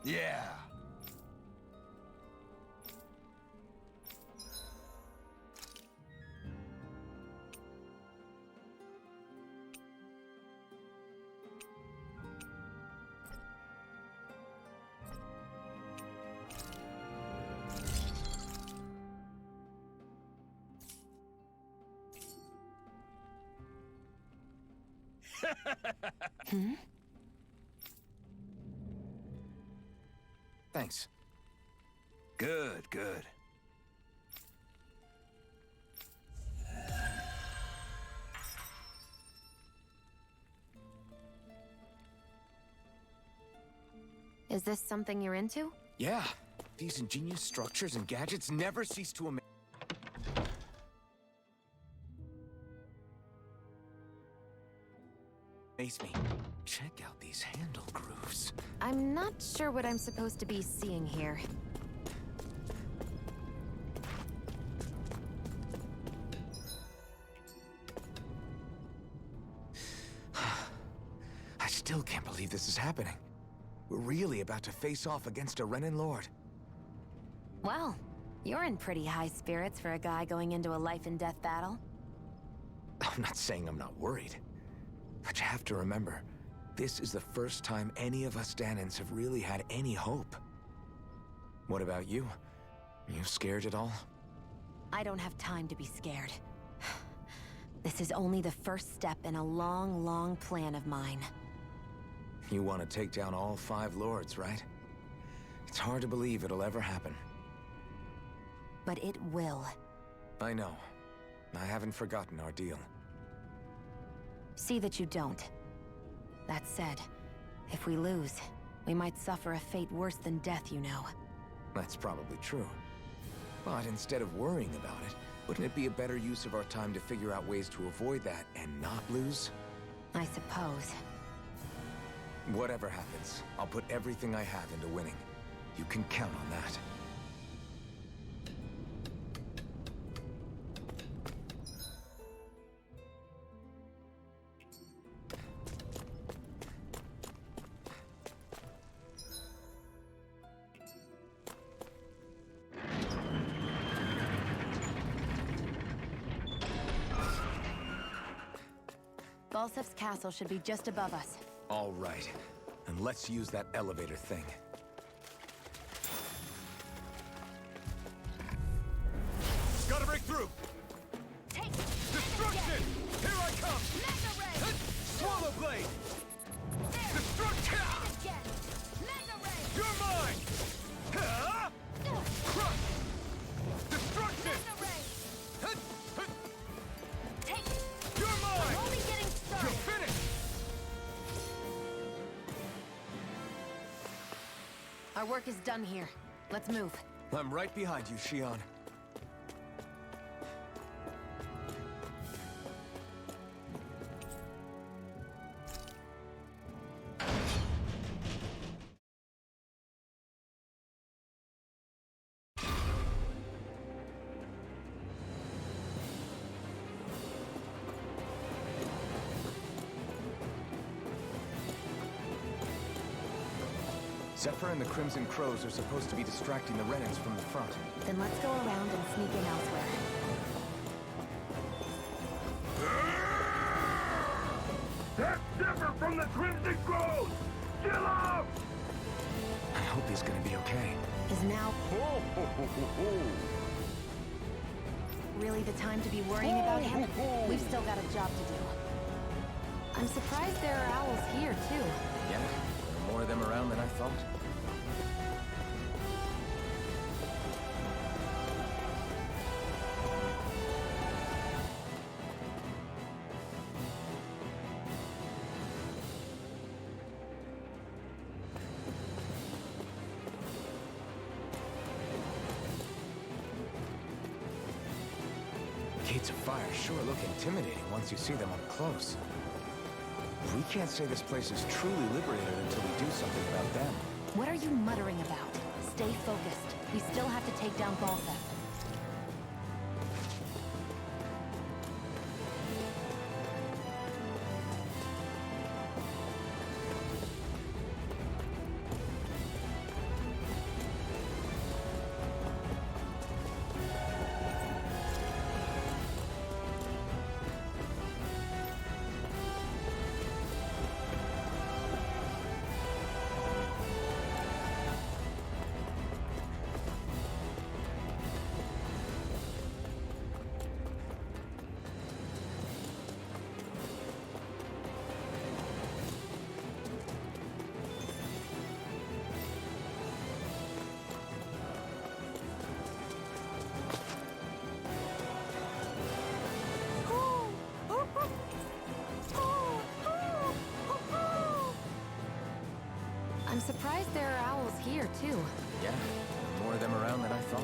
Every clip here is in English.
Yeah. Hmm? Thanks. Good, good. Is this something you're into? Yeah, these ingenious structures and gadgets never cease to amaze me. Check out these handle grooves. I'm not sure what I'm supposed to be seeing here. I still can't believe this is happening. We're really about to face off against a Renan Lord. Well, you're in pretty high spirits for a guy going into a life-and-death battle. I'm not saying I'm not worried. But you have to remember, this is the first time any of us Dahnans have really had any hope. What about you? You scared at all? I don't have time to be scared. This is only the first step in a long, long plan of mine. You want to take down all 5 lords, right? It's hard to believe it'll ever happen. But it will. I know. I haven't forgotten our deal. See that you don't. That said, if we lose, we might suffer a fate worse than death, you know. That's probably true. But instead of worrying about it, wouldn't it be a better use of our time to figure out ways to avoid that and not lose? I suppose. Whatever happens, I'll put everything I have into winning. You can count on that. Balsef's castle should be just above us. All right. And let's use that elevator thing. Gotta break through! Take Destruction! Here I come! Mega Ray! Swallow blade! There! Destruction! Again! Mega Ray! You're mine! Ha! Crush! Destruction! Mega Ray! Take it! You're I'm mine! only getting You're started! finished! Our work is done here. Let's move. I'm right behind you, Shionne. Zephyr and the Crimson Crows are supposed to be distracting the Renans from the front. Then let's go around and sneak in elsewhere. That's Zephyr from the Crimson Crows! Chill out! I hope he's gonna be okay. Is now really the time to be worrying about him? We've still got a job to do. I'm surprised there are owls here, too. Yeah, there are more of them around than I thought. Gates of fire sure look intimidating once you see them up close. We can't say this place is truly liberated until we do something about them. What are you muttering about? Stay focused. We still have to take down Balsef. are too. Yeah, more of them around than I thought.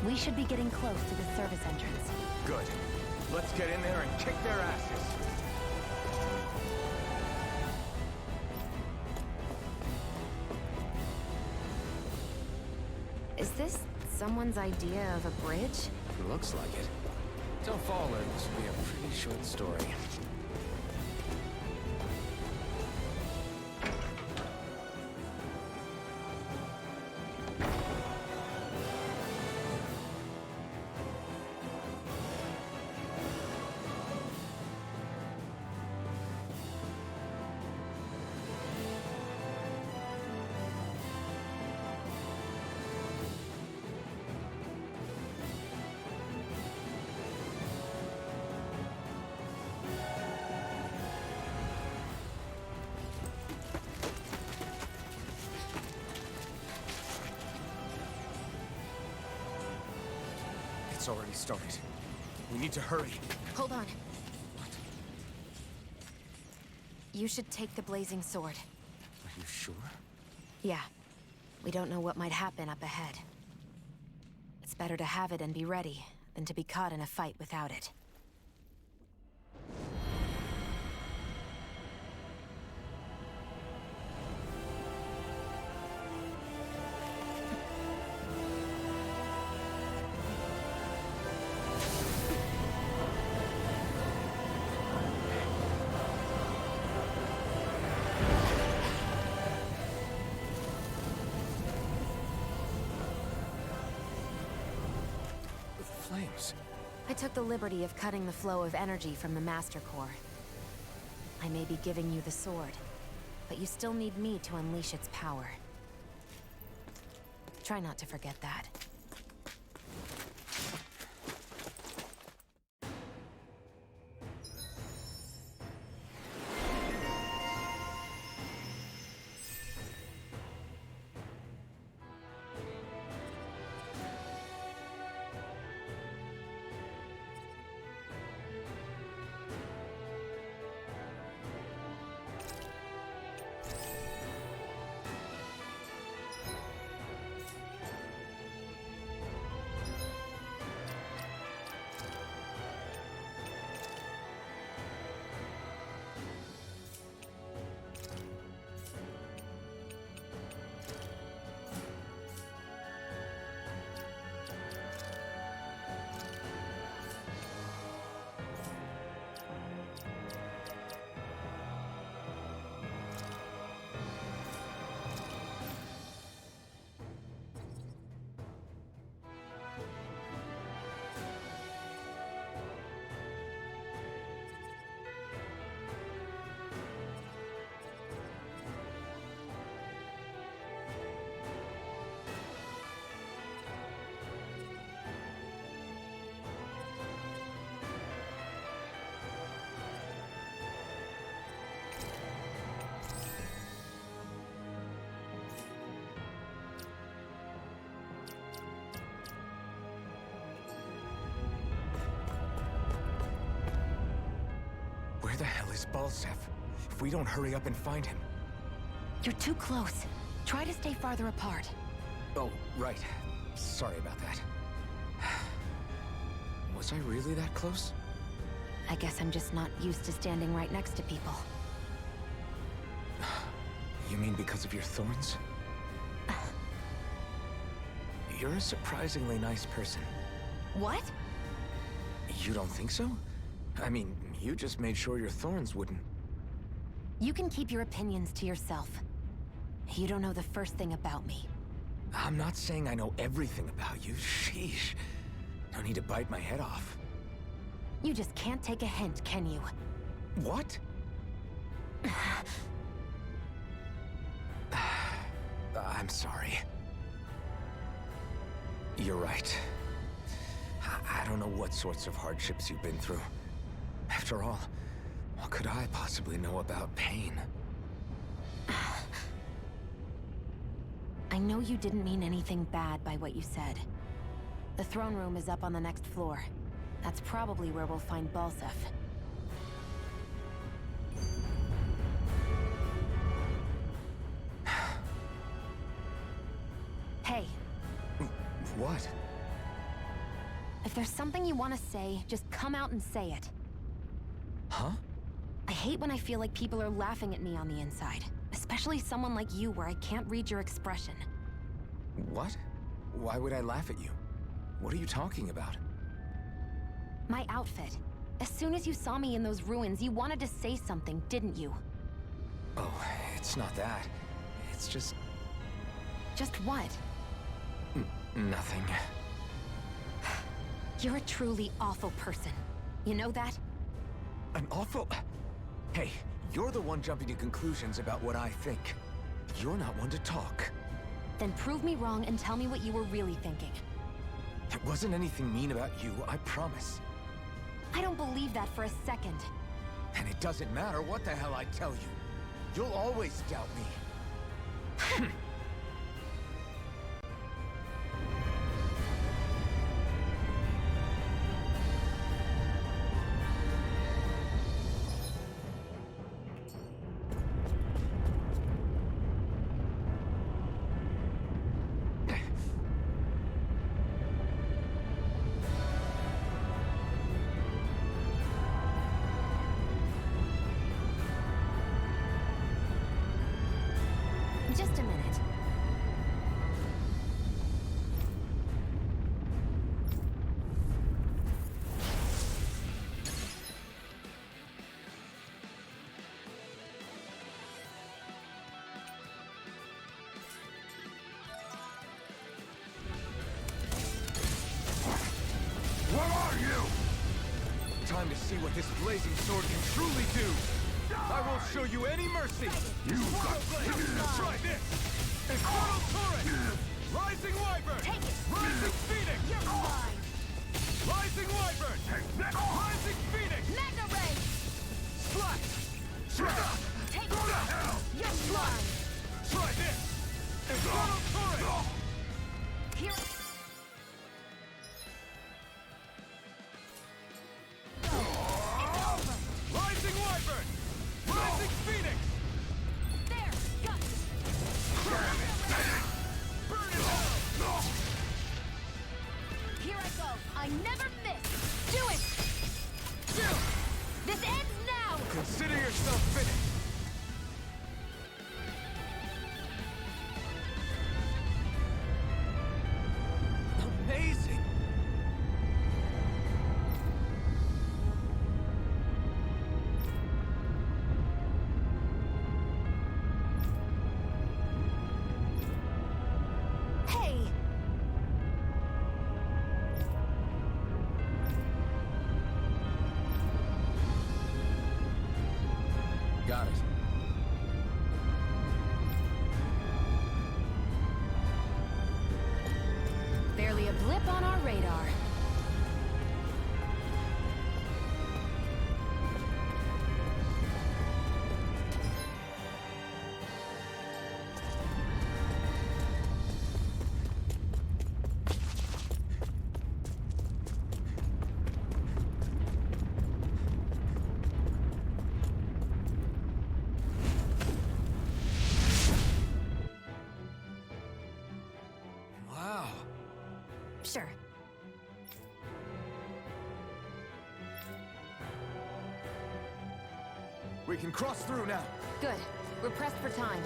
We should be getting close to the service entrance. Good. Let's get in there and kick their asses. Is this someone's idea of a bridge? Looks like it. Don't fall, or this will be a pretty short story. It's already started. We need to hurry. Hold on. You should take the blazing sword. Are you sure? Yeah. We don't know what might happen up ahead. It's better to have it and be ready than to be caught in a fight without it. With flames. I took the liberty of cutting the flow of energy from the Master Core. I may be giving you the sword, but you still need me to unleash its power. Try not to forget that. Where the hell is Balsef? If we don't hurry up and find him... You're too close. Try to stay farther apart. Oh, right. Sorry about that. Was I really that close? I guess I'm just not used to standing right next to people. You mean because of your thorns? You're a surprisingly nice person. What? You don't think so? I mean, you just made sure your thorns wouldn't... You can keep your opinions to yourself. You don't know the first thing about me. I'm not saying I know everything about you. Sheesh. No need to bite my head off. You just can't take a hint, can you? What? I'm sorry. You're right. I don't know what sorts of hardships you've been through. After all, what could I possibly know about pain? I know you didn't mean anything bad by what you said. The throne room is up on the next floor. That's probably where we'll find Balseph. Hey, What? if there's something you want to say, just come out and say it. Huh? I hate when I feel like people are laughing at me on the inside. Especially someone like you where I can't read your expression. What? Why would I laugh at you? What are you talking about? My outfit. As soon as you saw me in those ruins, you wanted to say something, didn't you? Oh, it's not that. It's just Just what? nothing. You're a truly awful person. You know that? An awful... Hey, you're the one jumping to conclusions about what I think. You're not one to talk. Then prove me wrong and tell me what you were really thinking. It wasn't anything mean about you, I promise. I don't believe that for a second. And it doesn't matter what the hell I tell you. You'll always doubt me. Just a minute. What are you? Time to see what this blazing sword can truly do. I won't show you any mercy. You got Try this! Infernal Torrent! Rising Wyvern! Take it! Rising Phoenix! You're mine! Rising Wyvern! Rising Phoenix! Mega Ray! Slash! Take it! You're mine! Try this! Infernal Torrent! Here... Rising Wyvern! Rising Phoenix! There! Got it! Burn it out! Here I go! I never miss! Do it! This ends now! Consider yourself finished. Amazing! Hey! Got it. Barely a blip on our radar. Wow. Sure. We can cross through now. Good. We're pressed for time.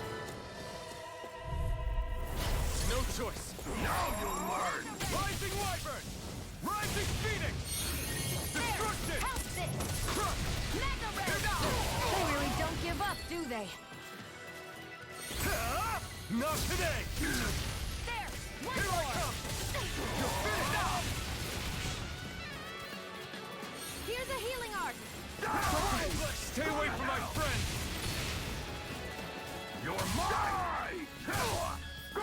No choice. Now you'll learn. Rising Wyvern! Rising Phoenix! Destruction! Help this! Crush! Mega Ray! They really don't give up, do they? Ah! Not today! There! One Here I more! come! You're finished now! Here's a healing art! Stay away from my friends! You're mine!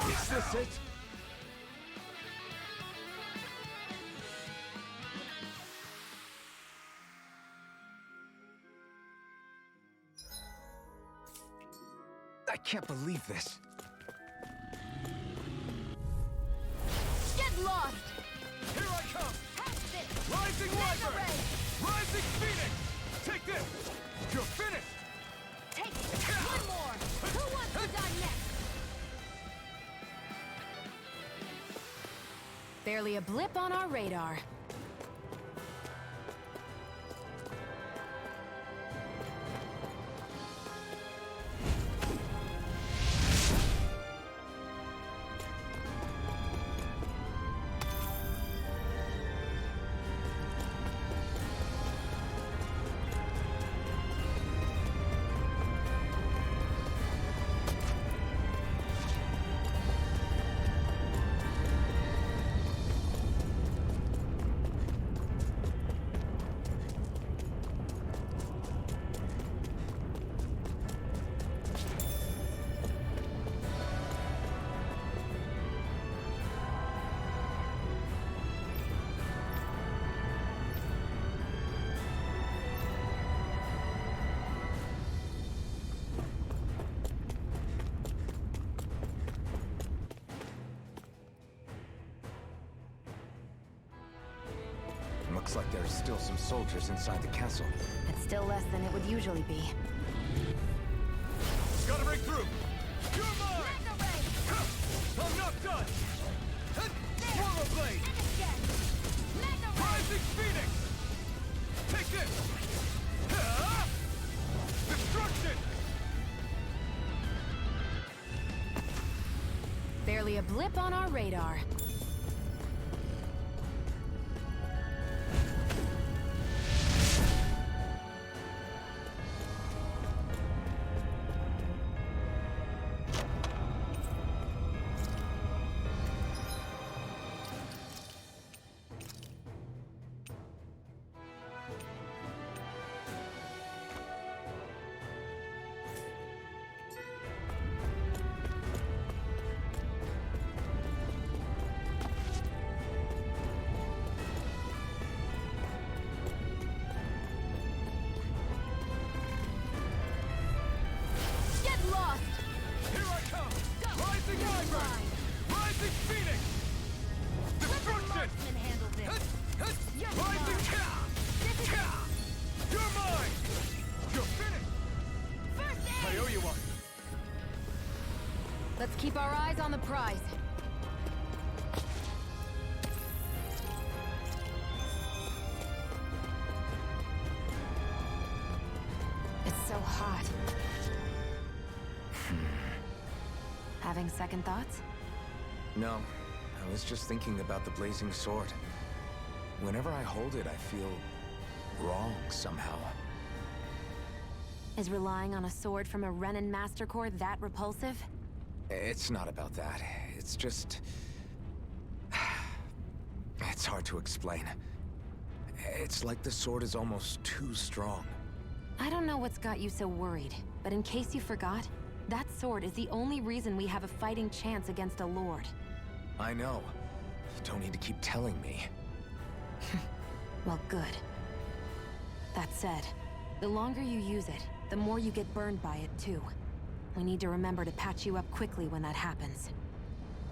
Is this it? I can't believe this. Get lost! Here Barely a blip on our radar. Looks like there's still some soldiers inside the castle. It's still less than it would usually be. Gotta break through! You're mine! Mega ray! I'm not done! Swallow blade! Mega ray! Rising Phoenix! Take this! Destruction! Barely a blip on our radar. Get lost! Here I come! Rising Wyvern! Rising Phoenix! Let the Destruction! marksman handle this! You're Rising mine. Ka! Ka! You're mine! You're finished! First I aid! owe you one! Let's keep our eyes on the prize. It's so hot. Having second thoughts? No, I was just thinking about the blazing sword. Whenever I hold it, I feel wrong somehow. Is relying on a sword from a Renan Master Core that repulsive? It's not about that. It's just... It's hard to explain. It's like the sword is almost too strong. I don't know what's got you so worried, but in case you forgot, that sword is the only reason we have a fighting chance against a lord. I know. You don't need to keep telling me. Well, good. That said, the longer you use it, the more you get burned by it, too. We need to remember to patch you up quickly when that happens.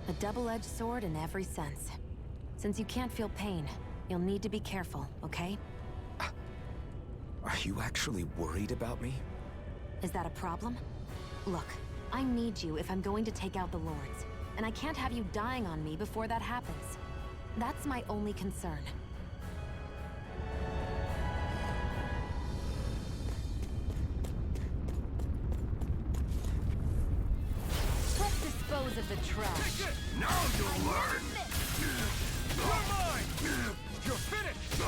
A double-edged sword in every sense. Since you can't feel pain, you'll need to be careful, okay? Are you actually worried about me? Is that a problem? Look, I need you if I'm going to take out the lords, and I can't have you dying on me before that happens. That's my only concern. Let's dispose of the trash. Take it! Now you'll learn! You're mine! You're finished!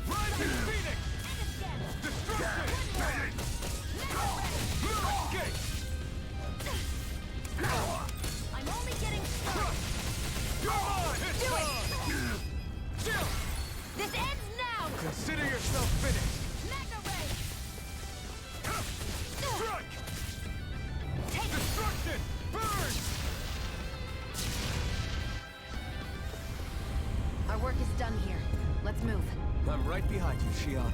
Rising Phoenix! Destruction! Escape! I'm only getting started! You're mine! It's Do it! on! Chill! This ends now! Consider yourself finished! Mega ray! Strike! Take Destruction! Burn! Our work is done here. Let's move. I'm right behind you, Shion.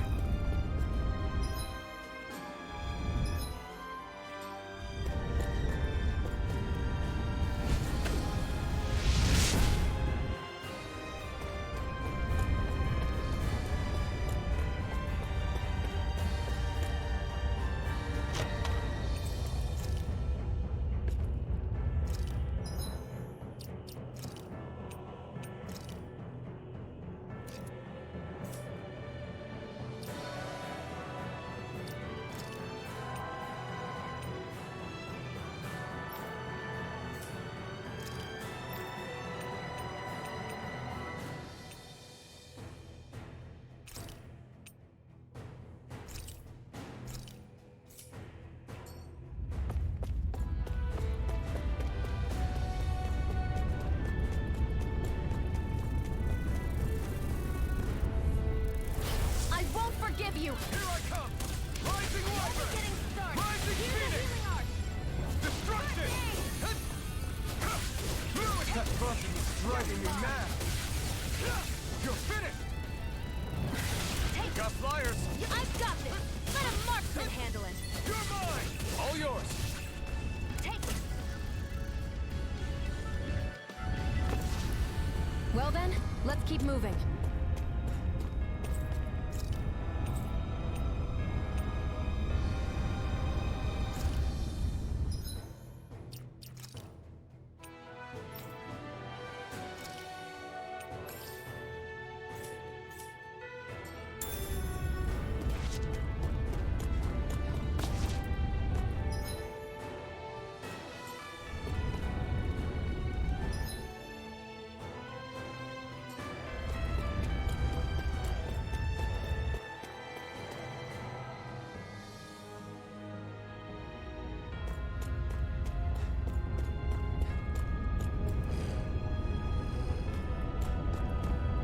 forgive you! Here I come! Rising Only Wyvern! getting started! Rising Here's the Phoenix! healing art! Destruction! Lewis, that buzzing is driving me mad! You're finished! Take Got flyers! I've got this! Let a marksman handle it! You're mine! All yours! Take it! Well then, let's keep moving.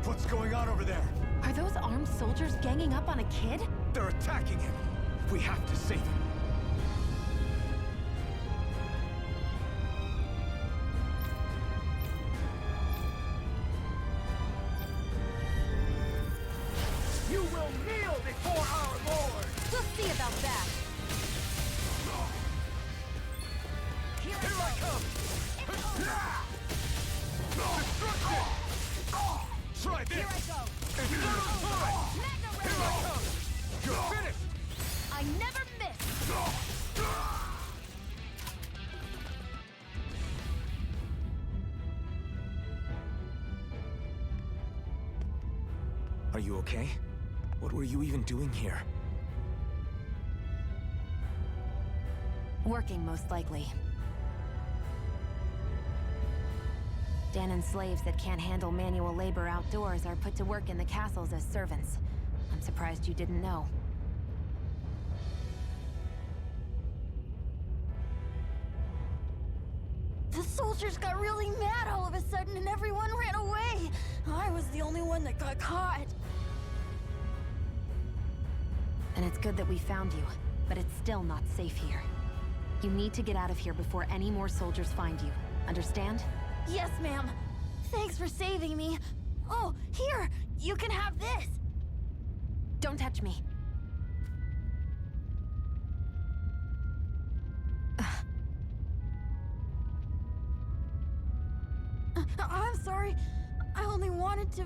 What's going on over there? Are those armed soldiers ganging up on a kid? They're attacking him! We have to save him! You will kneel before our Lord! We'll see about that! Here Here I come! Destruction! Try this! Here I go! Infernal Torrent! Magna Here I Ray! come! You're finished! I never miss! Are you okay? What were you even doing here? Working, most likely. Danan's slaves that can't handle manual labor outdoors are put to work in the castles as servants. I'm surprised you didn't know. The soldiers got really mad all of a sudden and everyone ran away. I was the only one that got caught. And it's good that we found you, but it's still not safe here. You need to get out of here before any more soldiers find you. Understand? Yes, ma'am. Thanks for saving me. Oh, here! You can have this! Don't touch me. I'm sorry. I only wanted to...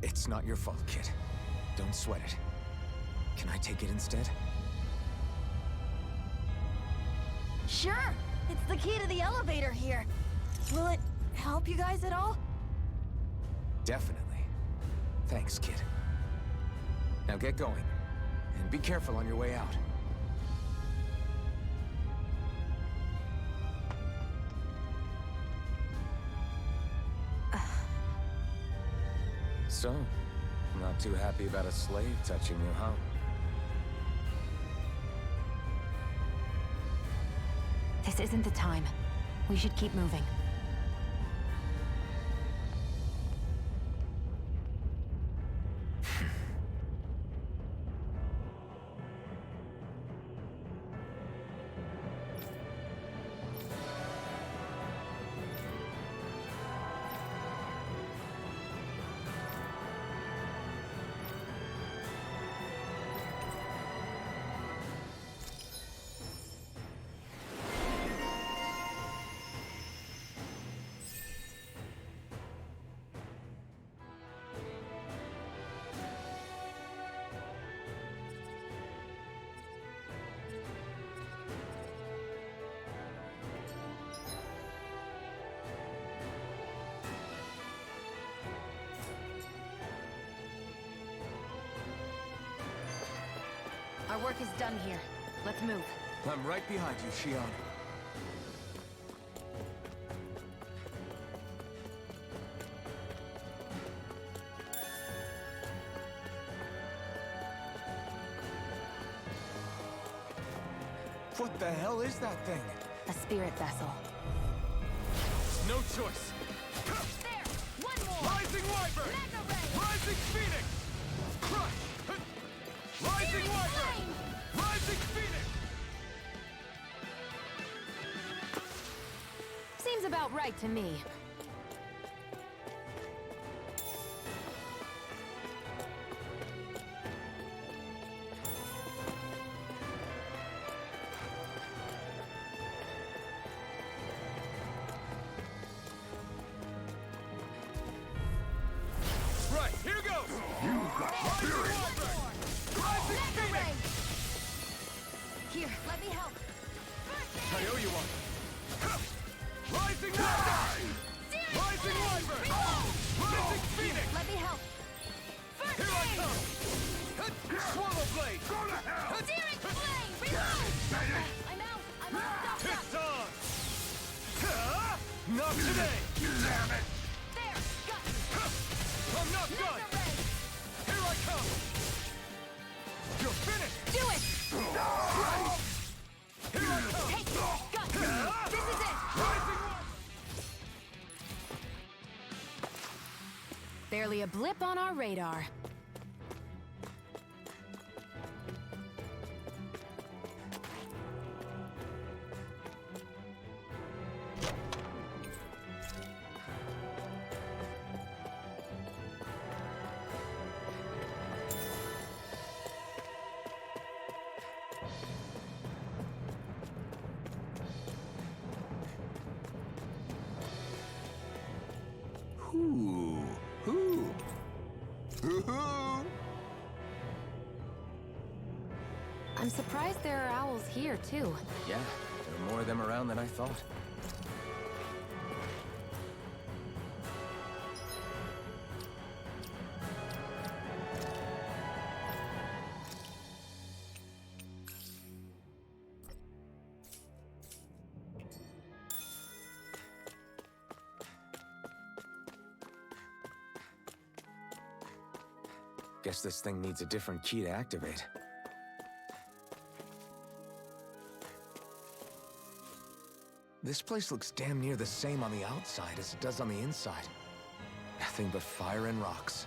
It's not your fault, kid. Don't sweat it. Can I take it instead? Sure! It's the key to the elevator here. Will it help you guys at all? Definitely. Thanks, kid. Now get going. And be careful on your way out. So, not too happy about a slave touching you, huh? This isn't the time. We should keep moving. Our work is done here. Let's move. I'm right behind you, Shion. What the hell is that thing? A spirit vessel. No choice. There! One more! Rising Wyvern! Magna Ray! Phoenix! Crush! Rising Wyvern! Rising Phoenix! Seems about right to me. Right, here goes! Rising Wyvern! Rising Phoenix! Here, let me help. I owe you one. Rising Wyvern! Rising Wyvern! Rising Phoenix! Let me help. First Here I aid! come! Swallow Blade! Go to hell! Searing flame! Reload! I'm out! I'm all stopped up! It's on! Not today! Damn it! There! Got you! I'm not done! Laser ray! Here I come! You're finished! Do it! Here I come! Take it! Got you! This is it! Rising Barely a blip on our radar. I'm surprised there are owls here, too. Yeah, there are more of them around than I thought. Guess this thing needs a different key to activate. This place looks damn near the same on the outside as it does on the inside. Nothing but fire and rocks.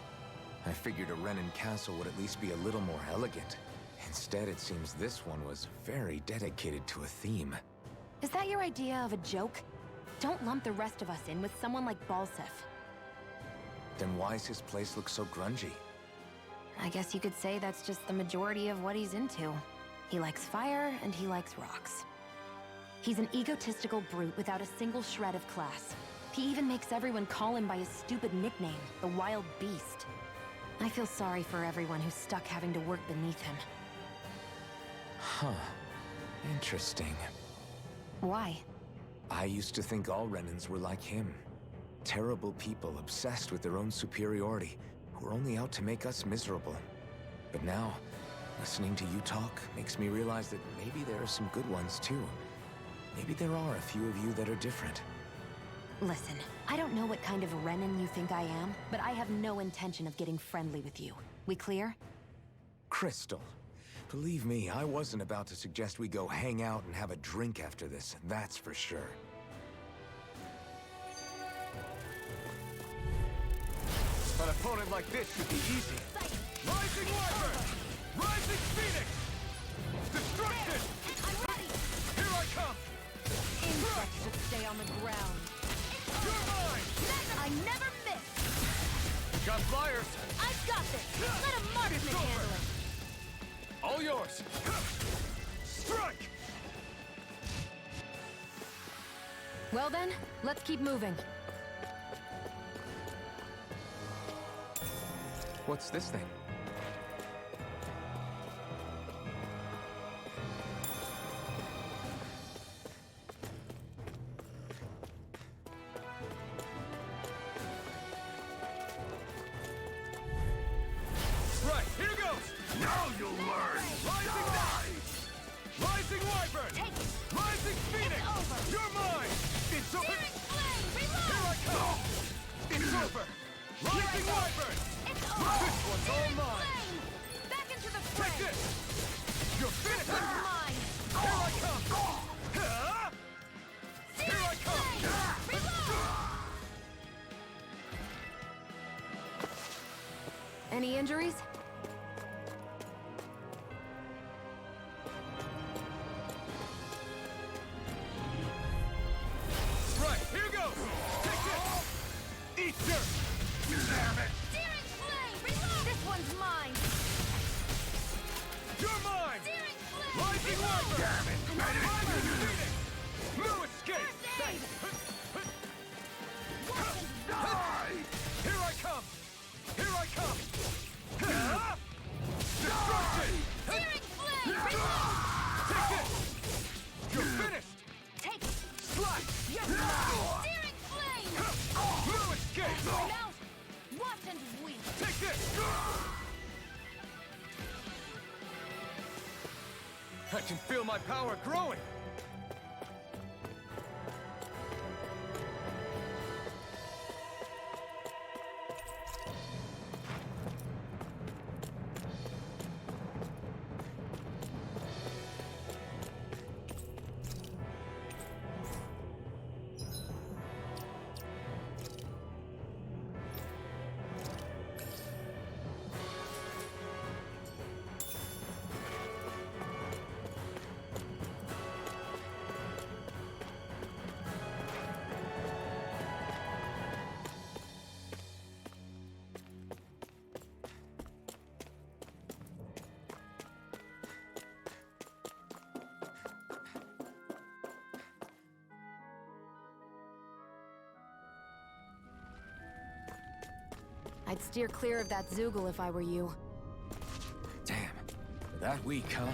I figured a Renan castle would at least be a little more elegant. Instead, it seems this one was very dedicated to a theme. Is that your idea of a joke? Don't lump the rest of us in with someone like Balseph. Then why's his place look so grungy? I guess you could say that's just the majority of what he's into. He likes fire, and he likes rocks. He's an egotistical brute without a single shred of class. He even makes everyone call him by his stupid nickname, the Wild Beast. I feel sorry for everyone who's stuck having to work beneath him. Huh. Interesting. Why? I used to think all Renans were like him. Terrible people obsessed with their own superiority, who are only out to make us miserable. But now, listening to you talk makes me realize that maybe there are some good ones too. Maybe there are a few of you that are different. Listen, I don't know what kind of Renan you think I am, but I have no intention of getting friendly with you. We clear? Crystal, believe me, I wasn't about to suggest we go hang out and have a drink after this, that's for sure. An opponent like this should be easy. Rising Wyvern! Rising Phoenix! Destruction! I'm ready! Here I come! Insects should stay on the ground. You're mine! I never miss! Got flyers! I've got this! Let a marksman handle it! All yours! Strike! Well then, let's keep moving. What's this thing? Right, here goes! Now you'll learn! Rising Knight! Rising Wyvern! Take it! Rising Phoenix! over. You're mine! It's over! Searing flame! Here Reload! I come! It's over! Rising Wyvern! It's over! This one's all Searing mine! flame! Back into the Take fray! this! You're finished! It's mine! Here I come! Ah! Here I come! Reload! Any injuries? Right, here goes! Take this! Eat dirt! Damn it! Searing flame! Reload! This one's mine! You're mine! Searing flame! Rising Wyvern! Damn it! Rising Phoenix! No escape! Die! Here I come! Here I come! Destruction! Searing flame! Reload! Take this! You're finished! Take Slice! searing flame! No escape! I'm out! Watch and weep! Take this! I can feel my power growing! I'd steer clear of that Zoogle if I were you. Damn. That weak, huh?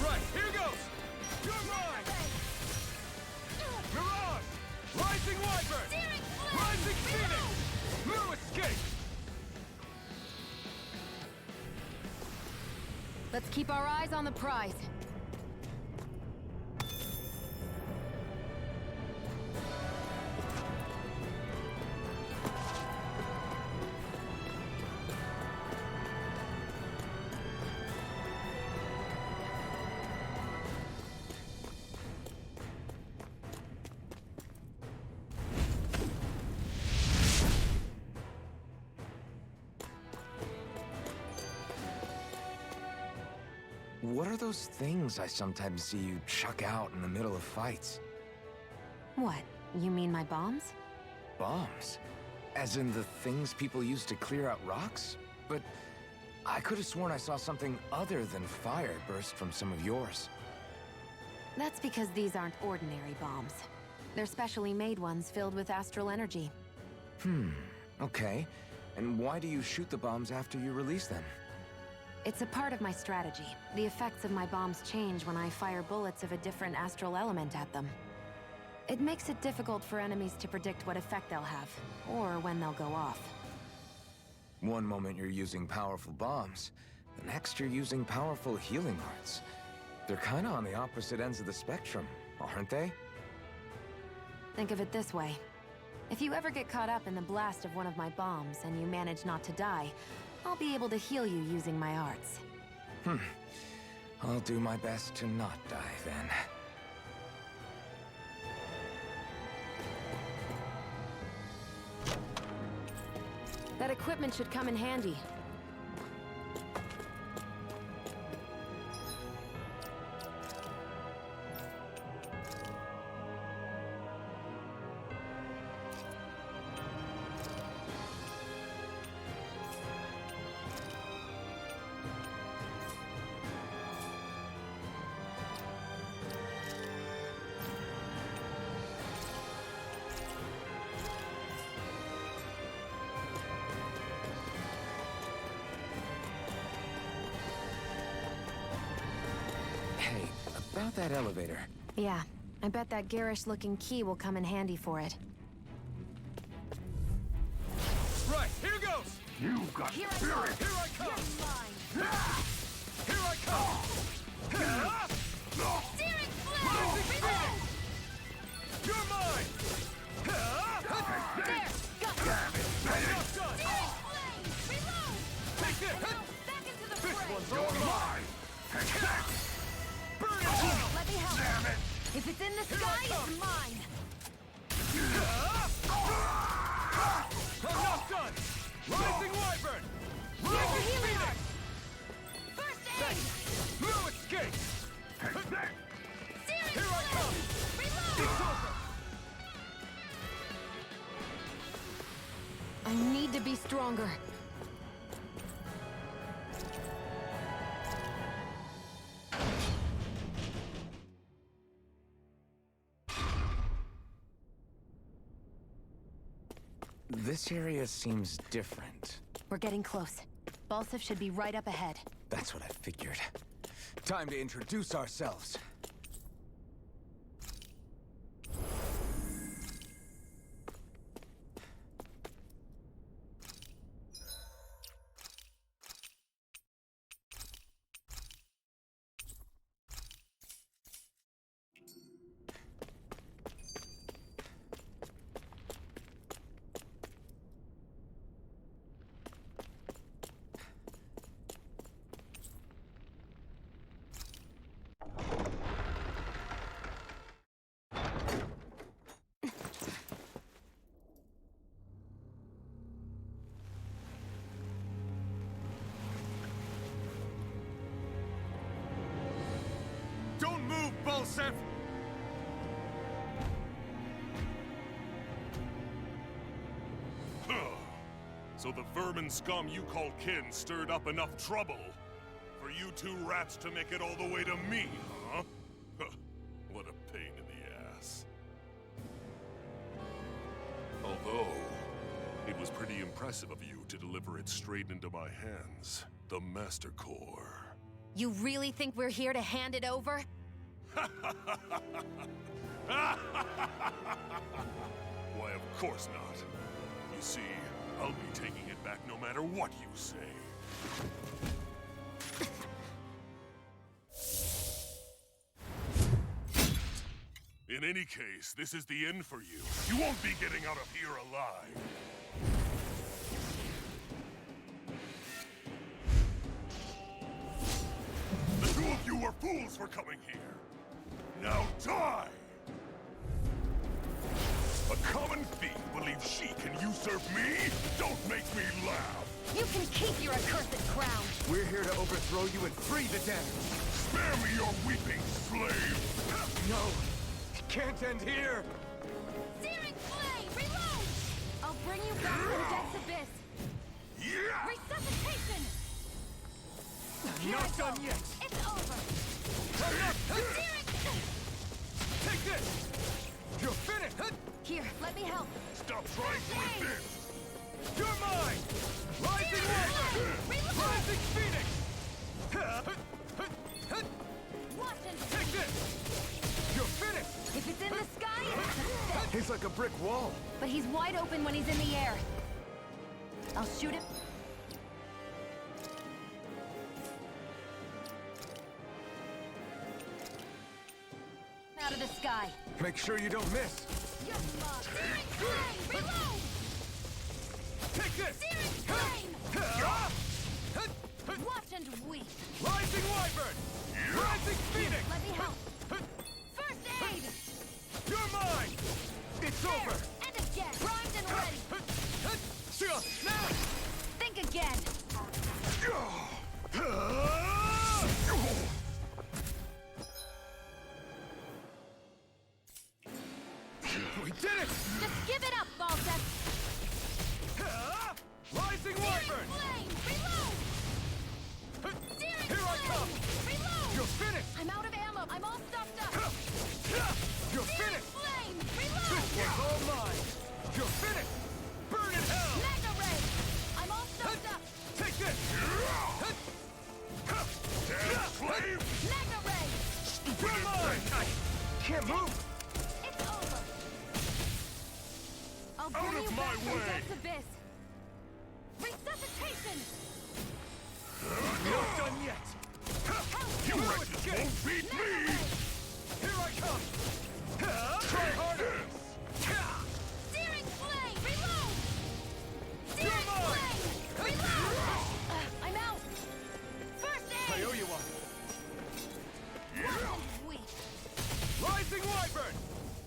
Right, here goes! You're mine! Mirage! Rising Wyvern! Searing flame! Rising Phoenix! No escape! Let's keep our eyes on the prize. What are those things I sometimes see you chuck out in the middle of fights? What? You mean my bombs? Bombs? As in the things people use to clear out rocks? But I could have sworn I saw something other than fire burst from some of yours. That's because these aren't ordinary bombs. They're specially made ones filled with astral energy. Okay. And why do you shoot the bombs after you release them? It's a part of my strategy. The effects of my bombs change when I fire bullets of a different astral element at them. It makes it difficult for enemies to predict what effect they'll have, or when they'll go off. One moment you're using powerful bombs, the next you're using powerful healing arts. They're kinda on the opposite ends of the spectrum, aren't they? Think of it this way. If you ever get caught up in the blast of one of my bombs and you manage not to die, I'll be able to heal you using my arts. I'll do my best to not die then. That equipment should come in handy. Hey, about that elevator. Yeah, I bet that garish-looking key will come in handy for it. Right, here goes! You've got Here I spirit! Here I come! You're mine. Here I come! Searing Rising flame! Phoenix! You're mine! There! Got you! Enough done! Searing flame! Reload! Take this! Now, back into the This fray! one's all mine! Burn it Here, down! let me help. Damn it! If it's in the Here sky, I come. it's mine! Enough done! Rising Wyvern! Rising Phoenix! First aid! Thanks! No escape! Take that! Searing Here I come! flame! It's Reload! over! I need to be stronger. This area seems different. We're getting close. Balsif should be right up ahead. That's what I figured. Time to introduce ourselves. Don't move, Balsef! So the vermin scum you call kin stirred up enough trouble for you two rats to make it all the way to me, huh? What a pain in the ass. Although, it was pretty impressive of you to deliver it straight into my hands. The Master Core. You really think we're here to hand it over? Why, of course not. You see, I'll be taking it back no matter what you say. In any case, this is the end for you. You won't be getting out of here alive. The two of you were fools for coming here. Now die! A common thief believes she can usurp me? Don't make me laugh! You can keep your accursed crown! We're here to overthrow you and free the dead! Spare me your weeping, slave! No! It can't end here! Searing flame! Reload! I'll bring you back from Death's Abyss! Yeah! Resuscitation! Here I Not go. done yet! It's over! Enough! Searing... Take this! You're finished! Here, let me help! Stop trying to resist! You're mine! Rising Wyvern! Reload! Rising Phoenix! Watch and Take this! You're finished! if it's in the sky, it's a set. He's like a brick wall. But he's wide open when he's in the air. I'll shoot him. Out of the sky. Make sure you don't miss. You're mine! Searing flame! Reload! Take this! Searing flame! Watch and weep! Rising Wyvern! Rising Phoenix! Let me help! First aid! You're mine! It's There! over! And again! Primed and ready! Now! Think again! We did it! Just give it up, Balsef! Rising Searing Wyvern! flame! Reload! Searing Here I come! flame! Reload! You're finished! I'm out of ammo! I'm all stuffed up! You're Searing finished! flame! This Reload! one's all mine! You're finished! Burn in hell! Mega ray! I'm all stuffed up! Take this! Damn slave! Mega ray! You're mine! I can't move! It's over! I'll Out bring of you my back from way! Death's Abyss! Resuscitation! Not done yet! You wretches won't beat me! Here I come! Try harder! Searing flame! Reload! You're Searing mine! flame! Reload! I'm out! First I aid! owe you one. Weak. Rising Wyvern!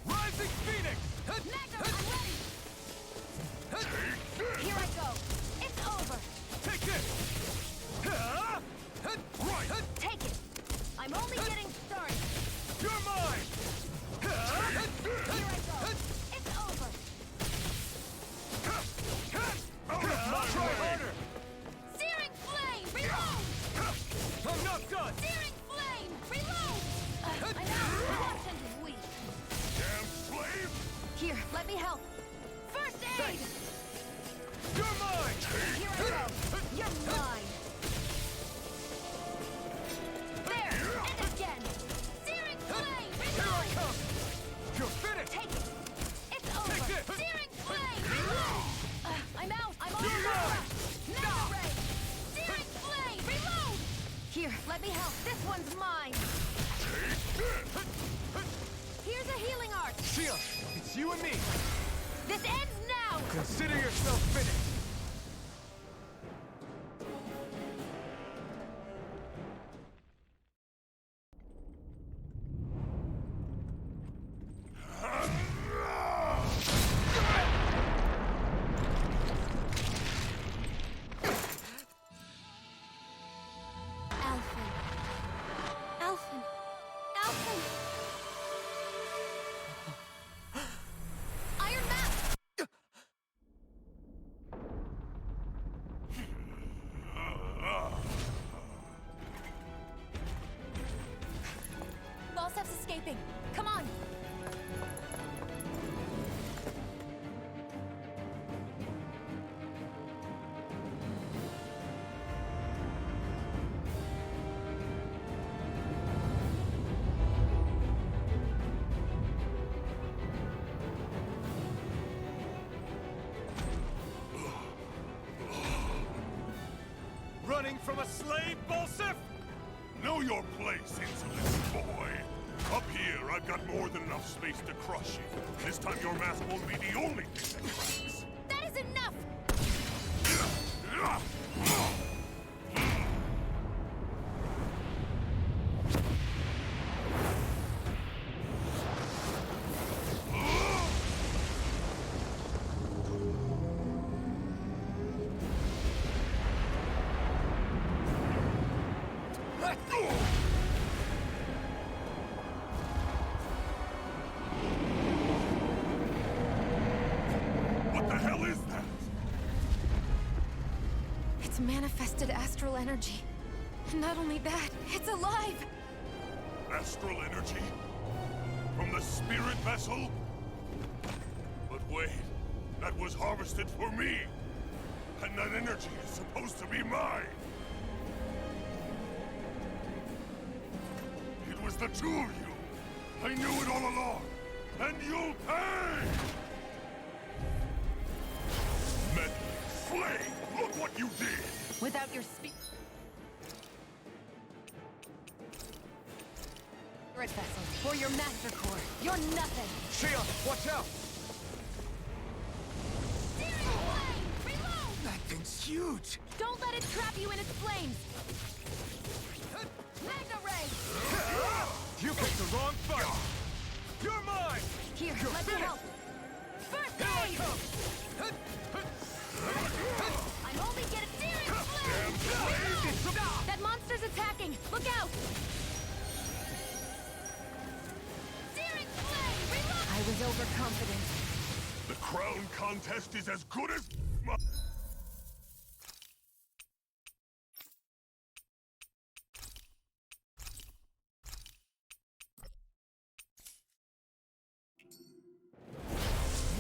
Rising Phoenix! Magna, I'm ready! Here I go! It's over! Take this! Right! Take it! I'm only getting started! You're mine! Here I go! It's over! Try harder! Searing flame! Reload! I'm not done! Searing flame! Reload! I'm out! Watson is weak! Damn slave! Here, let me help! First aid! You're mine! Here I go! You're mine! There! And again! Searing flame! Here I Reload! come! You're finished! Take it! It's over! Take this! Searing flame! Reload! I'm out! I'm all You're mine! Mega ray! Searing flame! Reload! Here, let me help. This one's mine. Here's a healing arc. Xion, it's you and me! This ends now! Consider yourself finished! Alphen. Alphen. Alphen! Iron Map! Losef's escaping. Come on! Running from a slave, Balsif? Know your place, insolent boy. Up here, I've got more than enough space to crush you. This time your mask won't be the only thing that cracks. That is enough! What the hell is that? It's manifested astral energy. Not only that, it's alive! Astral energy? From the spirit vessel? But wait, that was harvested for me! And that energy is supposed to be mine! It was the two of you! I knew it all along! And you'll pay! Medley, Flame, look what you did! Without your spirit vessel, or your master core, you're nothing! Xion, watch out! Searing flame! Reload! That thing's huge! Don't let it trap you in its flames! Magna ray! You picked the wrong fight! You're mine! Here, You're let me finished. help! First Here I aid! come! I'm only getting searing flame! Reload! That monster's attacking! Look out! Searing flame! Reload! I was overconfident. The crown contest is as good as...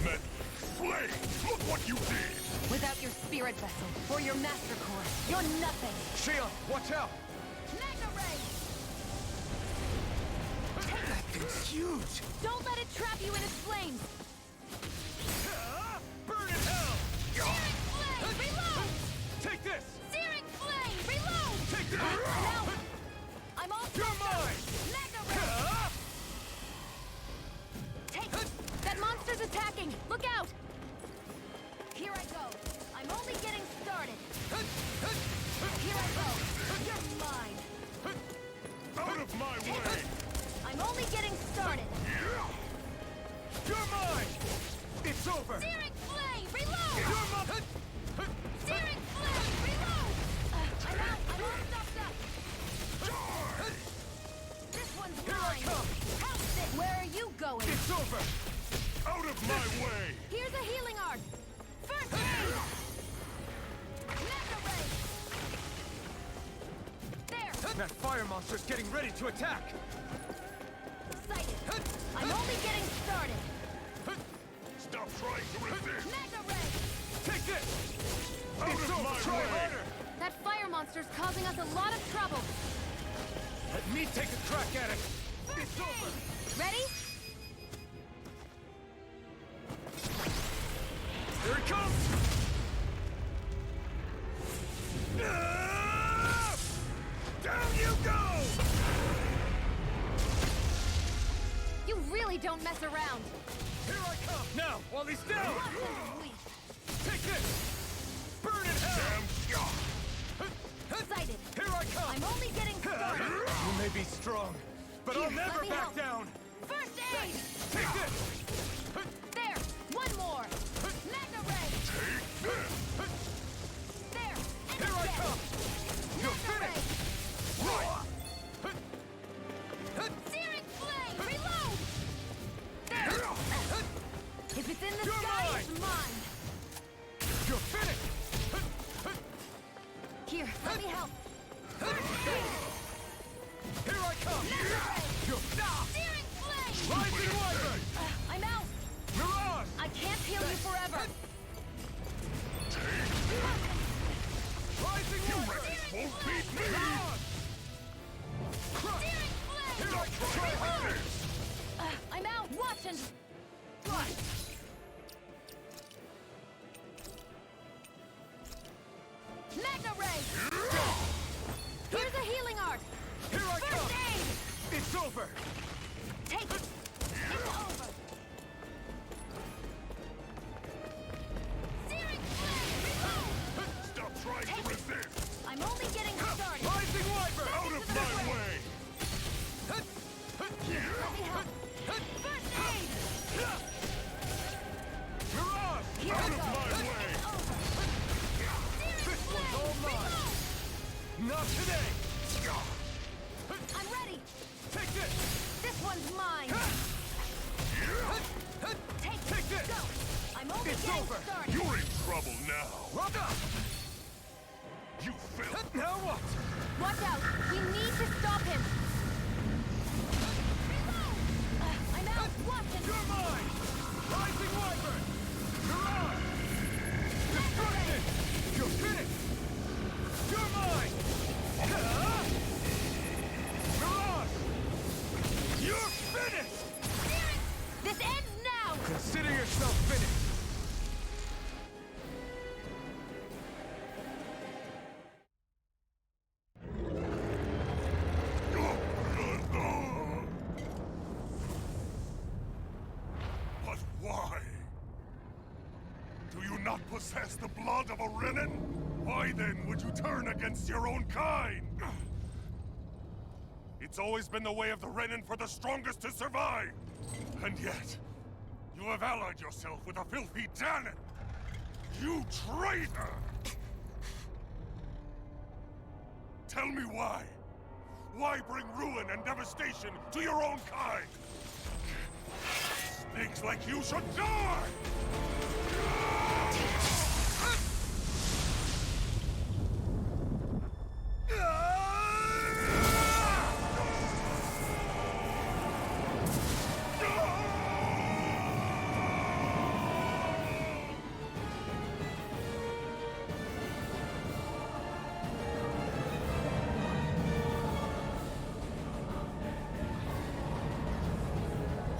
Medley, Flame, look what you did! Without your spirit vessel, or your master core, you're nothing! Xion, watch out! Magna ray! That thing's huge! Don't let it trap you in its flames! Burn in hell! Searing flame! Reload! Look out! Here I go. I'm only getting started. Here I go. You're mine. Out of my way! I'm only getting started. You're mine! It's over! Searing flame, reload! You're mine! Searing flame, reload! I'm out. I'm all stuffed up. This one's Here I mine. come! House it. Where are you going? It's over! Out of my way! Here's a healing art. First aid. Mega ray. There. That fire monster's getting ready to attack! Sighted. I'm only getting started. Stop trying to resist! Mega ray. Take this! Out It's of over! my Try way! harder! That fire monster's causing us a lot of trouble. Let me take a crack at it! It's over! Ready? Here it comes! Ah! Down you go! You really don't mess around. Here I come! Now, while he's down! Rotten weak. Take this! Burn in hell! Sighted. Here I come! I'm only getting started. You may be strong, but I'll Here, never let me back help. down! First aid. Take this! There. One more. Mega ray. There. And Here I again. come! You're Mega ray. finished! Searing flame. Reload. There. If it's in the You're sky, mine. it's mine. You're finished! Here, let me help. Here I come! You're Searing flame. Rising Wyvern! I'm out. Mirage! I can't heal you forever. Rising Wyvern! Won't beat me! Mirage! Crush! Searing Here flame. I come! Try harder! I'm out. Watch and fly. Mega ray. Here's a healing art. Here I First come! aid. It's over! Take it. It's over. Searing flame. Reload. Stop trying to resist! I'm only getting started. Rising Wyvern! Out of my way! Let me help. First aid. Mirage! Here Out I of go. my way! It's over. Searing This one's all flame. mine. Reload. Not today! I'm ready. Take this! This one's mine. Take this! Go. I'm only It's getting over. started. You're in trouble now! Rock up! You filth! Now what? Watch out. We need to stop him. Reload. I'm out. Watch it. You're mine! Rising Wyvern! Mirage! Destruction! You're finished! You're mine! Mirage! You're finished! This ends now. Consider yourself finished! But why? Do you not possess the blood of a Renan? Why then would you turn against your own kind? It's always been the way of the Renan for the strongest to survive! And yet, you have allied yourself with a filthy Danon! You traitor! Tell me why? Why bring ruin and devastation to your own kind? Snakes like you should die!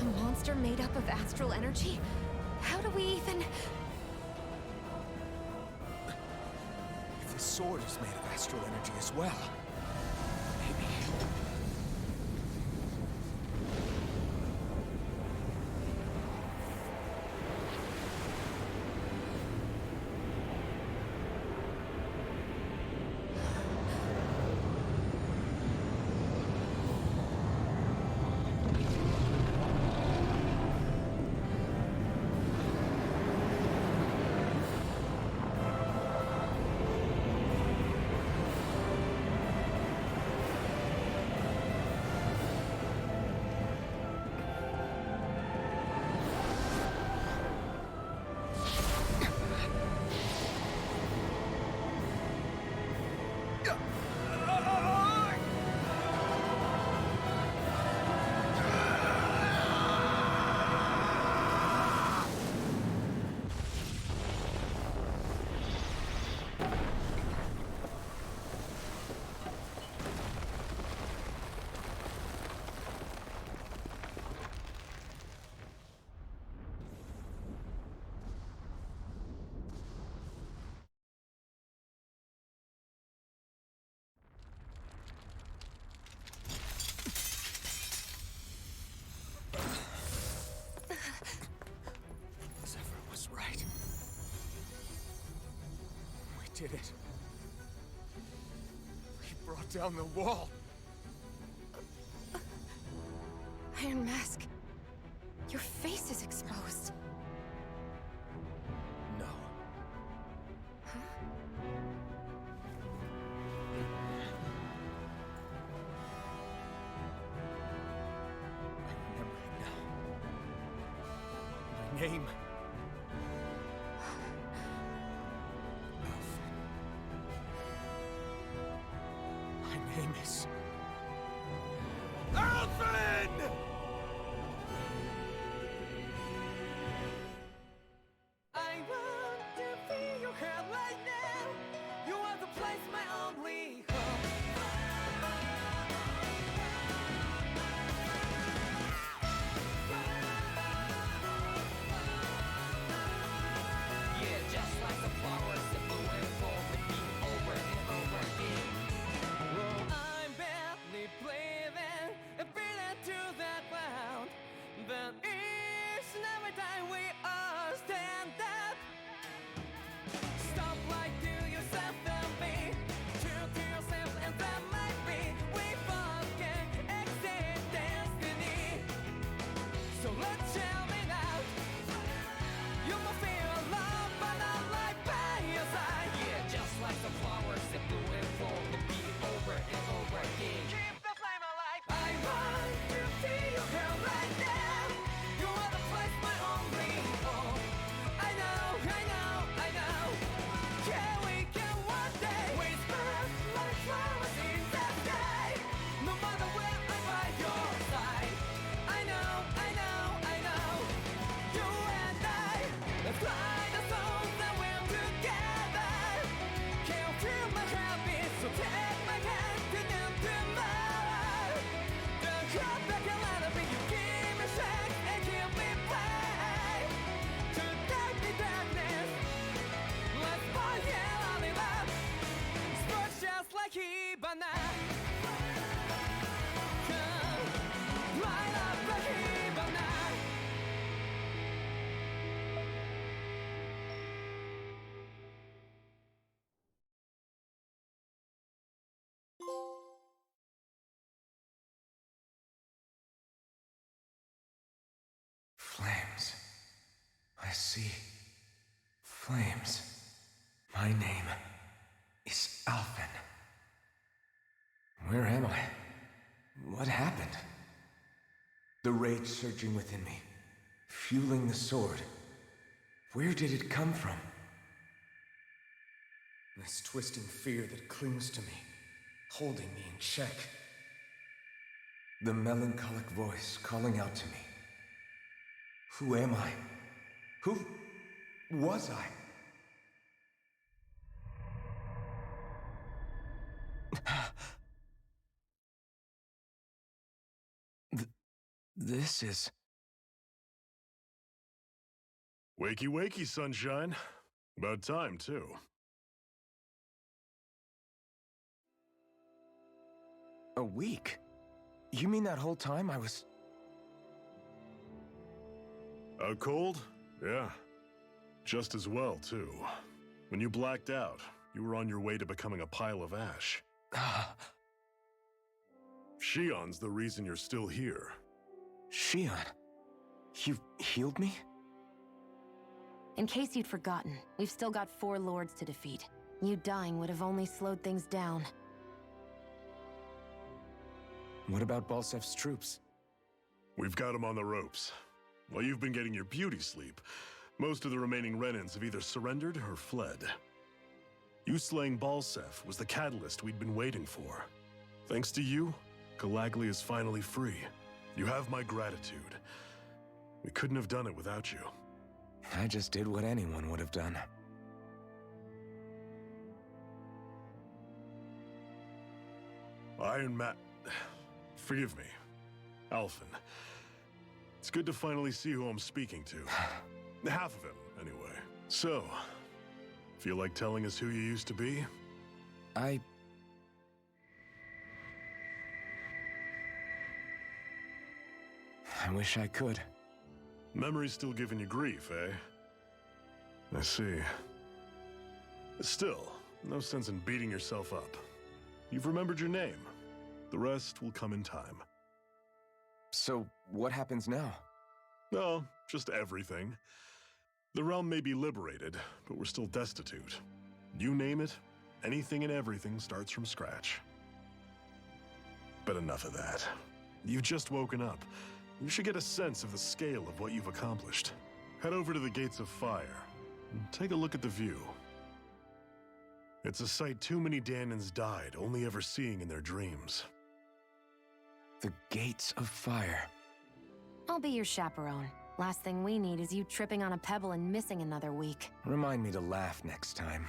A monster made up of astral energy? How do we even... If the sword is made of astral energy as well, maybe... was right. We did it. We brought down the wall. Iron Mask, your face is exposed. No. I remember it now. My name. Alfred. My name is... Alfred! I want to feel your hair right now. You are the place, my only home. Yeah, just like the flowers that blew and fall with me over and over again. Well, I'm barely breathing and breathing to that ground. But each and every time we all stand up, stop like to yourself and be true to yourself, and that might be we both can exceed destiny. So let's tell me now. You must feel love, but not like by your side. Yeah, just like the flowers that blew and fall to be over and over again. Keep the flame alive. I want to see you here right now. You are the place, my only home. I know, I know, I know. Yeah, we can one day whisper like flowers in the sky. No matter where I'm by your side. I know, I know, I know. You and I, let's fly the souls that we're together. Can't feel my heartbeat, so take my hand to them tomorrow. The crowd back and let it be. You give me strength and give me play. To darkness, let's fall yeah, in love. Sparks just like Hibana. Come, light up like Hibana. Flames. I see. Flames. My name is Alphen. Where am I? What happened? The rage surging within me, fueling the sword. Where did it come from? This twisting fear that clings to me, holding me in check. The melancholic voice calling out to me. Who am I? Who was I? This is... Wakey, wakey, sunshine. About time, too. a week? You mean that whole time I was... Out cold? Yeah. Just as well, too. When you blacked out, you were on your way to becoming a pile of ash. Shion's the reason you're still here. Shion, you've healed me? In case you'd forgotten, we've still got 4 lords to defeat. You dying would have only slowed things down. What about Balsef's troops? We've got them on the ropes. While you've been getting your beauty sleep, most of the remaining Renans have either surrendered or fled. You slaying Balsef was the catalyst we'd been waiting for. Thanks to you, Galagly is finally free. You have my gratitude. We couldn't have done it without you. I just did what anyone would have done. Iron Man... Forgive me. Alphen. It's good to finally see who I'm speaking to. Half of him, anyway. So, feel like telling us who you used to be? I wish I could. Memory's still giving you grief, eh? I see. Still, no sense in beating yourself up. You've remembered your name. The rest will come in time. So, what happens now? No, just everything. The realm may be liberated, but we're still destitute. You name it, anything and everything starts from scratch. But enough of that. You've just woken up. You should get a sense of the scale of what you've accomplished. Head over to the Gates of Fire and take a look at the view. It's a sight too many Dahnans died only ever seeing in their dreams. The Gates of Fire. I'll be your chaperone. Last thing we need is you tripping on a pebble and missing another week. Remind me to laugh next time.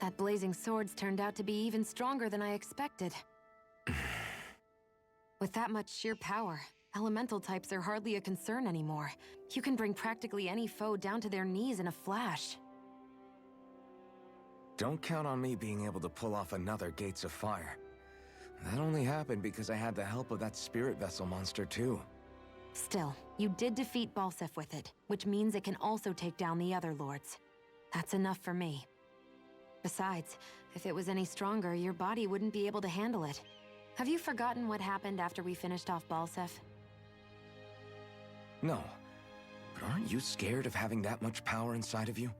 That blazing sword's turned out to be even stronger than I expected. With that much sheer power, elemental types are hardly a concern anymore. You can bring practically any foe down to their knees in a flash. Don't count on me being able to pull off another Gates of Fire. That only happened because I had the help of that spirit vessel monster too. Still, you did defeat Balseph with it, which means it can also take down the other lords. That's enough for me. Besides, if it was any stronger, your body wouldn't be able to handle it. Have you forgotten what happened after we finished off Balseph? No. But aren't you scared of having that much power inside of you?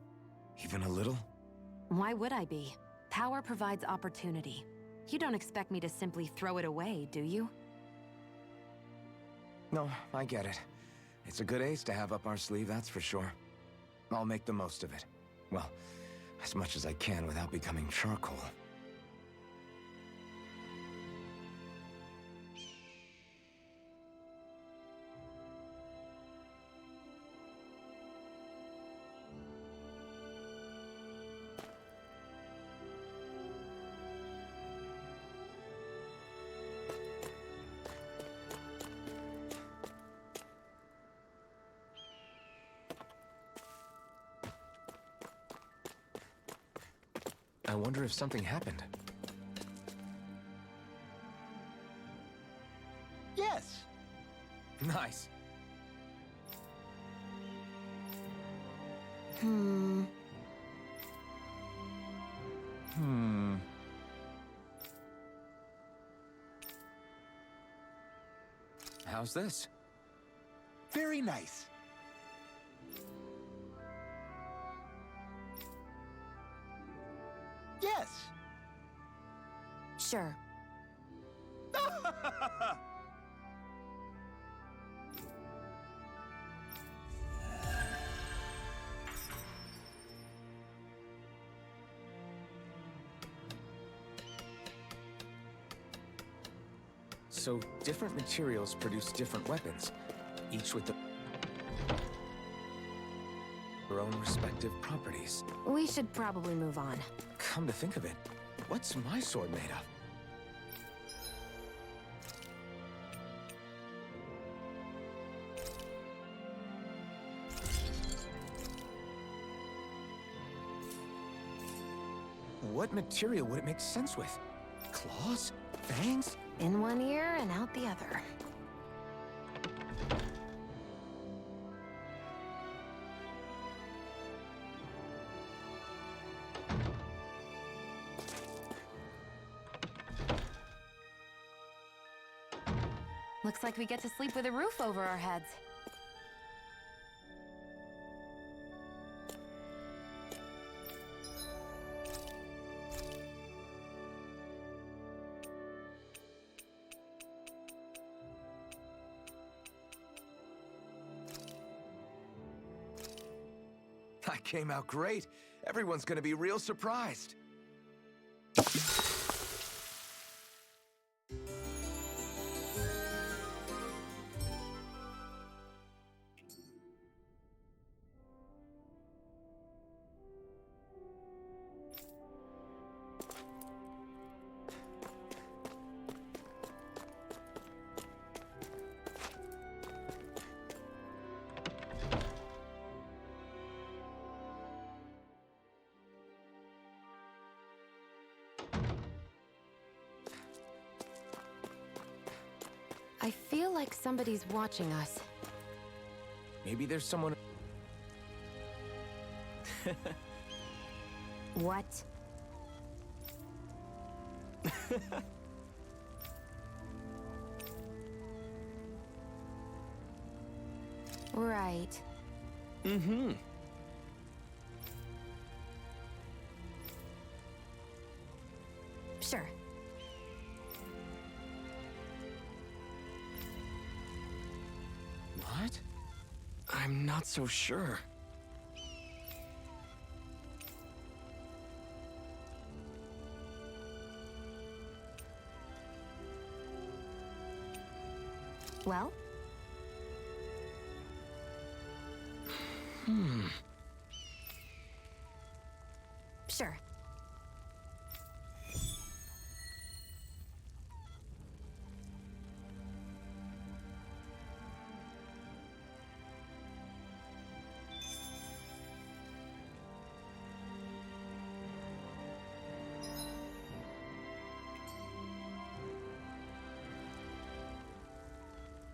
Even a little? Why would I be? Power provides opportunity. You don't expect me to simply throw it away, do you? No, I get it. It's a good ace to have up our sleeve, that's for sure. I'll make the most of it. Well, as much as I can without becoming charcoal. I wonder if something happened. Yes. Nice. How's this? Very nice. Yes. Sure. So, different materials produce different weapons, each with their own respective properties. We should probably move on. Come to think of it, what's my sword made of? What material would it make sense with? Claws? Fangs? In one ear and out the other. Looks like we get to sleep with a roof over our heads. That came out great. Everyone's gonna be real surprised. I feel like somebody's watching us. Maybe there's someone... What? Right. Mm-hmm. Sure. What? I'm not so sure. Well? Sure.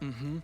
Mm-hmm.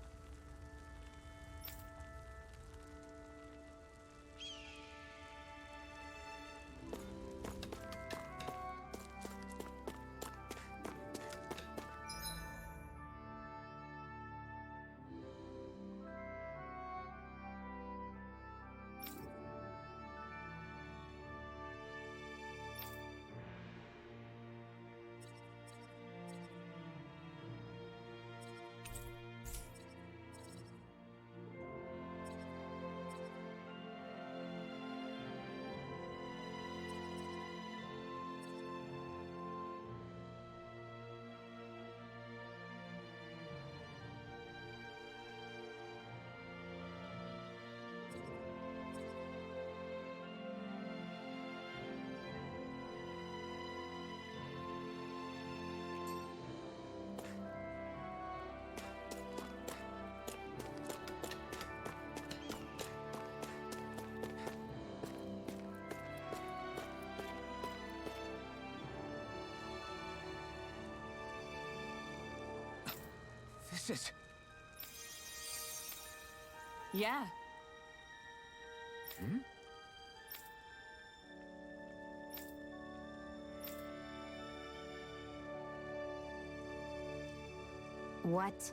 This is... Yeah. Hmm? What?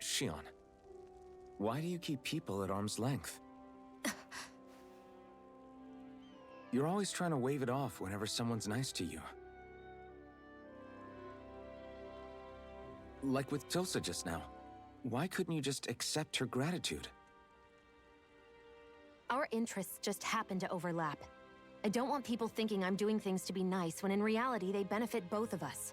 Shion, why do you keep people at arm's length? You're always trying to wave it off whenever someone's nice to you. Like with Tilsa just now. Why couldn't you just accept her gratitude? Our interests just happen to overlap. I don't want people thinking I'm doing things to be nice when in reality they benefit both of us.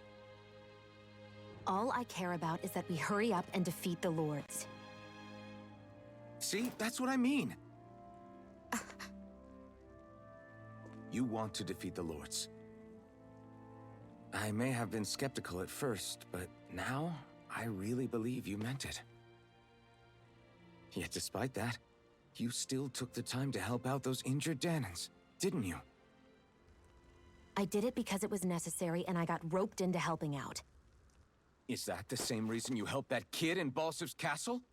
All I care about is that we hurry up and defeat the Lords. See, that's what I mean. You want to defeat the Lords. I may have been skeptical at first, but now I really believe you meant it. Yet despite that, you still took the time to help out those injured Dahnans, didn't you? I did it because it was necessary and I got roped into helping out. Is that the same reason you helped that kid in Balsev's castle?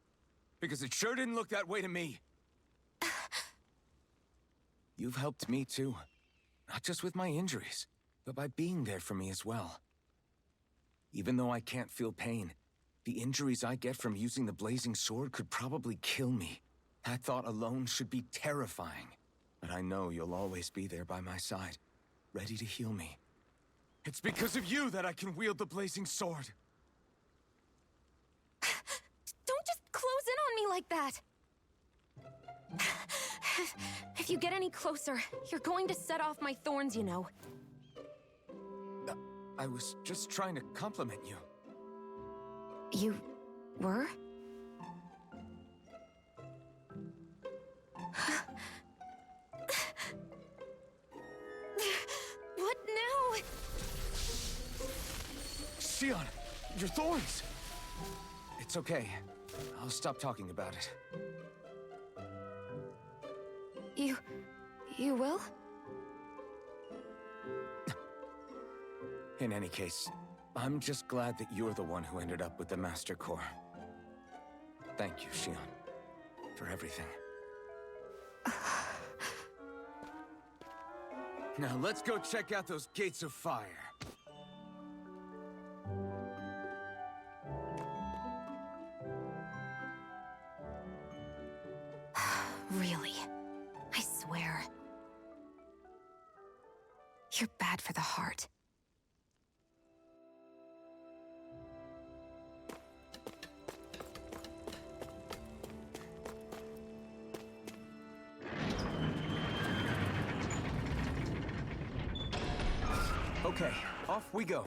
Because it sure didn't look that way to me. You've helped me too. Not just with my injuries, but by being there for me as well. Even though I can't feel pain, the injuries I get from using the blazing sword could probably kill me. That thought alone should be terrifying. But I know you'll always be there by my side, ready to heal me. It's because of you that I can wield the blazing sword. Don't just close in on me like that! If you get any closer, you're going to set off my thorns, you know. I was just trying to compliment you. You were? What now? Xion, your thorns! It's okay. I'll stop talking about it. You will? In any case, I'm just glad that you're the one who ended up with the Master Core. Thank you, Xion, for everything. Now let's go check out those gates of fire. Really? I swear. You're bad for the heart. Okay, off we go.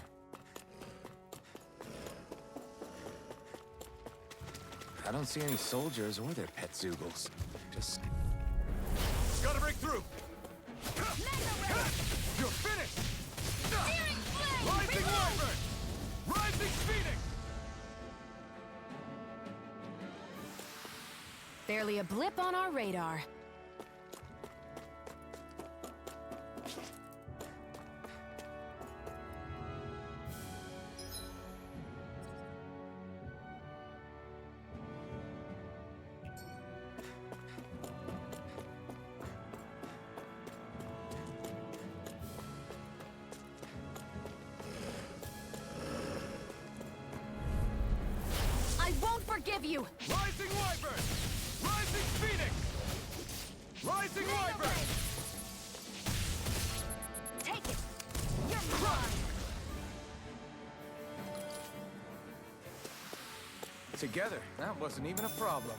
I don't see any soldiers or their pet Zeugles. Just... Gotta break through! You're finished! Rising Wyvern! Rising Phoenix! Barely a blip on our radar. I won't forgive you! Rising Wyvern! Rising Phoenix! Rising Wyvern! Take it! You're mine! Together, that wasn't even a problem.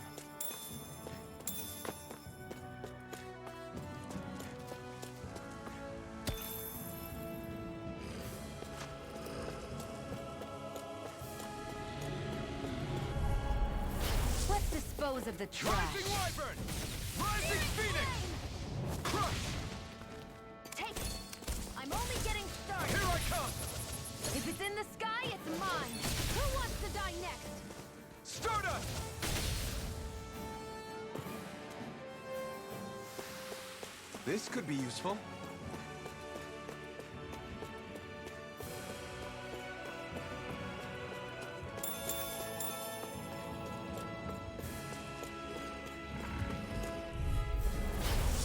Let's dispose of the trash. Rising Wyvern! Rising Phoenix! Crush! Take it! I'm only getting started! Here I come! If it's in the sky, it's mine! Who wants to die next? Stardust! This could be useful.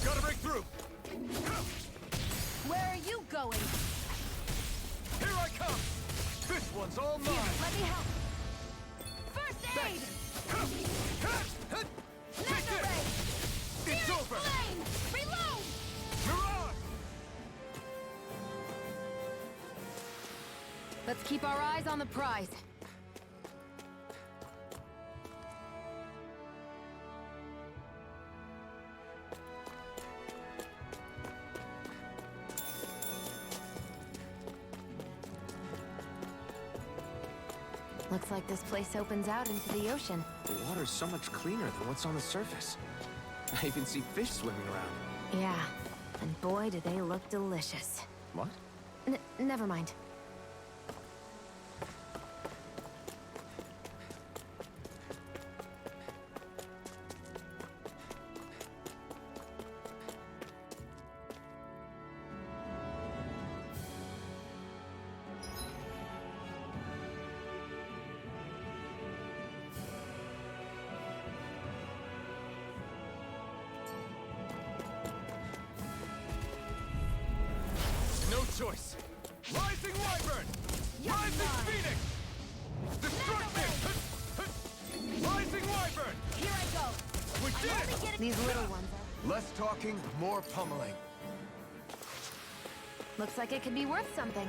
Gotta break through! Where are you going? Here I come! This one's all mine! Here, let me help! First aid! Laser ray! It's Searing over! flame! Reload! Mirage! Let's keep our eyes on the prize. Looks like this place opens out into the ocean. The water's so much cleaner than what's on the surface. I even see fish swimming around. Yeah, and boy, do they look delicious. What? Never mind. No choice. Rising Wyvern! Rising Phoenix! Destruction! Rising Wyvern! Here I go. We did I'm only it! getting... These little ones are... Less talking, more pummeling. Looks like it could be worth something.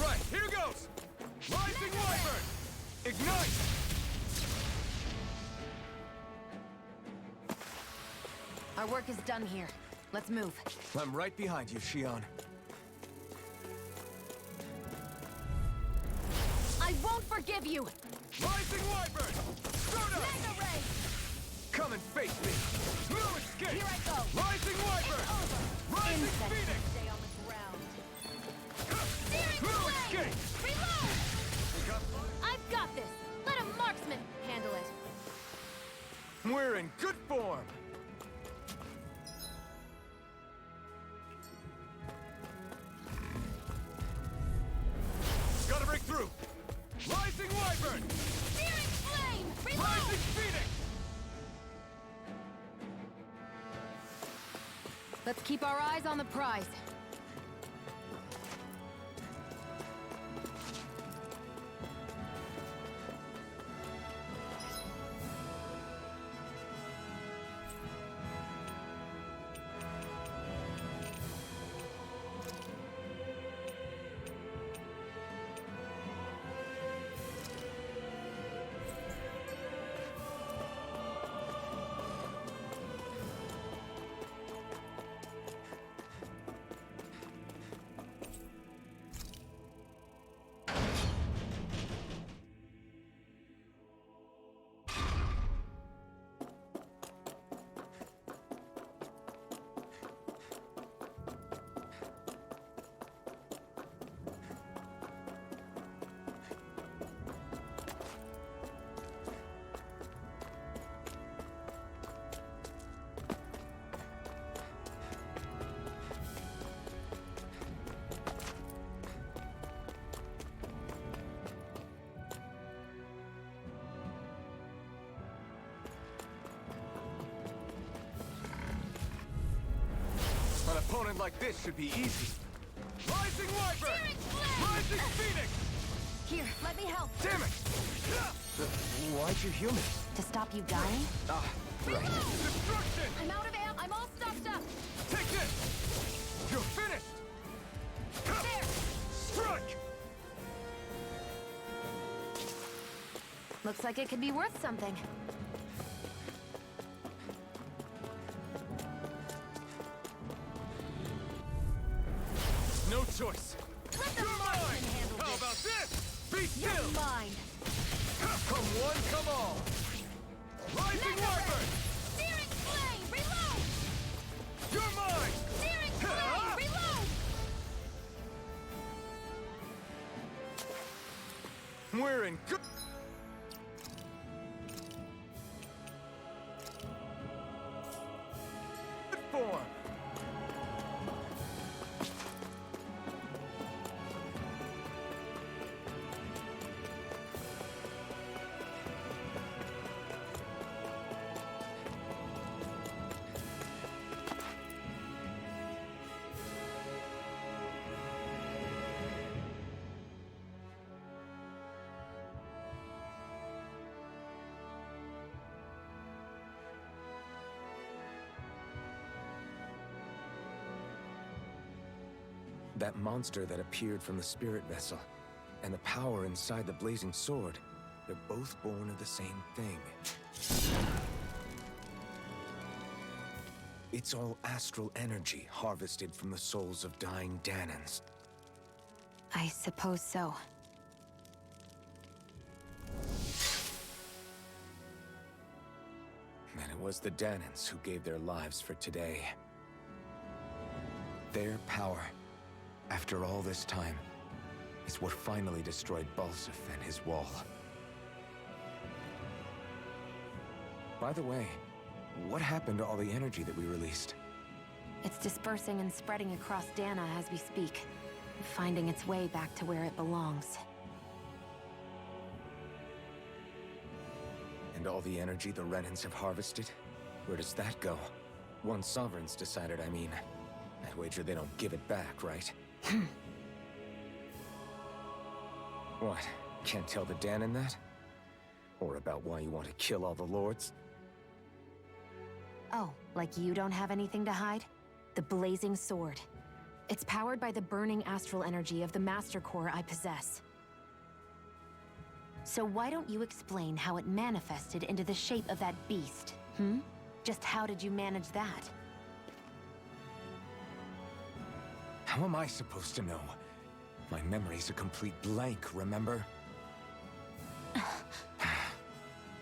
Right, here goes! Rising Wyvern! Ignite! Our work is done here. Let's move. I'm right behind you, Shion. I won't forgive you! Rising Wyvern! Start up! Mega Ray! Come and face me! No escape! Here I go. Rising Wyvern! Rising Insect. Phoenix! Stay on the ground. No Flame! escape! Reload! I've got this. Let a marksman handle it. We're in good form! Gotta break through! Rising Wyvern! Searing flame! Reload! Rising Phoenix! Let's keep our eyes on the prize. An opponent like this should be easy. Rising Wyvern! Searing flame! Rising Phoenix! Here, let me help. Damn it! Why'd you heal me? To stop you dying? Ah, right. Destruction! I'm out of ammo. I'm all stocked up. Take this! You're finished! There! Strike! Looks like it could be worth something. No choice! Let the You're marksman mine! handle How this. about this? Be You're still! mine. Come one, come all! Rising Mega Wyvern! Ray! Searing flame! Reload! You're mine! Searing flame! Reload! We're in good... form! That monster that appeared from the spirit vessel, and the power inside the blazing sword, they're both born of the same thing. It's all astral energy harvested from the souls of dying Dahnans. I suppose so. And it was the Dahnans who gave their lives for today. Their power, after all this time, is what finally destroyed Balseph and his wall. By the way, what happened to all the energy that we released? It's dispersing and spreading across Dana as we speak, finding its way back to where it belongs. And all the energy the Renans have harvested? Where does that go? Once Sovereign's decided, I mean. I wager they don't give it back, right? What? Can't tell the Dahnan that? Or about why you want to kill all the lords? Oh, like you don't have anything to hide? The Blazing Sword. It's powered by the burning astral energy of the Master Core I possess. So why don't you explain how it manifested into the shape of that beast, hmm? Just how did you manage that? How am I supposed to know? My memory's a complete blank, remember?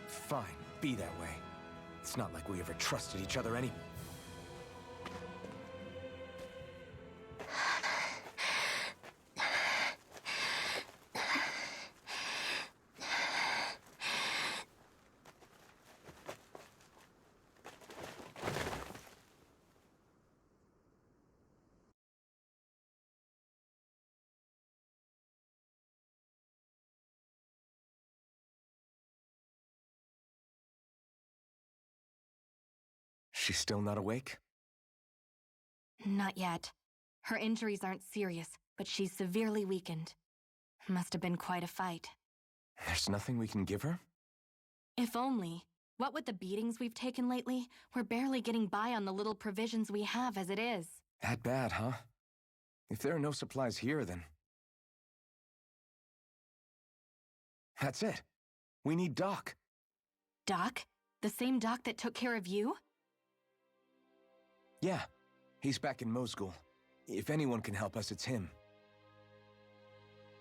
Fine, be that way. It's not like we ever trusted each other any... She's still not awake? Not yet. Her injuries aren't serious, but she's severely weakened. Must have been quite a fight. There's nothing we can give her? If only. What with the beatings we've taken lately, we're barely getting by on the little provisions we have as it is. That bad, huh? If there are no supplies here, then... That's it. We need Doc. Doc? The same Doc that took care of you? Yeah, he's back in Mosgul. If anyone can help us, it's him.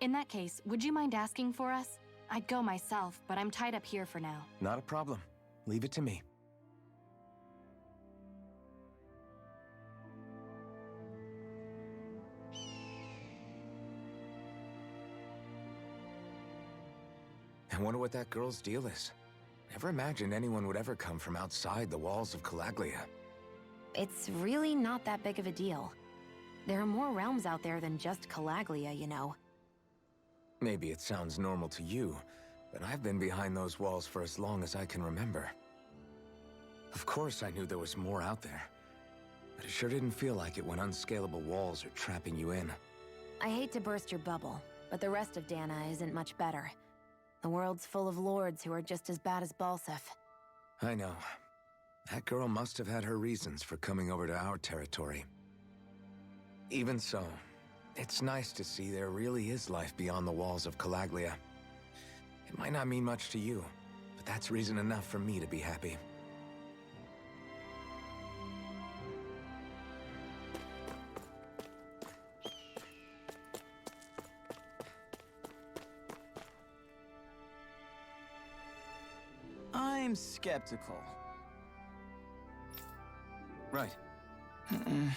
In that case, would you mind asking for us? I'd go myself, but I'm tied up here for now. Not a problem. Leave it to me. I wonder what that girl's deal is. Never imagined anyone would ever come from outside the walls of Calaglia. It's really not that big of a deal. There are more realms out there than just Calaglia, you know. Maybe it sounds normal to you, but I've been behind those walls for as long as I can remember. Of course I knew there was more out there, but it sure didn't feel like it when unscalable walls are trapping you in. I hate to burst your bubble, but the rest of Dana isn't much better. The world's full of lords who are just as bad as Balseph. I know. That girl must have had her reasons for coming over to our territory. Even so, it's nice to see there really is life beyond the walls of Calaglia. It might not mean much to you, but that's reason enough for me to be happy. I'm skeptical. Right. Hmm?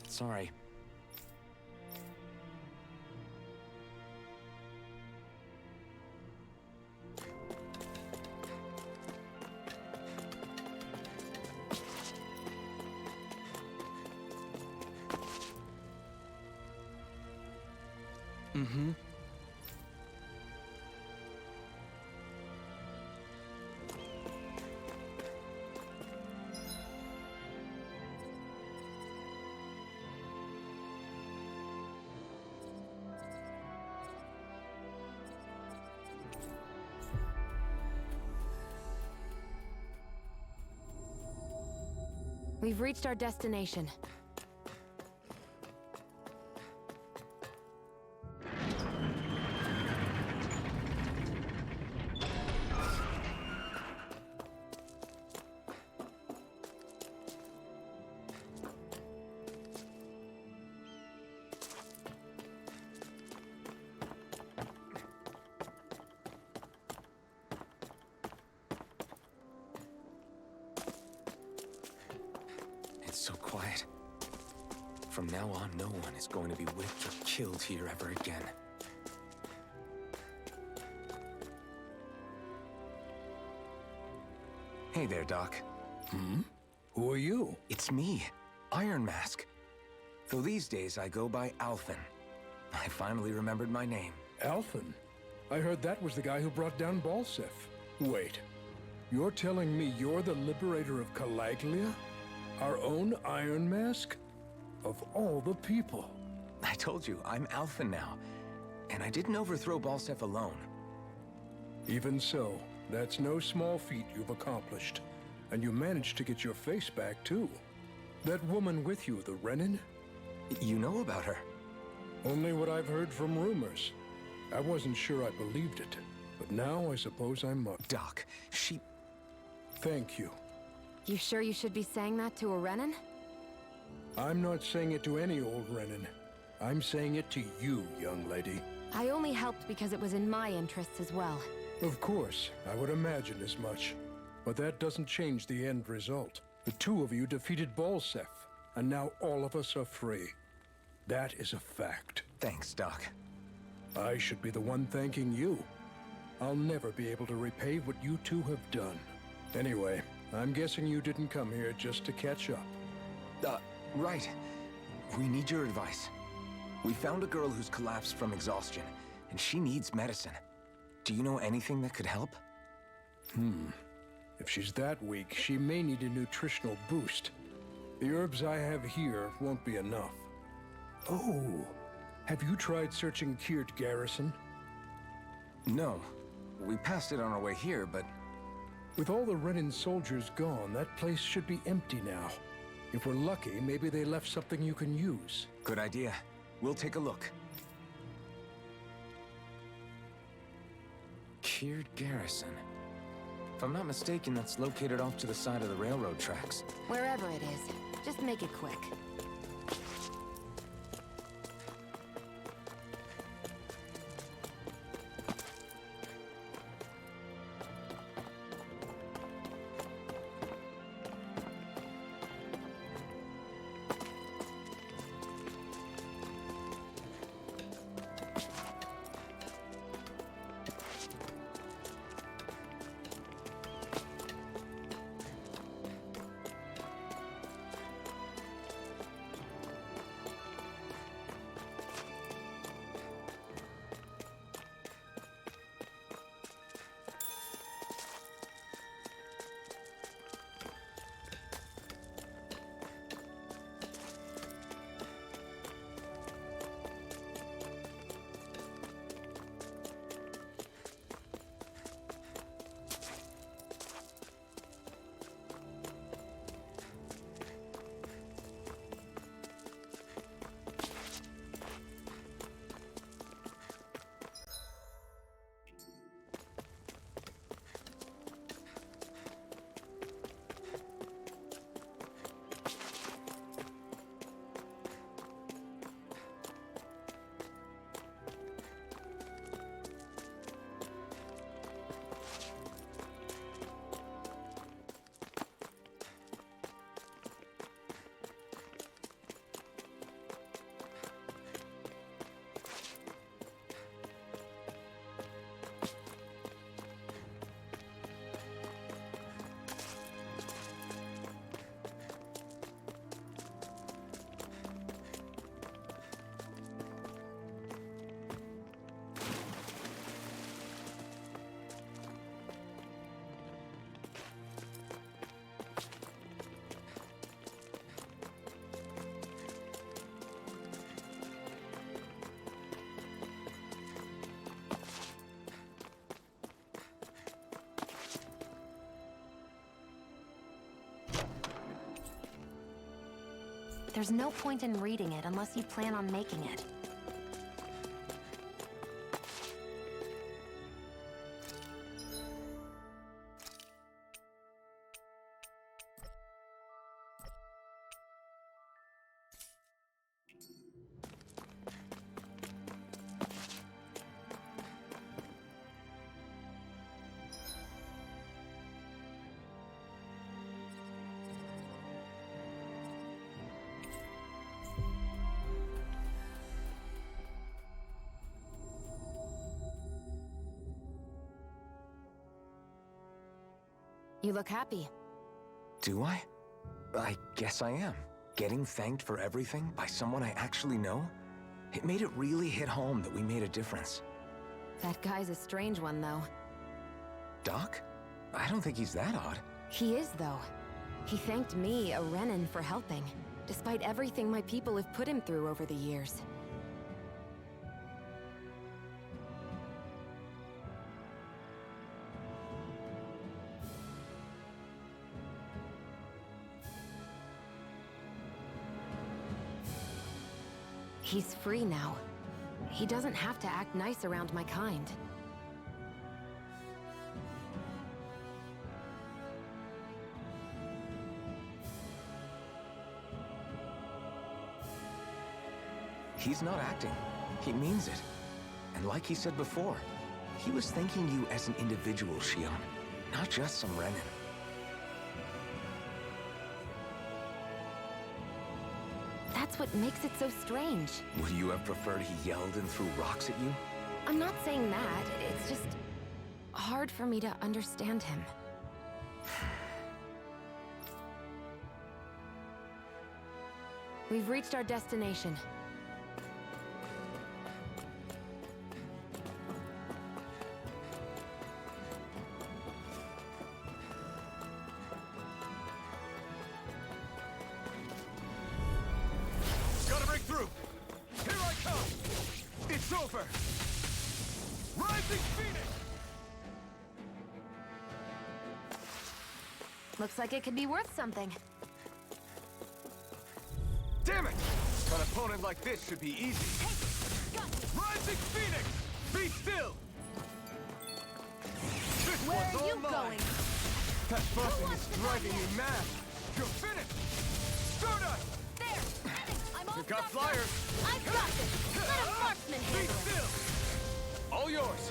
Sorry. Mm-hmm. We've reached our destination. From now on, no one is going to be whipped or killed here ever again. Hey there, Doc. Who are you? It's me, Iron Mask. Though these days I go by Alphen. I finally remembered my name. Alphen? I heard that was the guy who brought down Balseph. Wait, you're telling me you're the liberator of Calaglia? Our own Iron Mask? Of all the people. I told you, I'm Alphen now. And I didn't overthrow Balseph alone. Even so, that's no small feat you've accomplished. And you managed to get your face back, too. That woman with you, the Renin? You know about her? Only what I've heard from rumors. I wasn't sure I believed it, but now I suppose I must. Doc, she... Thank you. You sure you should be saying that to a Renin? I'm not saying it to any old Renin. I'm saying it to you, young lady. I only helped because it was in my interests as well. Of course, I would imagine as much. But that doesn't change the end result. The two of you defeated Balseph, and now all of us are free. That is a fact. Thanks, Doc. I should be the one thanking you. I'll never be able to repay what you two have done. Anyway, I'm guessing you didn't come here just to catch up. Right. We need your advice. We found a girl who's collapsed from exhaustion, and she needs medicine. Do you know anything that could help? If she's that weak, she may need a nutritional boost. The herbs I have here won't be enough. Oh, have you tried searching Kirt Garrison? No. We passed it on our way here, but... With all the Renin soldiers gone, that place should be empty now. If we're lucky, maybe they left something you can use. Good idea. We'll take a look. Kirt Garrison. If I'm not mistaken, that's located off to the side of the railroad tracks. Wherever it is, just make it quick. There's no point in reading it unless you plan on making it. You look happy. Do I? I guess I am. Getting thanked for everything by someone I actually know? It made it really hit home that we made a difference. That guy's a strange one, though. Doc? I don't think he's that odd. He is, though. He thanked me, a Renan, for helping, despite everything my people have put him through over the years. He's free now. He doesn't have to act nice around my kind. He's not acting. He means it. And like he said before, he was thanking you as an individual, Xion, not just some Renan. That's what makes it so strange. Would you have preferred he yelled and threw rocks at you? I'm not saying that. It's just hard for me to understand him. We've reached our destination. Gotta break through! Here I come! It's over! Rising Phoenix! Looks like it could be worth something. Damn it! An opponent like this should be easy. Rising Phoenix! Be still! This Where one's are all you mine. going? That buzzing wants is to driving come me here? mad! You're finished! Stardust! There! I'm all You've got stocked up. flyers! I've got this! Let a marksman Be handle it! still! All yours!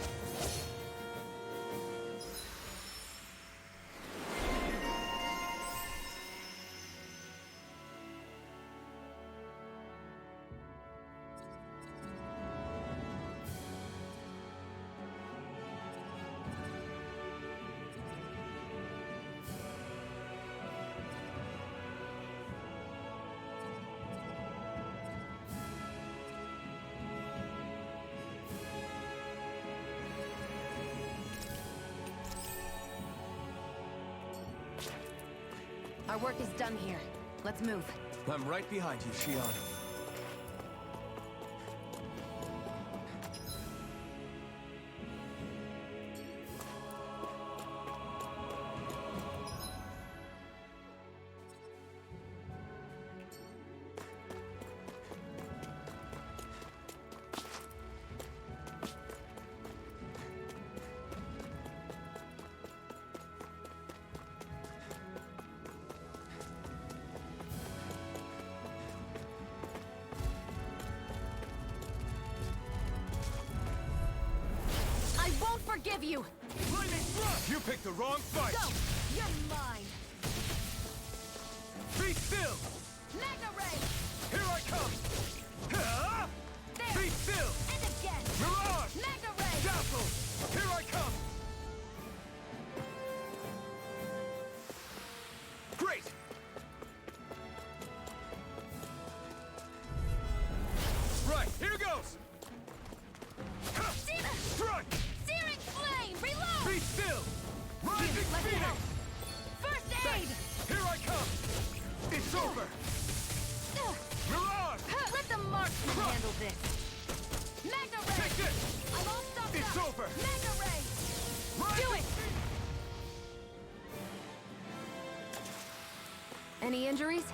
Our work is done here. Let's move. I'm right behind you, Xion. I won't forgive you! Lightning thrust! You picked the wrong fight! Go! You're mine! Be still! Magna Ray! Here I come! Ah! There! Be still! And again! Mirage! Magna Ray! Dazzle! Here I come! Great! Right, here goes! Demon! Strike! Searing Flame! Reload! Be still! Rising Let me Phoenix! help! First aid! Here I come! It's over! Mirage! Let the marksman Crush! handle this! Magna Ray! Take this! I'm all stocked It's up! over! Magna Ray! Rising Do it! Any injuries?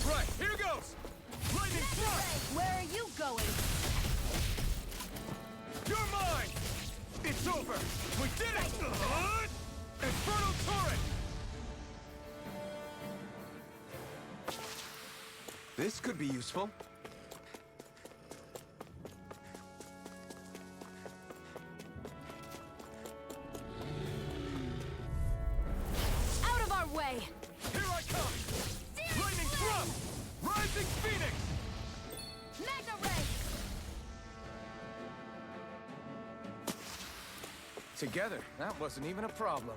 Right, here goes! Lightning thrust! Where are you going? You're mine! It's over! We did it! Infernal Torrent! This could be useful. Out of our way! Here I come! Lightning thrust! Rising Phoenix! Magna Ray! Together, that wasn't even a problem.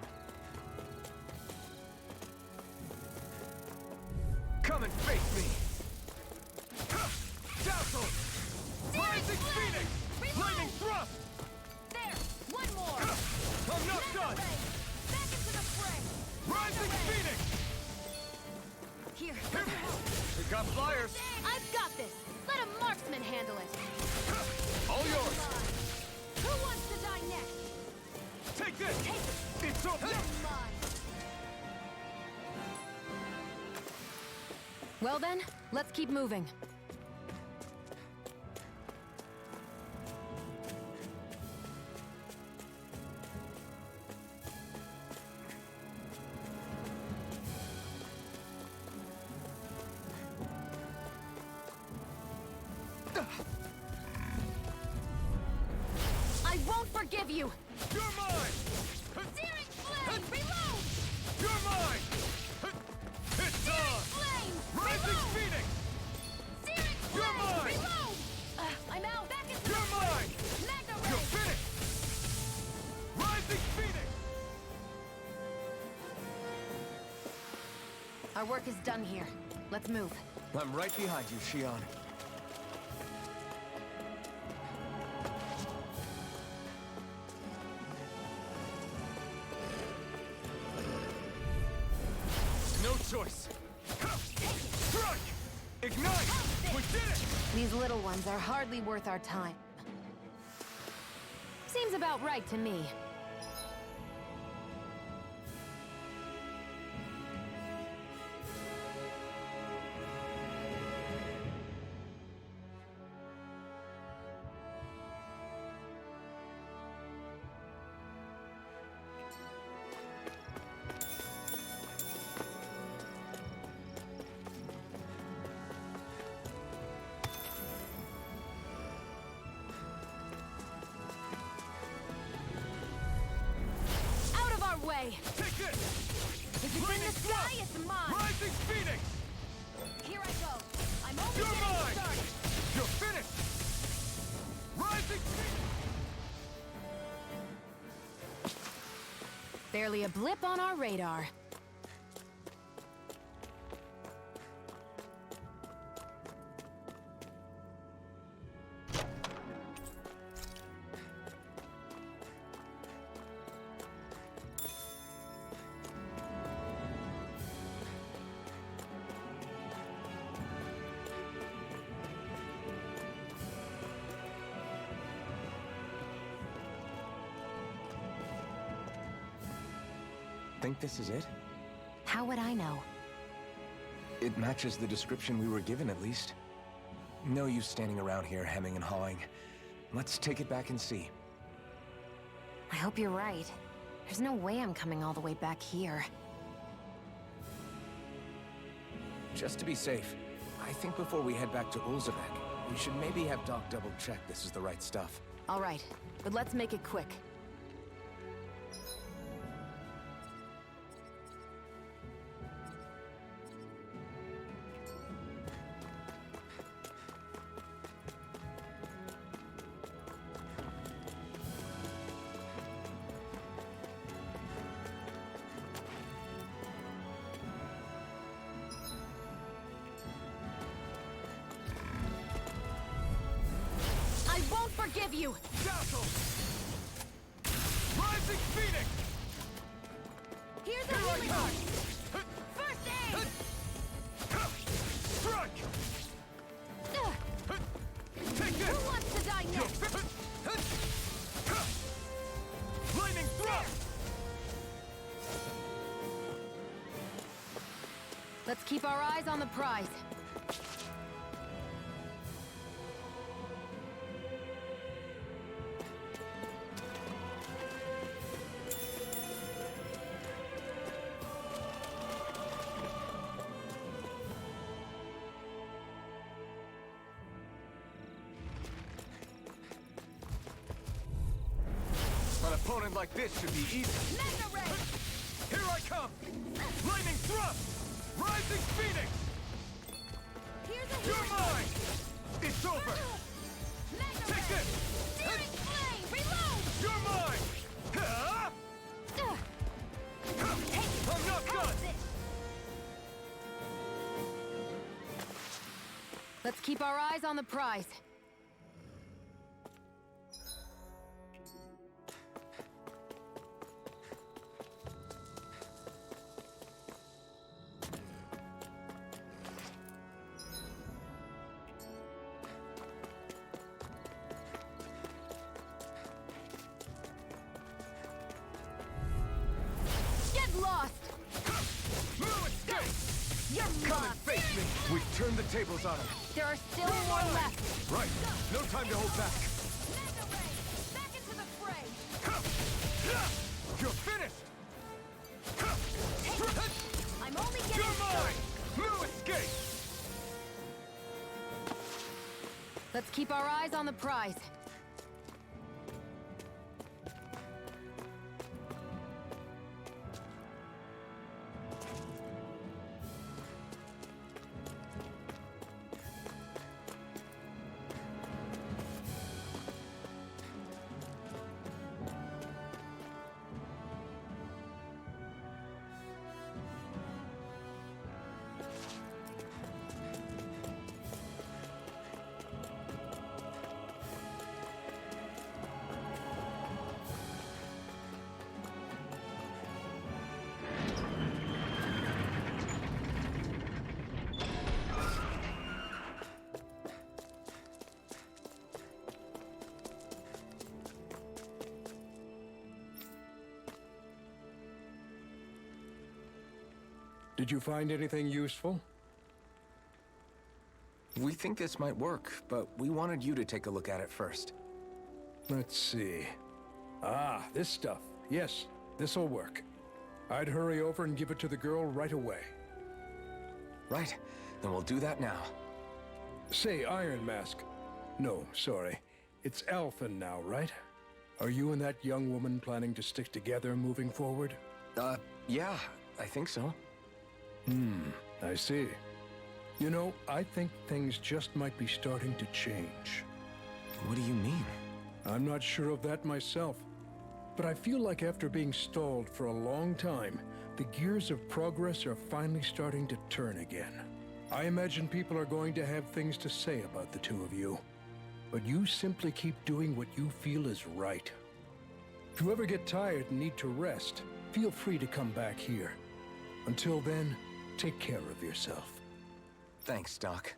Come and face me! Dazzle! Rising Phoenix! Lightning thrust! There! One more! I'm not Magna done! Ray! Back into the fray! Rising Phoenix! Here, We got flyers! I've got this! Let a marksman handle it! All yours! Who wants to die next? Take this! It's over! Mine! Well then, let's keep moving. I won't forgive you! You're mine! Searing flame! Reload! You're mine! It's on! Flame! Rising Reload! Phoenix! Searing You're flame! mine! Reload! I'm out! Back into You're the mine! Magna You're Ray! finished! Rising Phoenix! Our work is done here. Let's move. I'm right behind you, Shion. No choice! Strike! Ignite! We did it! These little ones are hardly worth our time. Seems about right to me. Out of our way! Take this! If it's in the sky, it's mine! Rising Phoenix! Here I go! I'm only You're getting mine! started! You're finished! Rising Phoenix! Barely a blip on our radar. Think this is it? How would I know? It matches the description we were given, at least. No use standing around here hemming and hawing. Let's take it back and see. I hope you're right. There's no way I'm coming all the way back here. Just to be safe, I think before we head back to Ulzebek, we should maybe have Doc double-check this is the right stuff. All right, but let's make it quick. I won't forgive you! Dazzle! Rising Phoenix! Here's a Here I healing come! arm! First aid! Strike! Ugh, Take this! Who wants to die You're next? Lightning thrust! Let's keep our eyes on the prize. opponent like this should be easy. Mega Ray! Here I come! Lightning thrust! Rising Phoenix! Here's a You're mine! It's over! Mega Take Ray! this! Searing Flame! Reload! You're mine! Ha! I'm not done! Let's keep our eyes on the prize. Get lost! You're Come and lost! face me! We've turned the tables on him. There are still more left. Right. No time to hold back. Mega Ray! Back into the fray! You're finished! I'm only getting You're mine! started! No escape! Let's keep our eyes on the prize. Did you find anything useful? We think this might work, but we wanted you to take a look at it first. Let's see. Ah, this stuff. Yes, this'll work. I'd hurry over and give it to the girl right away. Right, then we'll do that now. Say, Iron Mask. No, sorry. It's Alphen now, right? Are you and that young woman planning to stick together moving forward? Yeah, I think so. I see. You know, I think things just might be starting to change. What do you mean? I'm not sure of that myself, but I feel like after being stalled for a long time, the gears of progress are finally starting to turn again. I imagine people are going to have things to say about the two of you, but you simply keep doing what you feel is right. If you ever get tired and need to rest, feel free to come back here. Until then, take care of yourself. Thanks, Doc.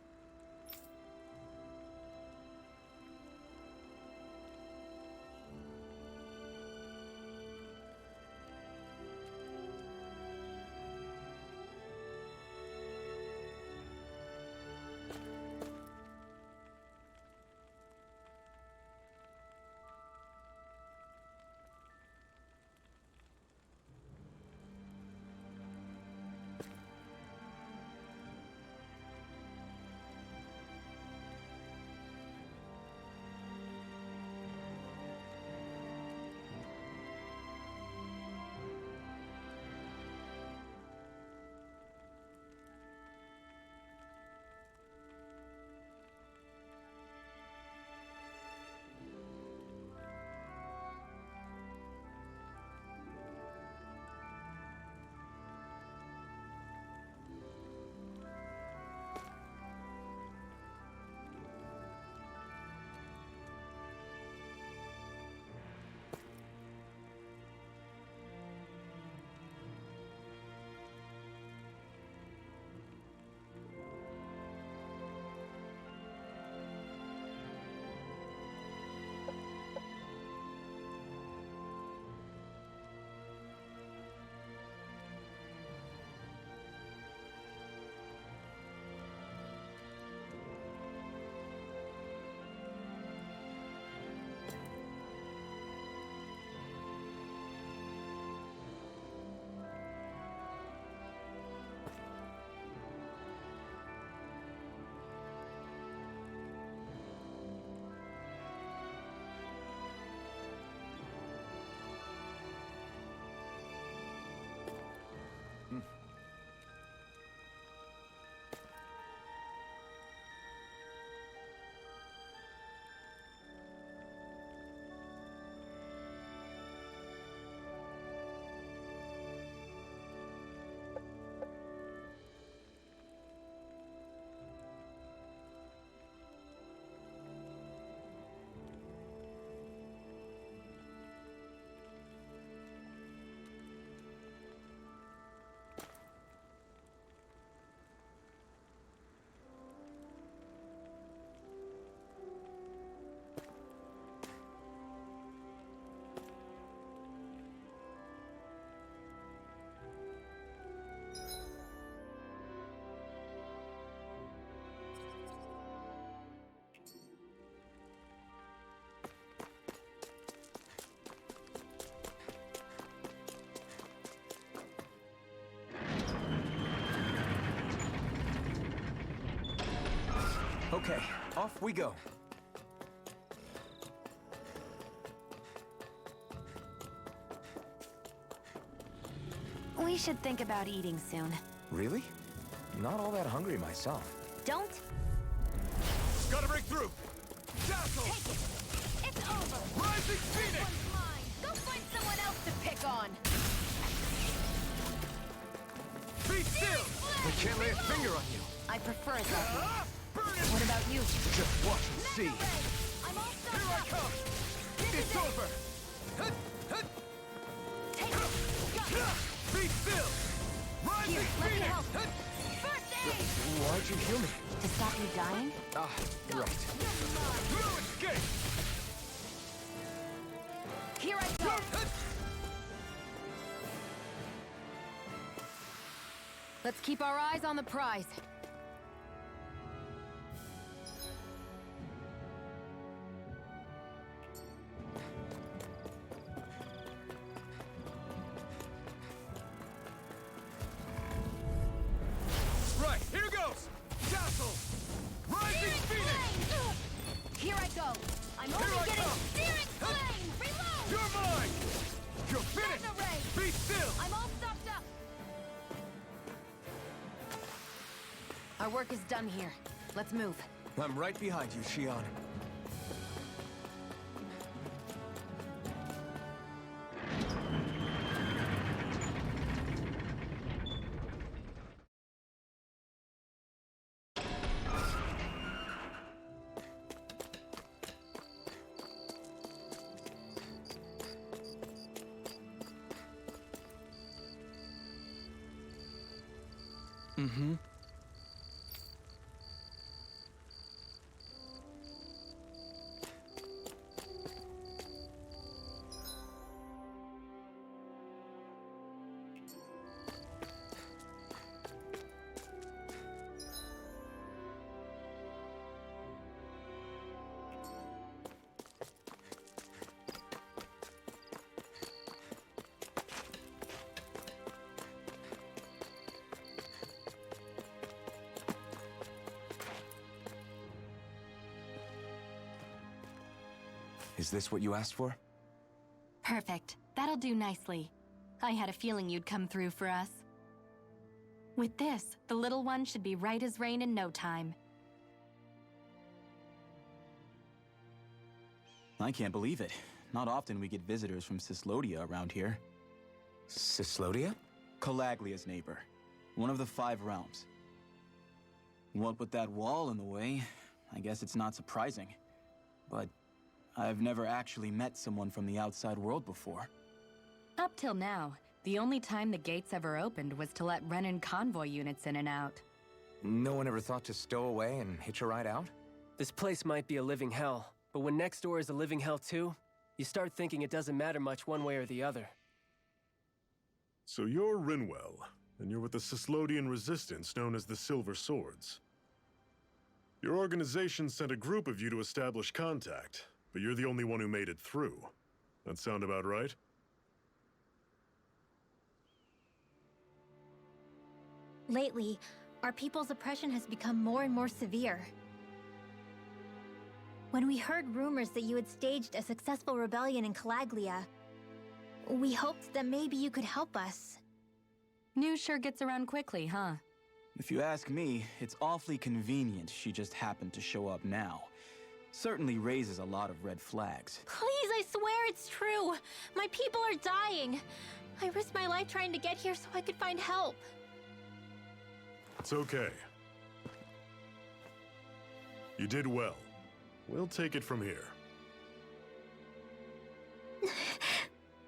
Okay, off we go. We should think about eating soon. Really? Not all that hungry myself. Don't. Gotta break through! Dazzle! Take it! It's over! Rising Phoenix! This one's mine! Go find someone else to pick on! Be still! I can't lay a finger on you. I prefer it that way. Burn it! What about you? Just watch and see. Mega Ray! I'm all Here stocked I up! come! This It's is it! over! Take it! Got it! Be still! Rising Here, let me Phoenix! help! First aid! Why'd you heal me? To stop you dying? Ah, right. No escape! Here I go! Let's keep our eyes on the prize. Right, here goes! Dazzle! Rising Phoenix! Here I go! I'm Here only I getting come. searing flame! Reload! You're mine! You're finished! Mega Ray! Be still! I'm all stocked up! Our work is done here. Let's move. I'm right behind you, Shion. Mm-hmm. Is this what you asked for? Perfect. That'll do nicely. I had a feeling you'd come through for us. With this, the little one should be right as rain in no time. I can't believe it. Not often we get visitors from Cyslodia around here. Cyslodia? Calaglia's neighbor. One of the 5 realms. What with that wall in the way, I guess it's not surprising. But I've never actually met someone from the outside world before. Up till now, the only time the gates ever opened was to let Renan convoy units in and out. No one ever thought to stow away and hitch a ride out? This place might be a living hell, but when next door is a living hell too, you start thinking it doesn't matter much one way or the other. So you're Rinwell, and you're with the Cyslodian resistance known as the Silver Swords. Your organization sent a group of you to establish contact, but you're the only one who made it through. That sound about right? Lately, our people's oppression has become more and more severe. When we heard rumors that you had staged a successful rebellion in Calaglia, we hoped that maybe you could help us. News sure gets around quickly, huh? If you ask me, it's awfully convenient she just happened to show up now. Certainly raises a lot of red flags. Please, I swear it's true! My people are dying! I risked my life trying to get here so I could find help. It's okay. You did well. We'll take it from here.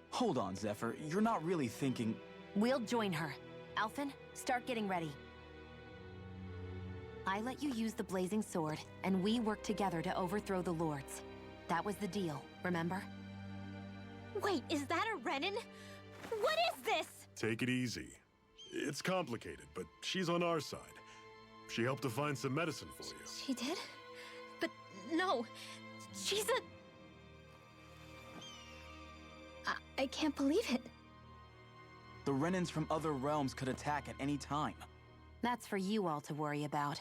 Hold on, Zephyr. You're not really thinking... We'll join her. Alphen, start getting ready. I let you use the Blazing Sword, and we worked together to overthrow the Lords. That was the deal, remember? Wait, is that a Renan? What is this? Take it easy. It's complicated, but she's on our side. She helped to find some medicine for you. She did? But no, she's a... I can't believe it. The Renans from other realms could attack at any time. That's for you all to worry about.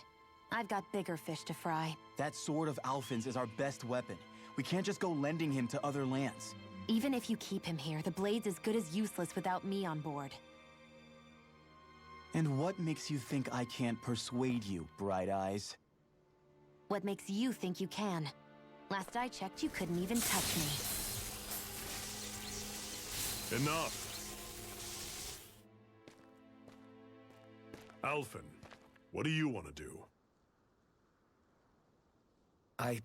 I've got bigger fish to fry. That sword of Alphen's is our best weapon. We can't just go lending him to other lands. Even if you keep him here, the blade's as good as useless without me on board. And what makes you think I can't persuade you, Bright Eyes? What makes you think you can? Last I checked, you couldn't even touch me. Enough! Alphen, what do you want to do? I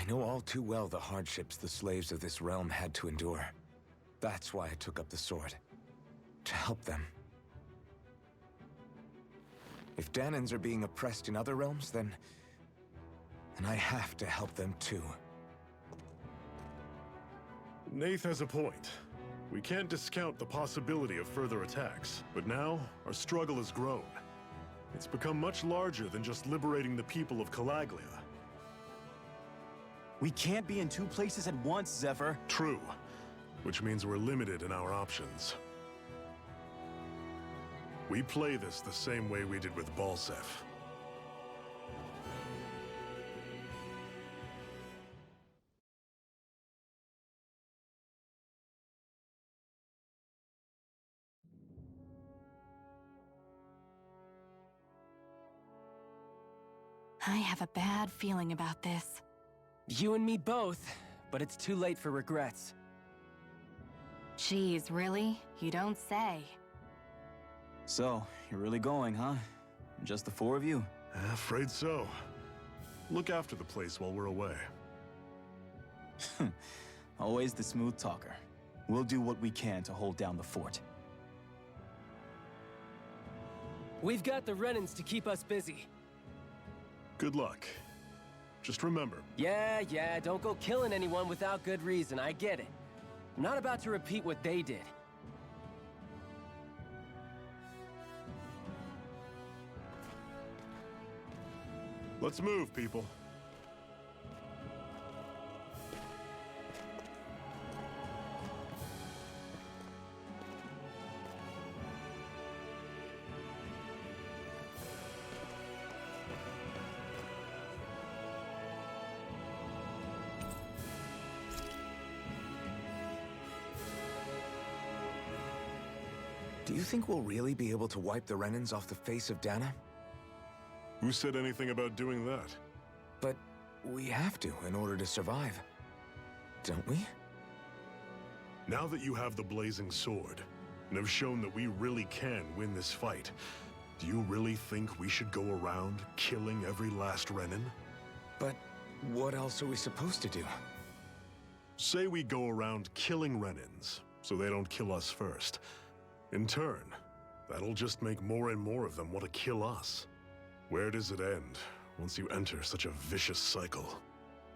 know all too well the hardships the slaves of this realm had to endure. That's why I took up the sword. To help them. If Dahnans are being oppressed in other realms, then I have to help them too. Nath has a point. We can't discount the possibility of further attacks, but now our struggle has grown. It's become much larger than just liberating the people of Calaglia. We can't be in two places at once, Zephyr. True, which means we're limited in our options. We play this the same way we did with Balseph. I have a bad feeling about this. You and me both, but it's too late for regrets. Geez, really? You don't say. So, you're really going, huh? Just the four of you? Afraid so. Look after the place while we're away. Always the smooth talker. We'll do what we can to hold down the fort. We've got the Renans to keep us busy. Good luck. Just remember... Yeah, don't go killing anyone without good reason, I get it. I'm not about to repeat what they did. Let's move, people. Do you think we'll really be able to wipe the Renans off the face of Dahna? Who said anything about doing that? But we have to in order to survive. Don't we? Now that you have the Blazing Sword, and have shown that we really can win this fight, do you really think we should go around killing every last Renan? But what else are we supposed to do? Say we go around killing Renans, so they don't kill us first. In turn, that'll just make more and more of them want to kill us. Where does it end, once you enter such a vicious cycle?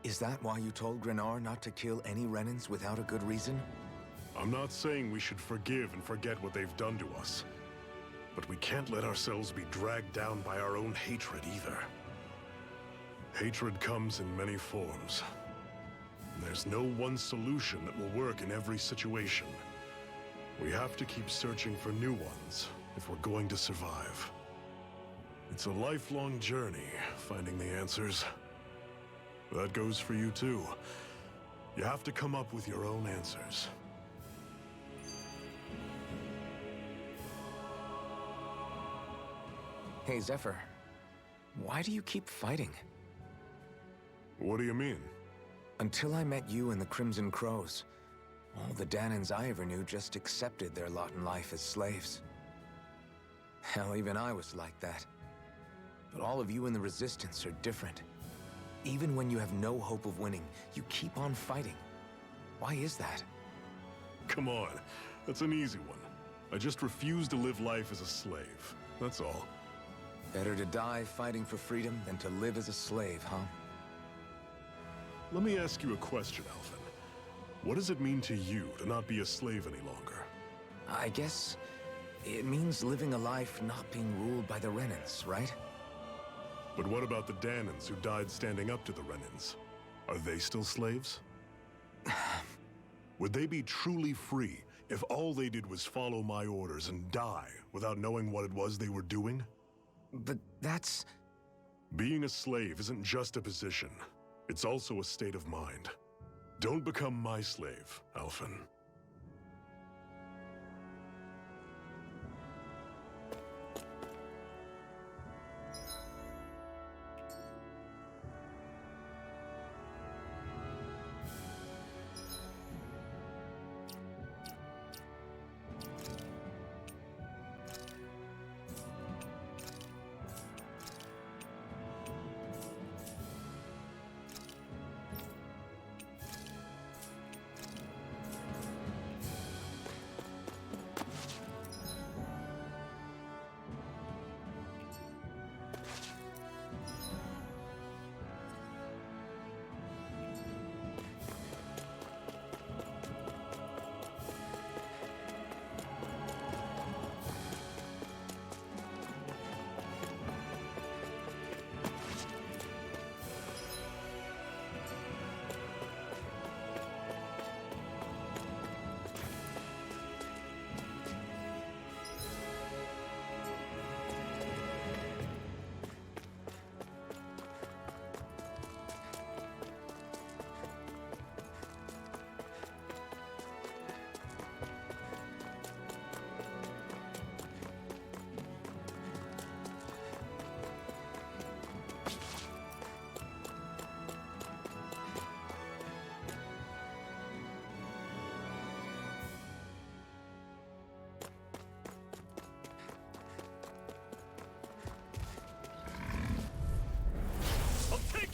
Is that why you told Grenar not to kill any Renans without a good reason? I'm not saying we should forgive and forget what they've done to us. But we can't let ourselves be dragged down by our own hatred either. Hatred comes in many forms. And there's no one solution that will work in every situation. We have to keep searching for new ones if we're going to survive. It's a lifelong journey, finding the answers. That goes for you too. You have to come up with your own answers. Hey, Zephyr. Why do you keep fighting? What do you mean? Until I met you and the Crimson Crows, all the Dahnans I ever knew just accepted their lot in life as slaves. Hell, even I was like that. But all of you in the Resistance are different. Even when you have no hope of winning, you keep on fighting. Why is that? Come on, that's an easy one. I just refuse to live life as a slave, that's all. Better to die fighting for freedom than to live as a slave, huh? Let me ask you a question, Alphen. What does it mean to you to not be a slave any longer? I guess it means living a life not being ruled by the Renans, right? But what about the Dahnans who died standing up to the Renans? Are they still slaves? Would they be truly free if all they did was follow my orders and die without knowing what it was they were doing? But that's... Being a slave isn't just a position. It's also a state of mind. Don't become my slave, Alphen.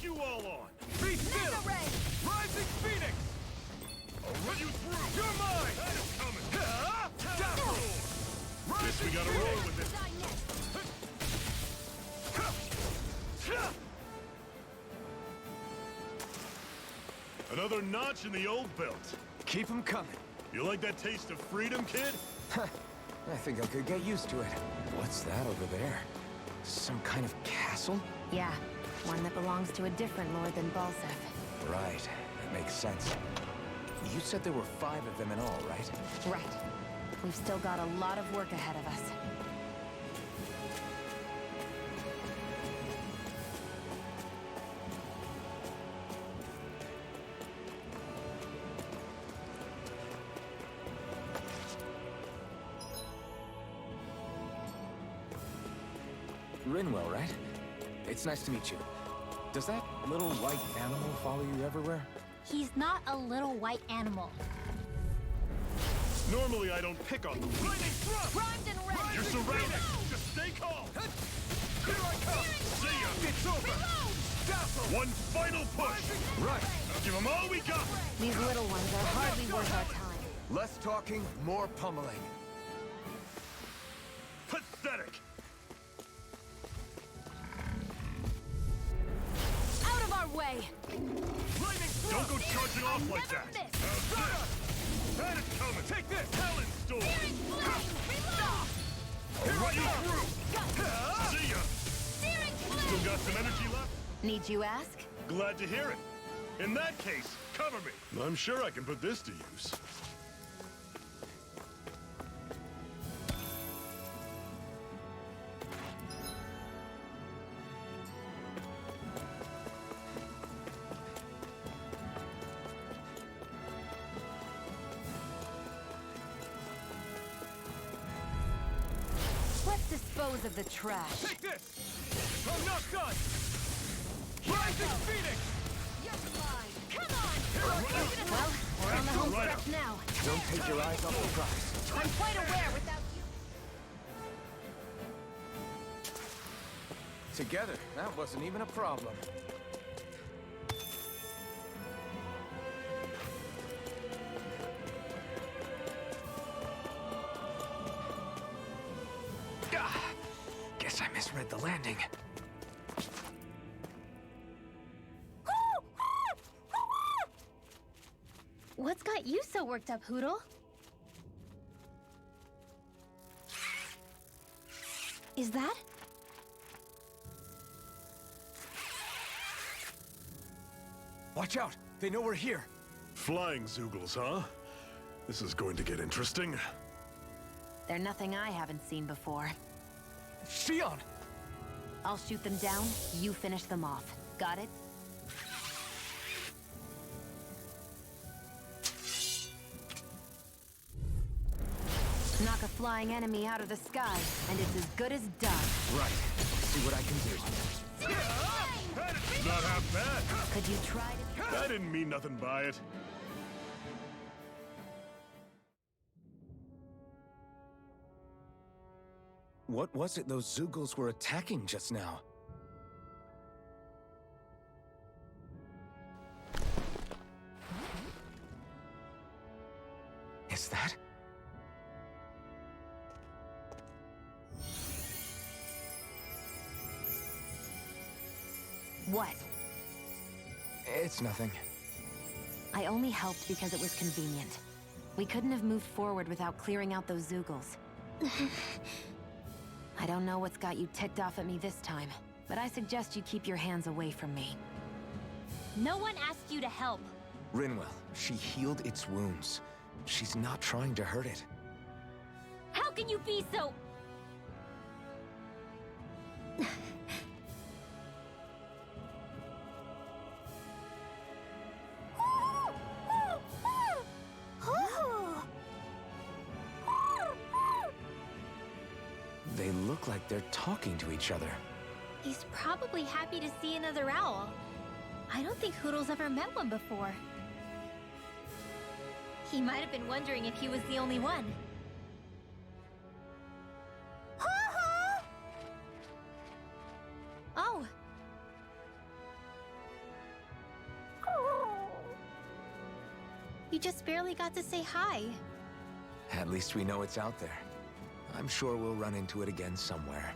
You all on! Be still! Rising Phoenix! I'll run you through! You're mine! That is coming! Guess we gotta roll with it. Another notch in the old belt. Keep them coming. You like that taste of freedom, kid? I think I could get used to it. What's that over there? Some kind of castle? Yeah, one that belongs to a different lord than Balseph. Right, that makes sense. You said there were 5 of them in all, right? Right. We've still got a lot of work ahead of us. Rinwell, right? It's nice to meet you. Does that little white animal follow you everywhere? He's not a little white animal. Normally I don't pick on them. Primed and ready! You're surrounded! Just stay calm! Here I come! See ya! It's over! Dazzle! One final push! Right! Now give them all we got! These little ones are hardly worth our time. Less talking, more pummeling. Pathetic! Out of our way! Don't go charging off like that! That is coming! Take this! Talon Storm! Searing flame! Reload! I'll run you through! See ya! Searing flame! Still got some energy left? Need you ask? Glad to hear it. In that case, cover me. I'm sure I can put this to use. Let's dispose of the trash. Take this! I'm not done! Rising Phoenix! You're mine! Come on! Well, we're on the home Right stretch now. Don't take your eyes off the prize. I'm quite aware without you. Together, that wasn't even a problem. Guess I misread the landing. What's got you so worked up, Hootle? Is that? Watch out! They know we're here! Flying Zeugles, huh? This is going to get interesting. They're nothing I haven't seen before. Shionne! I'll shoot them down, you finish them off. Got it? Knock a flying enemy out of the sky, and it's as good as done. Right. See what I can do. Not half bad. Could you try to... I didn't mean nothing by it. What was it those Zeugles were attacking just now? Is that? What? It's nothing. I only helped because it was convenient. We couldn't have moved forward without clearing out those Zeugles. I don't know what's got you ticked off at me this time, but I suggest you keep your hands away from me. No one asked you to help. Rinwell, she healed its wounds. She's not trying to hurt it. How can you be so... They look like they're talking to each other. He's probably happy to see another owl. I don't think Hoodle's ever met one before. He might have been wondering if he was the only one. Oh! You just barely got to say hi. At least we know it's out there. I'm sure we'll run into it again somewhere.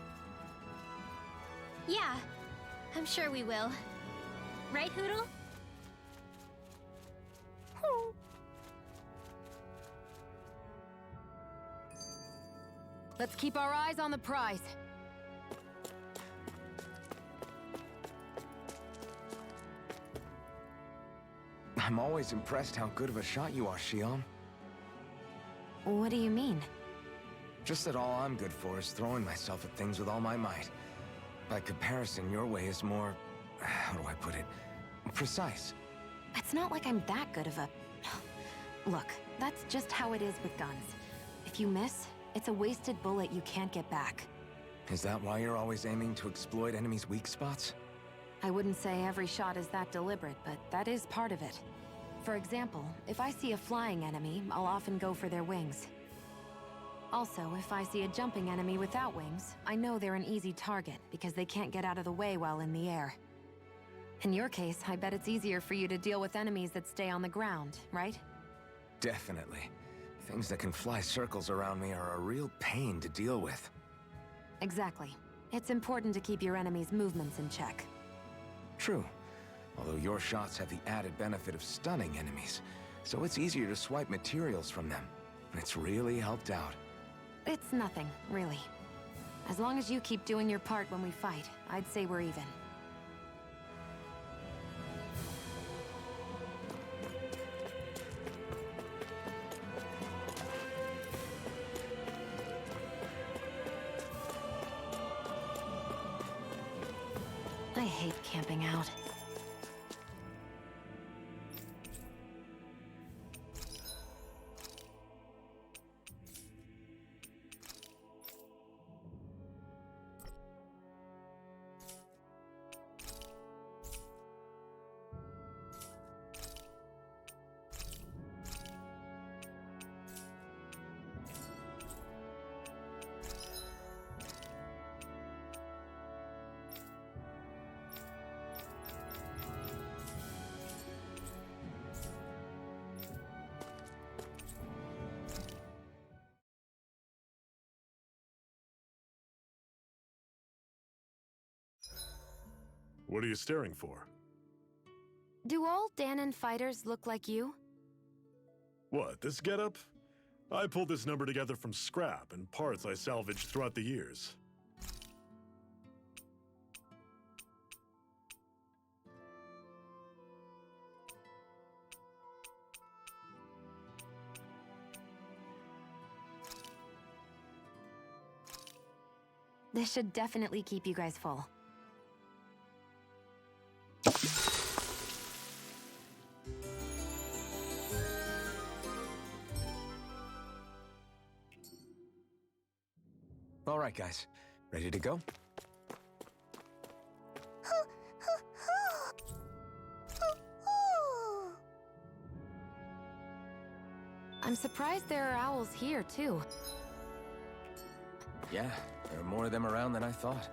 Yeah, I'm sure we will. Right, Hoodle? Let's keep our eyes on the prize. I'm always impressed how good of a shot you are, Xion. What do you mean? Just that all I'm good for is throwing myself at things with all my might. By comparison, your way is more... how do I put it? Precise. It's not like I'm that good of a... Look, that's just how it is with guns. If you miss, it's a wasted bullet you can't get back. Is that why you're always aiming to exploit enemies' weak spots? I wouldn't say every shot is that deliberate, but that is part of it. For example, if I see a flying enemy, I'll often go for their wings. Also, if I see a jumping enemy without wings, I know they're an easy target because they can't get out of the way while in the air. In your case, I bet it's easier for you to deal with enemies that stay on the ground, right? Definitely. Things that can fly circles around me are a real pain to deal with. Exactly. It's important to keep your enemies' movements in check. True. Although your shots have the added benefit of stunning enemies, so it's easier to swipe materials from them. It's really helped out. It's nothing, really. As long as you keep doing your part when we fight, I'd say we're even. I hate camping out. What are you staring for? Do all Dahnan fighters look like you? What, this getup? I pulled this number together from scrap and parts I salvaged throughout the years. This should definitely keep you guys full. All right, guys. Ready to go? I'm surprised there are owls here, too. Yeah, there are more of them around than I thought.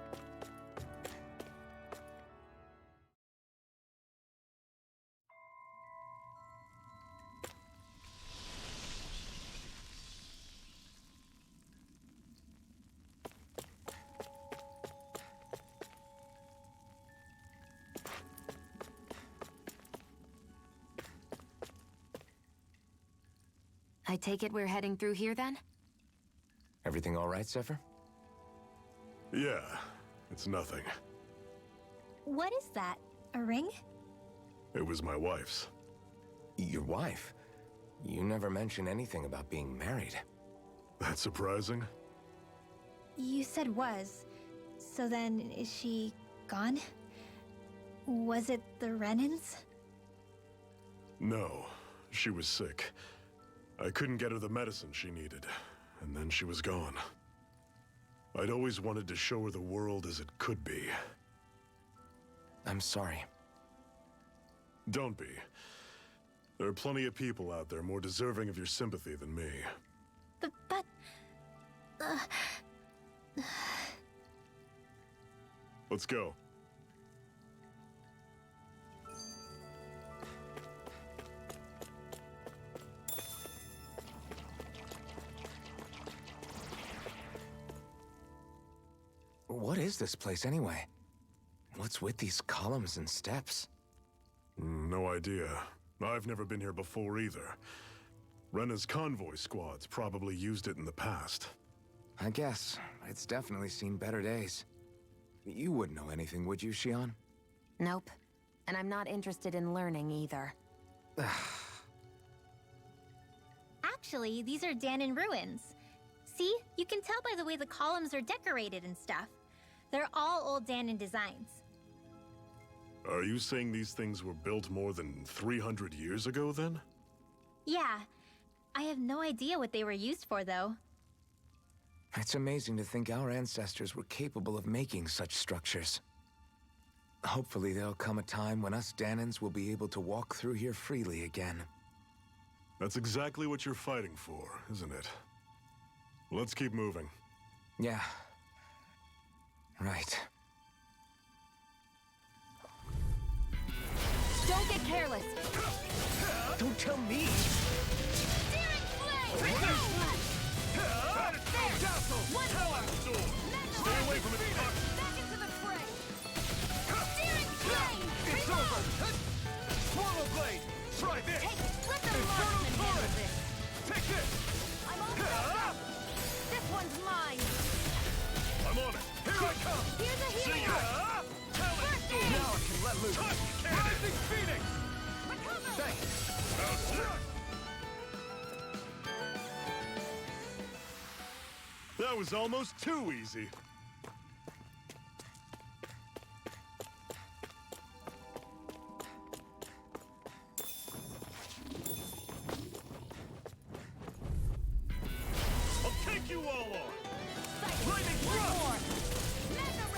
I take it we're heading through here, then? Everything all right, Zephyr? Yeah, it's nothing. What is that? A ring? It was my wife's. Your wife? You never mentioned anything about being married. That's surprising? You said was. So then, is she gone? Was it the Renans? No, she was sick. I couldn't get her the medicine she needed, and then she was gone. I'd always wanted to show her the world as it could be. I'm sorry. Don't be. There are plenty of people out there more deserving of your sympathy than me. But... Let's go. What is this place, anyway? What's with these columns and steps? No idea. I've never been here before either. Rena's convoy squads probably used it in the past. I guess. It's definitely seen better days. You wouldn't know anything, would you, Xion? Nope. And I'm not interested in learning either. Actually, these are Dahnan ruins. See? You can tell by the way the columns are decorated and stuff. They're all old Dahnan designs. Are you saying these things were built more than 300 years ago, then? Yeah. I have no idea what they were used for, though. It's amazing to think our ancestors were capable of making such structures. Hopefully there'll come a time when us Dahnans will be able to walk through here freely again. That's exactly what you're fighting for, isn't it? Let's keep moving. Yeah. Right. Don't get careless! Don't tell me! Searing flame! One more! Stay away from it! Back into the fray! Searing flame! It's over! Swallow blade! Try this! Take it! Let the marksman handle this! Take this! I'm all set up! This one's mine! I'm on it! Here I come! Here's a healing heart! First aid! Now I can let loose! Rising Phoenix! Recover! Thanks! That was almost too easy. I'll take you all on! Lightning thrust!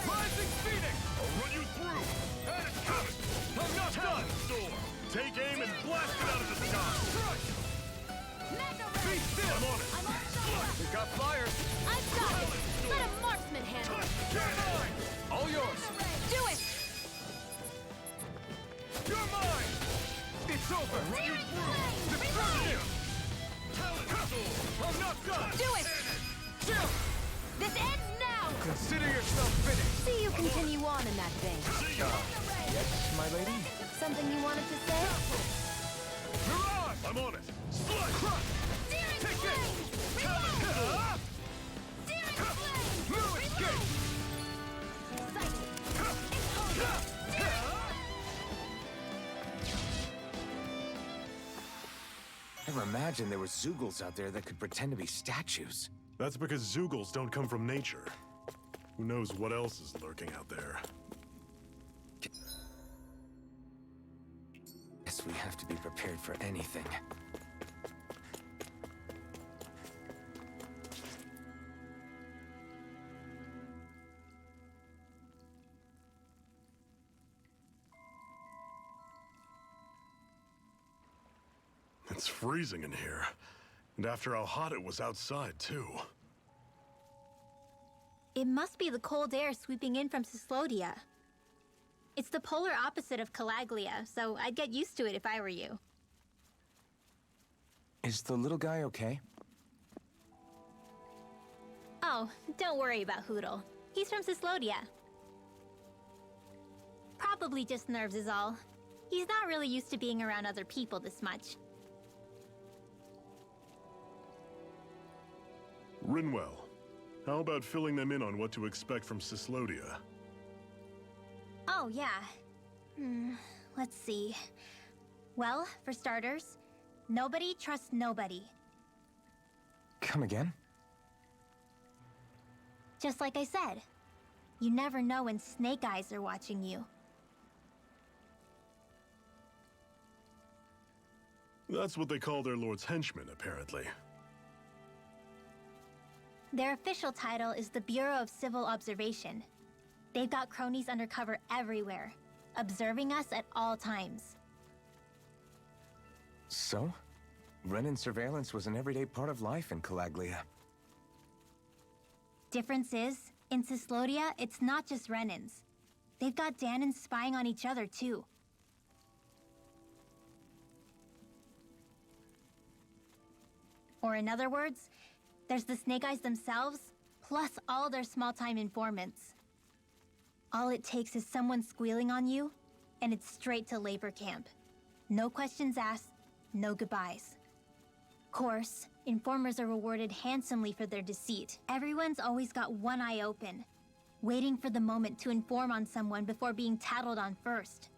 Rising Phoenix! I'll run you through! And it's coming! I'm not done! Door! Take aim and blast it out of the sky! Crush! Be still! I'm on it! I'm all shot up! We got fire! I've got it! Let a marksman handle it! You're mine! All yours! Do it! You're mine! It's over! Run you through! Destroy him! Talent sword! I'm not done! Do it! Chill! This ends now! Consider yourself finished! See you continue on in that vein. Yes, my lady? Something you wanted to say? Mirage! I'm on it! Slice! Crush! Searing Take flame! this! Reload! Ah! Searing flame! New escape! Sighted! It's over! Never imagined there were Zeugles out there that could pretend to be statues. That's because Zeugles don't come from nature. Who knows what else is lurking out there? Guess we have to be prepared for anything. It's freezing in here. And after how hot it was outside, too. It must be the cold air sweeping in from Cyslodia. It's the polar opposite of Calaglia, so I'd get used to it if I were you. Is the little guy okay? Oh, don't worry about Hootle. He's from Cyslodia. Probably just nerves is all. He's not really used to being around other people this much. Rinwell, how about filling them in on what to expect from Cyslodia? Oh, yeah. Let's see. Well, for starters, nobody trusts nobody. Come again? Just like I said, you never know when Snake Eyes are watching you. That's what they call their lord's henchmen, apparently. Their official title is the Bureau of Civil Observation. They've got cronies undercover everywhere, observing us at all times. So? Renan surveillance was an everyday part of life in Calaglia. Difference is, in Cyslodia, it's not just Renans. They've got Danans spying on each other, too. Or in other words, there's the Snake Eyes themselves, plus all their small-time informants. All it takes is someone squealing on you, and it's straight to labor camp. No questions asked, no goodbyes. Course, informers are rewarded handsomely for their deceit. Everyone's always got one eye open, waiting for the moment to inform on someone before being tattled on first.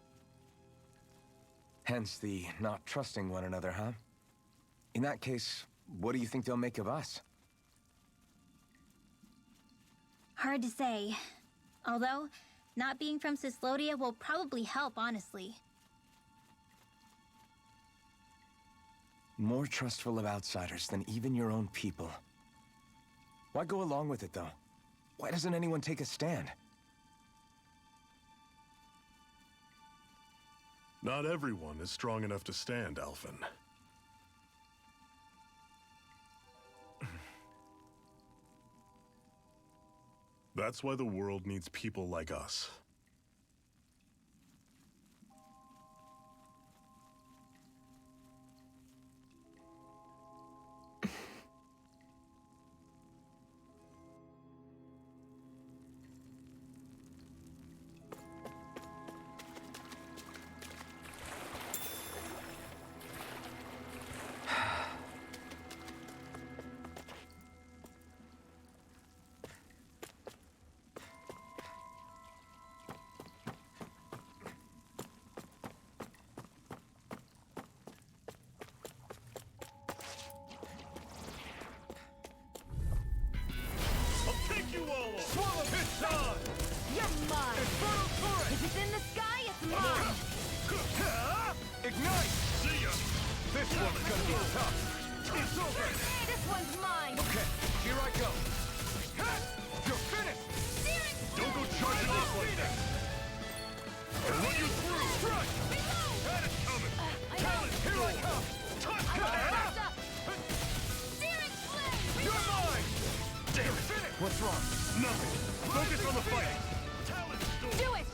Hence the not trusting one another, huh? In that case, what do you think they'll make of us? Hard to say. Although, not being from Cyslodia will probably help, honestly. More trustful of outsiders than even your own people. Why go along with it, though? Why doesn't anyone take a stand? Not everyone is strong enough to stand, Alphen. That's why the world needs people like us. Ignite! See ya! This one's gonna be tough. It's over! This one's mine! Okay, here I go. You're finished! Don't go charging off like that! I'll run you through! Strike! That is coming! Talon, here I come! You're mine! Damn it! What's wrong? Nothing! Focus on the fight! Talon storm! Do it!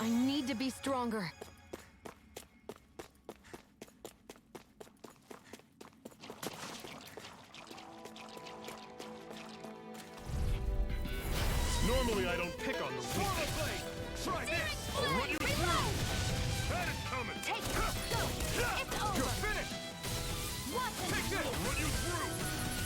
I need to be stronger. Normally I don't pick on the weak. Try this! I'll run you through! That is coming! Take it! Go! It's over! You're finished! Watch it! Take this! I'll run you through!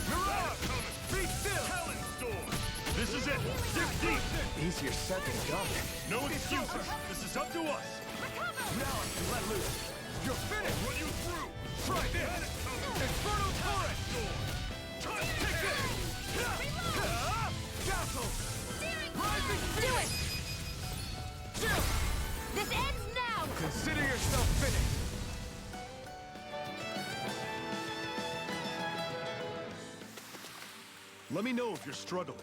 Mirage! Coming! Be still! Talon storm! This is it! Dig deep! Easier said than done. No excuses! This is up to us! Now I can let loose! You're finished! I'll run you through! Try this! That is coming! Inferno turret! Take this! Dazzle! Rising Do it! This ends now! Consider yourself finished! Let me know if you're struggling.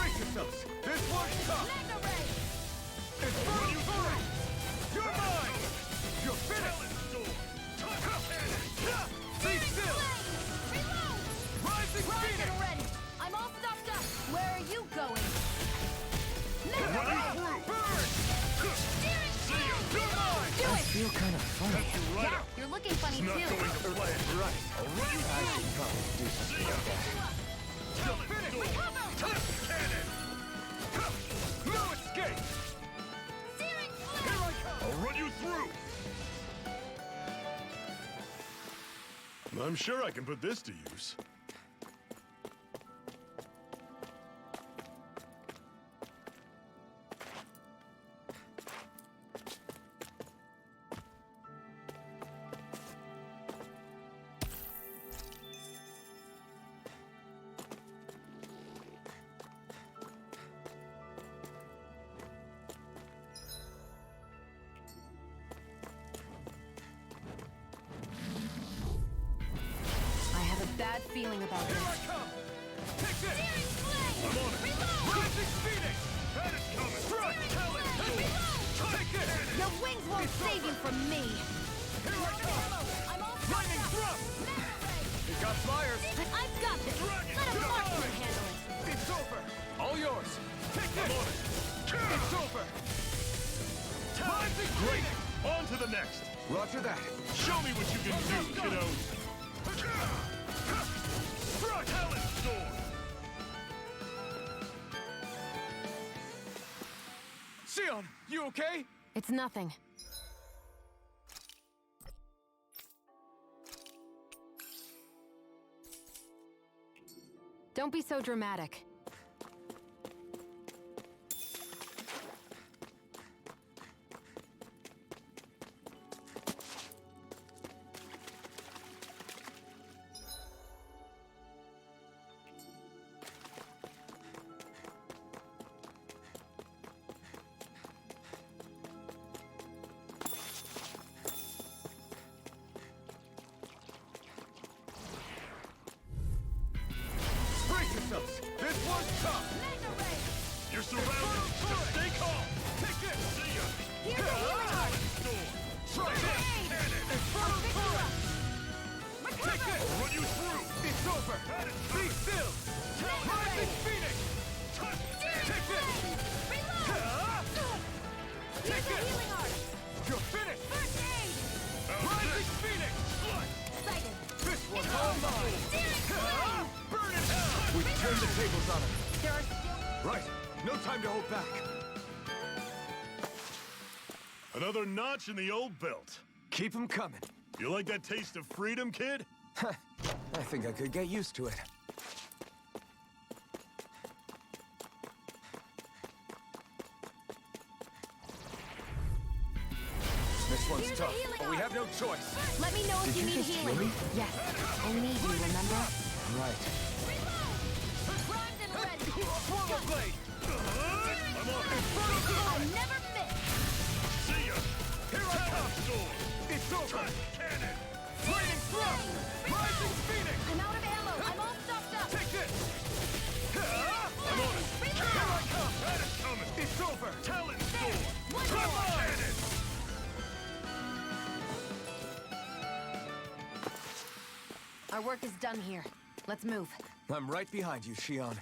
Brace yourselves! This one's tough! Mega Ray! Infernal Torrent! You're mine! You're finished! Be still! Reload! Rising Rise Phoenix! and ready! I'm all stocked up! Where are you going? Mega Running Ray! through! Burn! Steering flame! You're mine! Do I it! feel kind of funny. Yeah, you're looking funny Not too. going to plan. Right. I'll run you I through! should probably do something like that. Talent Storm! Cannon! No escape! Steering Here flame! I come! I'll run you through! I'm sure I can put this to use. I have a bad feeling about Here this. I come! Take this! Steering flame! I'm on it! Rising Phoenix! That is coming! Strike! Talent Storm! Take this! Your wings won't save you from me! Here I come! I'm all Lightning stocked up! thrust! Mega Ray! You got flyers! I've got this! Dragon! Let a You're marksman mine! handle it! It's over! All yours! Take this! I'm on it! It's over! Rising Great! Phoenix! On to the next! Roger that. Show me what you can do, kiddos! Strike! Talent Storm! Sion, you okay? It's nothing. Don't be so dramatic. Brace yourselves! This one's tough! Mega Ray! You're surrounded! Just stay calm! Take this! See ya! Here's a healing heart! Storm! Try this! Cannon! Infernal Torrent! Take this! I'll run you through! It's over! Be still! Rising Phoenix! Take this! Reload! Take Here's a this! healing heart! You're finished! First aid! Rising Phoenix! Sighted! This one's all mine! Steering flame! Burn in hell! We've turned the tables on him. There are still... Right. No time to hold back. Another notch in the old belt. Keep them coming. You like that taste of freedom, kid? I think I could get used to it. This one's Here's a tough, healing but we heart. have no choice. Let me know if you Did you need just healing. heal me? Yes, I need you, remember? Right. Primed and ready. Swallow Blade! I'm on it! I never miss. See ya! Here I come! Storm! It's over! Cannon! Flaming Thrust! Rising Phoenix! I'm out of ammo. I'm all stocked up. Take this! I'm on it! Here I come! That is coming! It's over! Talent Storm! One Come more. on! Cannon! Our work is done here. Let's move. I'm right behind you, Shion.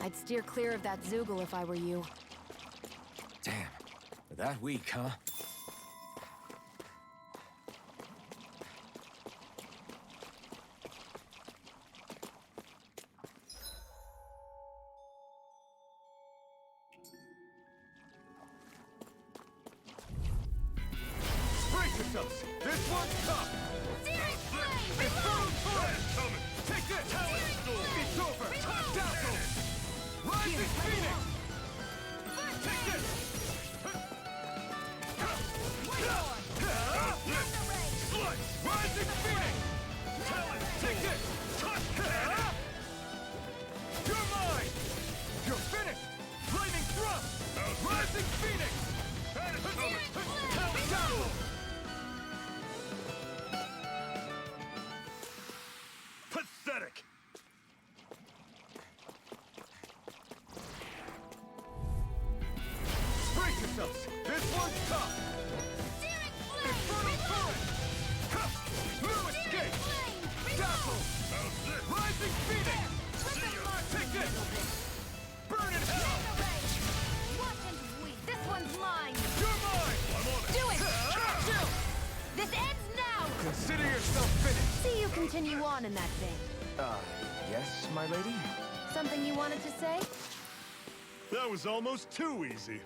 I'd steer clear of that Zoogle if I were you. Damn. That weak, huh? Brace yourselves! This one's tough! coming! Take this! Talon Storm! It's over! Dazzle! Rising Phoenix! Take this! Rising Phoenix! Talon, take this! You're mine! You're finished! Flaming Thrust! Rising Phoenix! Talon, Dazzle! Pathetic! Brace yourselves! This one's tough! Infernal Torrent! New escape! Dazzle! Rising Phoenix! Take this! Burn in hell! Watch and weep. This one's mine. You're mine! I'm on it! Do it! Shoot! This ends now! Consider yourself finished! See you continue on in that vein. Yes, my lady? Something you wanted to say? That was almost too easy.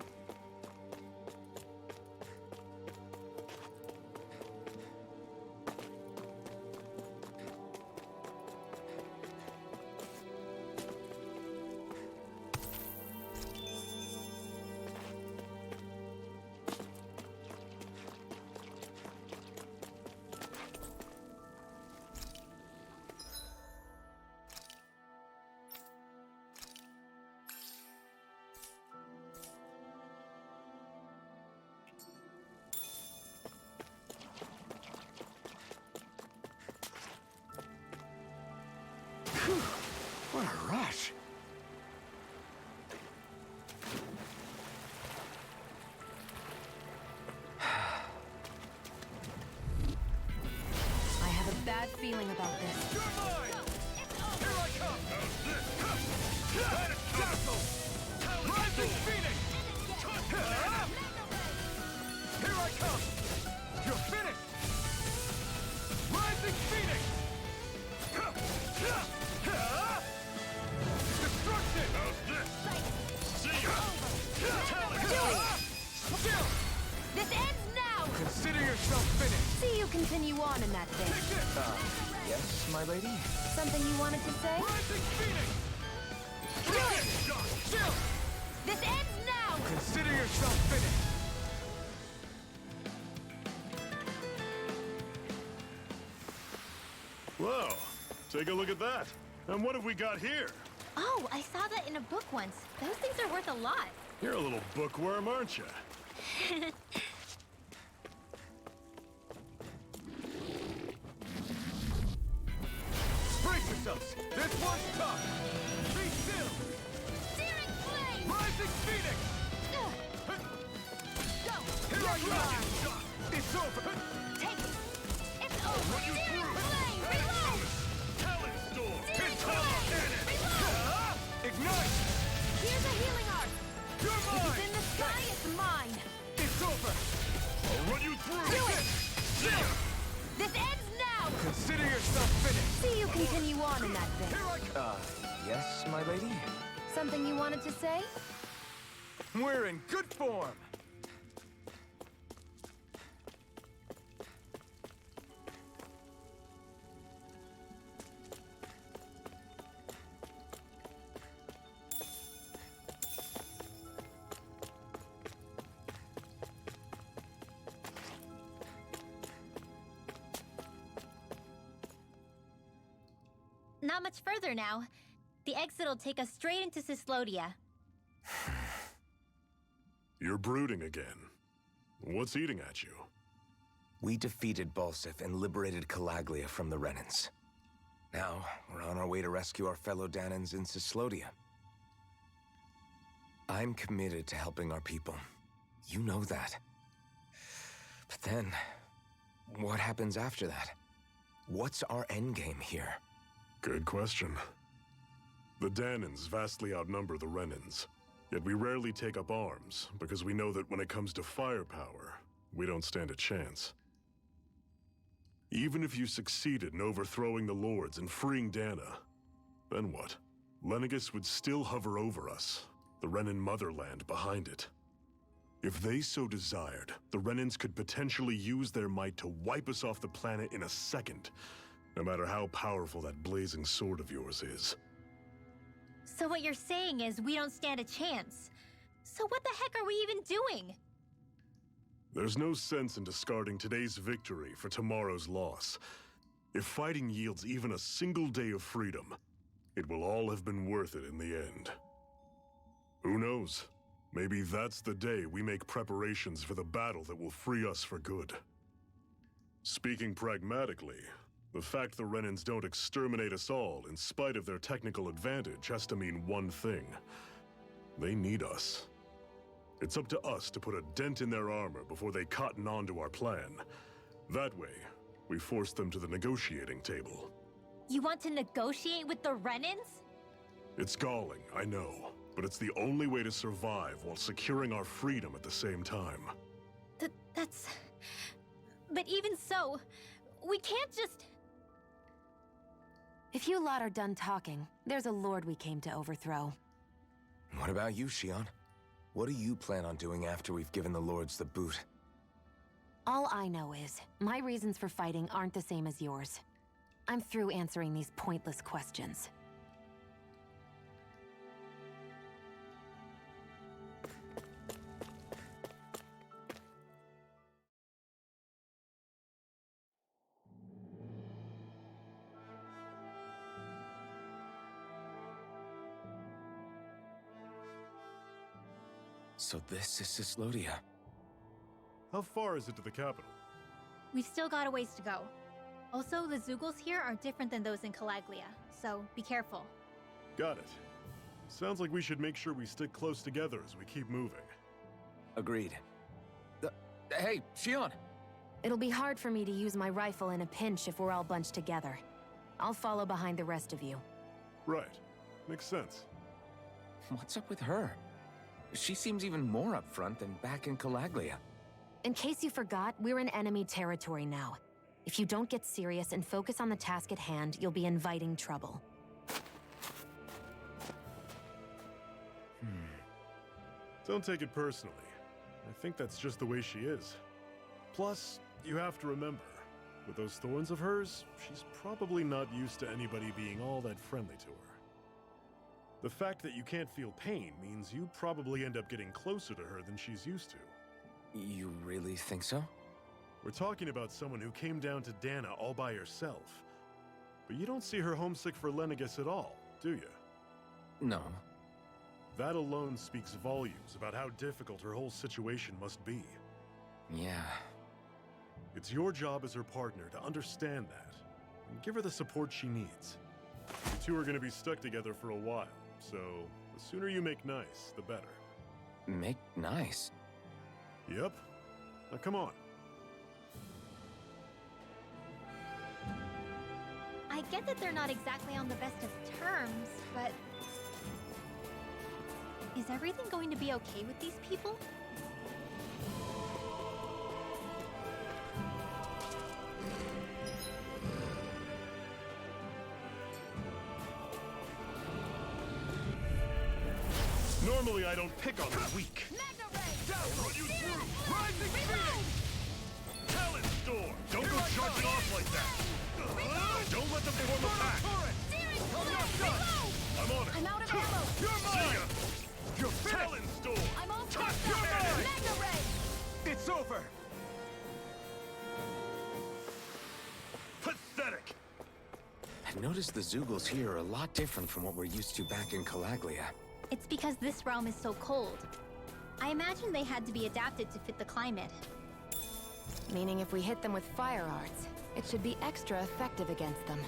What a rush! I have a bad feeling about this. You're mine! Here I come! Dazzle! Rising Phoenix! Here I come! You're finished! Rising Phoenix! Destruction! How's this? See ya! Still! This ends now! Consider yourself finished! See you continue on in that vein. Take this! Yes, my lady? Something you wanted to say? Rising Phoenix! Still! This ends now! Consider yourself finished! Whoa, take a look at that. And what have we got here? Oh, I saw that in a book once. Those things are worth a lot. You're a little bookworm, aren't you? Brace yourselves! This one's tough! Be still! Searing flame! Rising Phoenix! Go! Here I come! It's over! Take it! It's over! Searing flame! Reload! Talon Storm! Searing flame! Reload! Ignite! Here's a healing arc! You're If mine! it's in the sky, it's mine! It's over! I'll run you through! Do it! See ya! This ends now! Consider yourself finished! See you continue on in that vein. Here I come! Yes, my lady? Something you wanted to say? We're in good form! Not much further now. The exit'll take us straight into Cyslodia. You're brooding again. What's eating at you? We defeated Balsif and liberated Calaglia from the Renans. Now, we're on our way to rescue our fellow Dahnans in Cyslodia. I'm committed to helping our people. You know that. But then, what happens after that? What's our endgame here? Good question. The Dahnans vastly outnumber the Renans. Yet we rarely take up arms, because we know that when it comes to firepower, we don't stand a chance. Even if you succeeded in overthrowing the Lords and freeing Dahna, then what? Lenegis would still hover over us, the Renan motherland behind it. If they so desired, the Renans could potentially use their might to wipe us off the planet in a second. No matter how powerful that blazing sword of yours is. So what you're saying is we don't stand a chance. So what the heck are we even doing? There's no sense in discarding today's victory for tomorrow's loss. If fighting yields even a single day of freedom, it will all have been worth it in the end. Who knows? Maybe that's the day we make preparations for the battle that will free us for good. Speaking pragmatically, the fact the Renans don't exterminate us all in spite of their technical advantage has to mean one thing. They need us. It's up to us to put a dent in their armor before they cotton on to our plan. That way, we force them to the negotiating table. You want to negotiate with the Renans? It's galling, I know, but it's the only way to survive while securing our freedom at the same time. That's... But even so, we can't just... If you lot are done talking, there's a lord we came to overthrow. What about you, Shionne? What do you plan on doing after we've given the lords the boot? All I know is, my reasons for fighting aren't the same as yours. I'm through answering these pointless questions. So this is Cyslodia. How far is it to the capital? We've still got a ways to go. Also, the Zeugles here are different than those in Calaglia, so be careful. Got it. Sounds like we should make sure we stick close together as we keep moving. Agreed. Hey, Shionne! It'll be hard for me to use my rifle in a pinch if we're all bunched together. I'll follow behind the rest of you. Right. Makes sense. What's up with her? She seems even more upfront than back in Calaglia. In case you forgot, we're in enemy territory now. If you don't get serious and focus on the task at hand, you'll be inviting trouble. Don't take it personally. I think that's just the way she is. Plus, you have to remember, with those thorns of hers, she's probably not used to anybody being all that friendly to her. The fact that you can't feel pain means you probably end up getting closer to her than she's used to. You really think so? We're talking about someone who came down to Dahna all by herself. But you don't see her homesick for Lenegis at all, do you? No. That alone speaks volumes about how difficult her whole situation must be. Yeah. It's your job as her partner to understand that, and give her the support she needs. You two are going to be stuck together for a while, so the sooner you make nice, the better. Make nice? Yep. Now come on. I get that they're not exactly on the best of terms, but... Is everything going to be okay with these people? Normally I don't pick on the weak. I'll run you through! Rising Phoenix! Talon Storm! Don't go charging off like that! Don't let them form a pack! I'm on it! I'm out of ammo! You're See mine! ya! You're finished! Talon Storm! I'm all Touch fucked your up! head! Mega Ray! It's over! Pathetic! I've noticed the Zeugles here are a lot different from what we're used to back in Calaglia. It's because this realm is so cold. I imagine they had to be adapted to fit the climate. Meaning if we hit them with fire arts, it should be extra effective against them.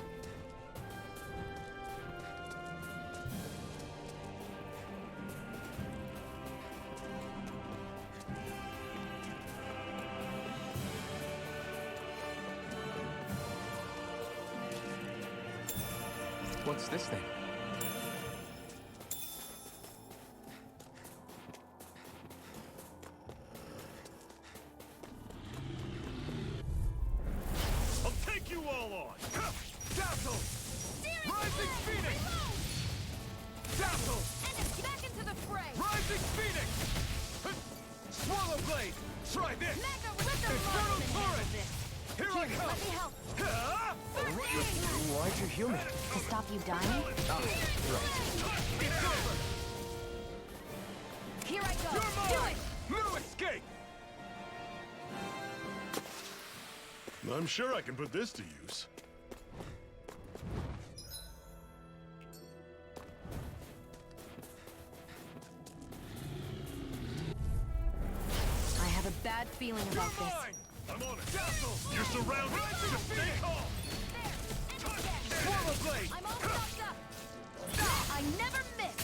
What's this thing? I'll take you all on! Dazzle! Rising Phoenix! Dazzle! And back into the fray! Rising Phoenix! Swallow Blade! Try this! Mega with the Infernal Marksman handle Torrent! this. Here I come! Let me help. Why'd you heal me? To stop you dying? It's over! Here I go. You're Do mine! it. No escape! I'm sure I can put this to use. I have a bad feeling about this. Mine! I'm on it. Dazzle! You're surrounded. Just stay calm. Swallow blade! I'm all stocked up. I never miss.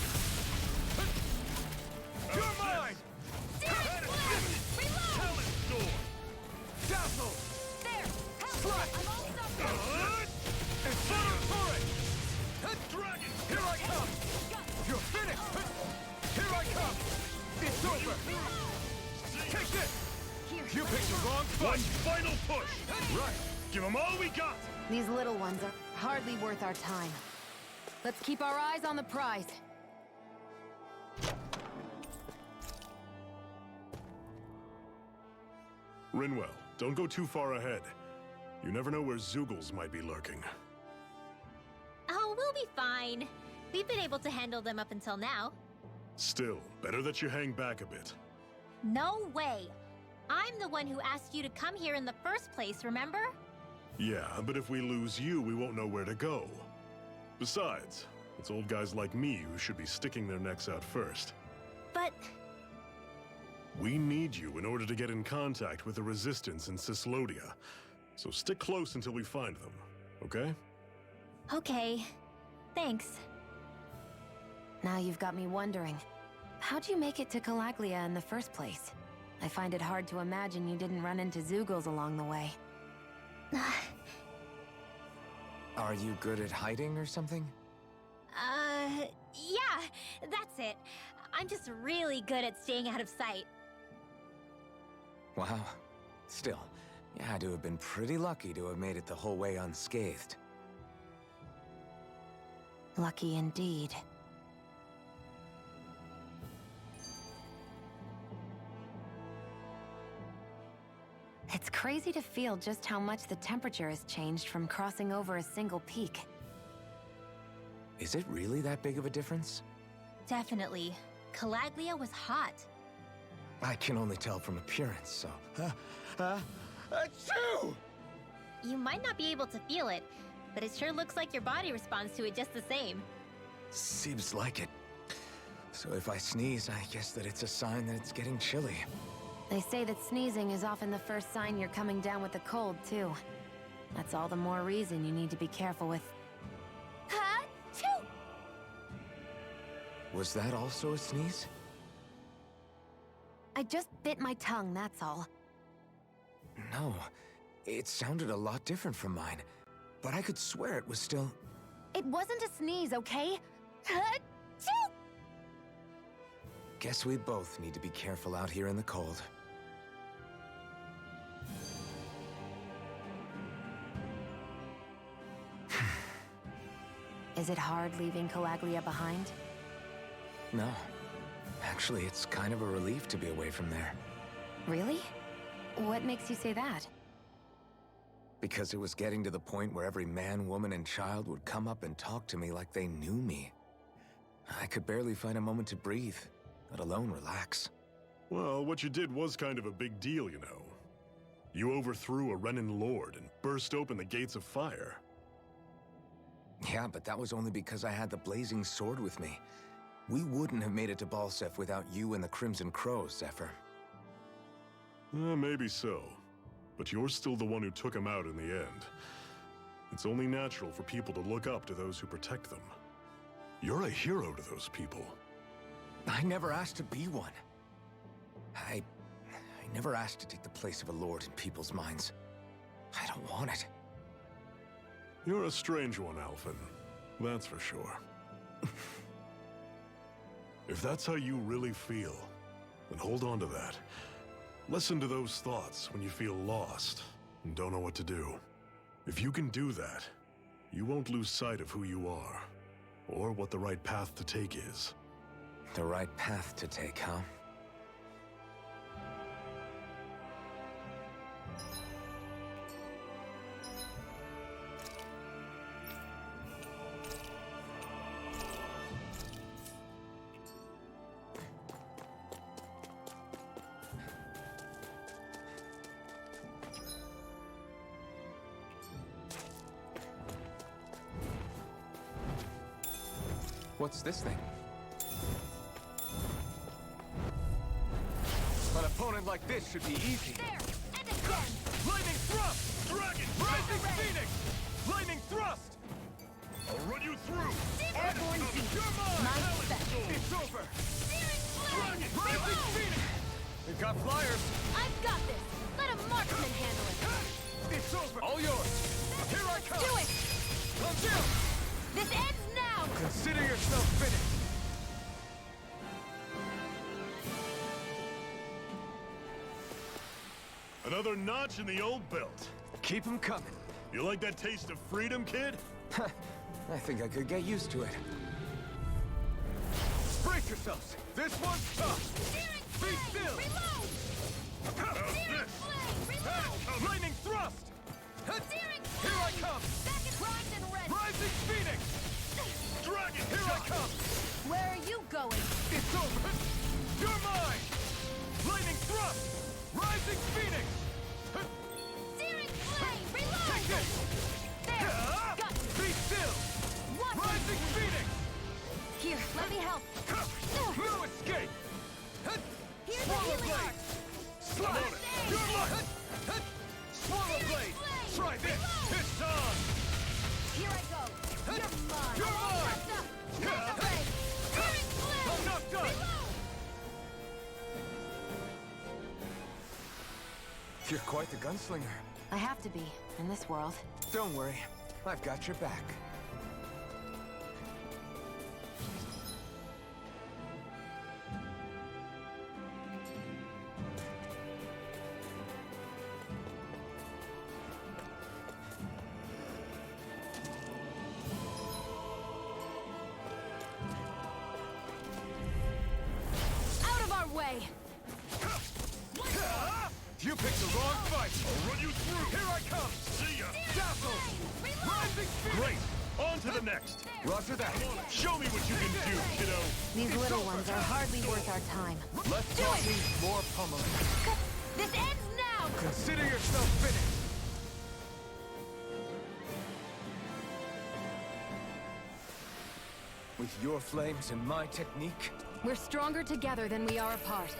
You're mine! Reload. Talent door. Dazzle! There. Help. Strike! I'm all stocked up. Inferno turret! Dragon! Here I come! You're finished! Here I come! It's over! Take this! You picked the wrong One fight! final push. Right! Give them all we got. These little ones are hardly worth our time. Let's keep our eyes on the prize. Rinwell, don't go too far ahead. You never know where Zeugles might be lurking. Oh, we'll be fine. We've been able to handle them up until now. Still, better that you hang back a bit. No way! I'm the one who asked you to come here in the first place, remember? Yeah, but if we lose you, we won't know where to go. Besides, it's old guys like me who should be sticking their necks out first. But We need you in order to get in contact with the Resistance in Cyslodia. So stick close until we find them, okay? okay. Thanks. Now you've got me wondering. How'd you make it to Calaglia in the first place? I find it hard to imagine you didn't run into Zeugles along the way. Are you good at hiding or something? Yeah, that's it. I'm just really good at staying out of sight. Wow. Still, you had to have been pretty lucky to have made it the whole way unscathed. Lucky indeed. It's crazy to feel just how much the temperature has changed from crossing over a single peak. Is it really that big of a difference? Definitely. Calaglia was hot. I can only tell from appearance, so... Achoo! You might not be able to feel it, but it sure looks like your body responds to it just the same. Seems like it. So if I sneeze, I guess that it's a sign that it's getting chilly. They say that sneezing is often the first sign you're coming down with a cold, too. That's all the more reason you need to be careful with... Ha-choo! Was that also a sneeze? I just bit my tongue, that's all. No. It sounded a lot different from mine. But I could swear it was still... It wasn't a sneeze, okay? Ha-choo! Guess we both need to be careful out here in the cold. Is it hard leaving Calaglia behind? No. Actually, it's kind of a relief to be away from there. Really? What makes you say that? Because it was getting to the point where every man, woman, and child would come up and talk to me like they knew me. I could barely find a moment to breathe, let alone relax. Well, what you did was kind of a big deal, you know. You overthrew a Renan lord and burst open the gates of fire. Yeah, but that was only because I had the Blazing Sword with me. We wouldn't have made it to Balseph without you and the Crimson Crows, Zephyr. Maybe so. But you're still the one who took him out in the end. It's only natural for people to look up to those who protect them. You're a hero to those people. I never asked to be one. I never asked to take the place of a lord in people's minds. I don't want it. You're a strange one, Alphen. That's for sure. If that's how you really feel, then hold on to that. Listen to those thoughts when you feel lost and don't know what to do. If you can do that, you won't lose sight of who you are, or what the right path to take is. The right path to take, huh? What's this thing? An opponent like this should be easy. There! And again! Lightning thrust! Dragon! Rising Phoenix! Lightning thrust! I'll run you through! Airborne beast! You're mine! My Hell, special! It's over! Searing flame! Rising Phoenix! We've got flyers! I've got this! Let a marksman handle it! It's over! All yours! Here I come! Do it! Let's go! This ends now! Consider yourself finished! Another notch in the old belt. Keep them coming. You like that taste of freedom, kid? I think I could get used to it. Brace yourselves! This one's tough! Searing Be flame! still! Reload! How's Searing this? flame! Reload! Lightning thrust! Searing Here I flame! come! Back at primed and ready! Rising Phoenix! Dragon! Here I come! Where are you going? It's over! You're mine! Lightning thrust! Rising Phoenix! Searing flame! Reload! Take it! There! Got you! Be still! What? Rising Phoenix! Here, let me help. No escape! Here's the Swallow healing blade! art. Slide! You're mine! Swallow blade! Try this! It's on! Here I go. You're mine. You're mine! Knocked up. Knocked away. Searing flame! I'm not done! Reload! You're quite the gunslinger. I have to be, in this world. Don't worry, I've got your back. Out of our way! You picked the wrong fight! I'll run you through! Here I come! See ya! Dazzle! Rising Phoenix! Great! On to the next! Roger that! Show me what you can do, kiddo! These little ones are hardly worth our time. Less talking, more pummeling. This ends now! Consider yourself finished! With your flames and my technique, We're stronger together than we are apart.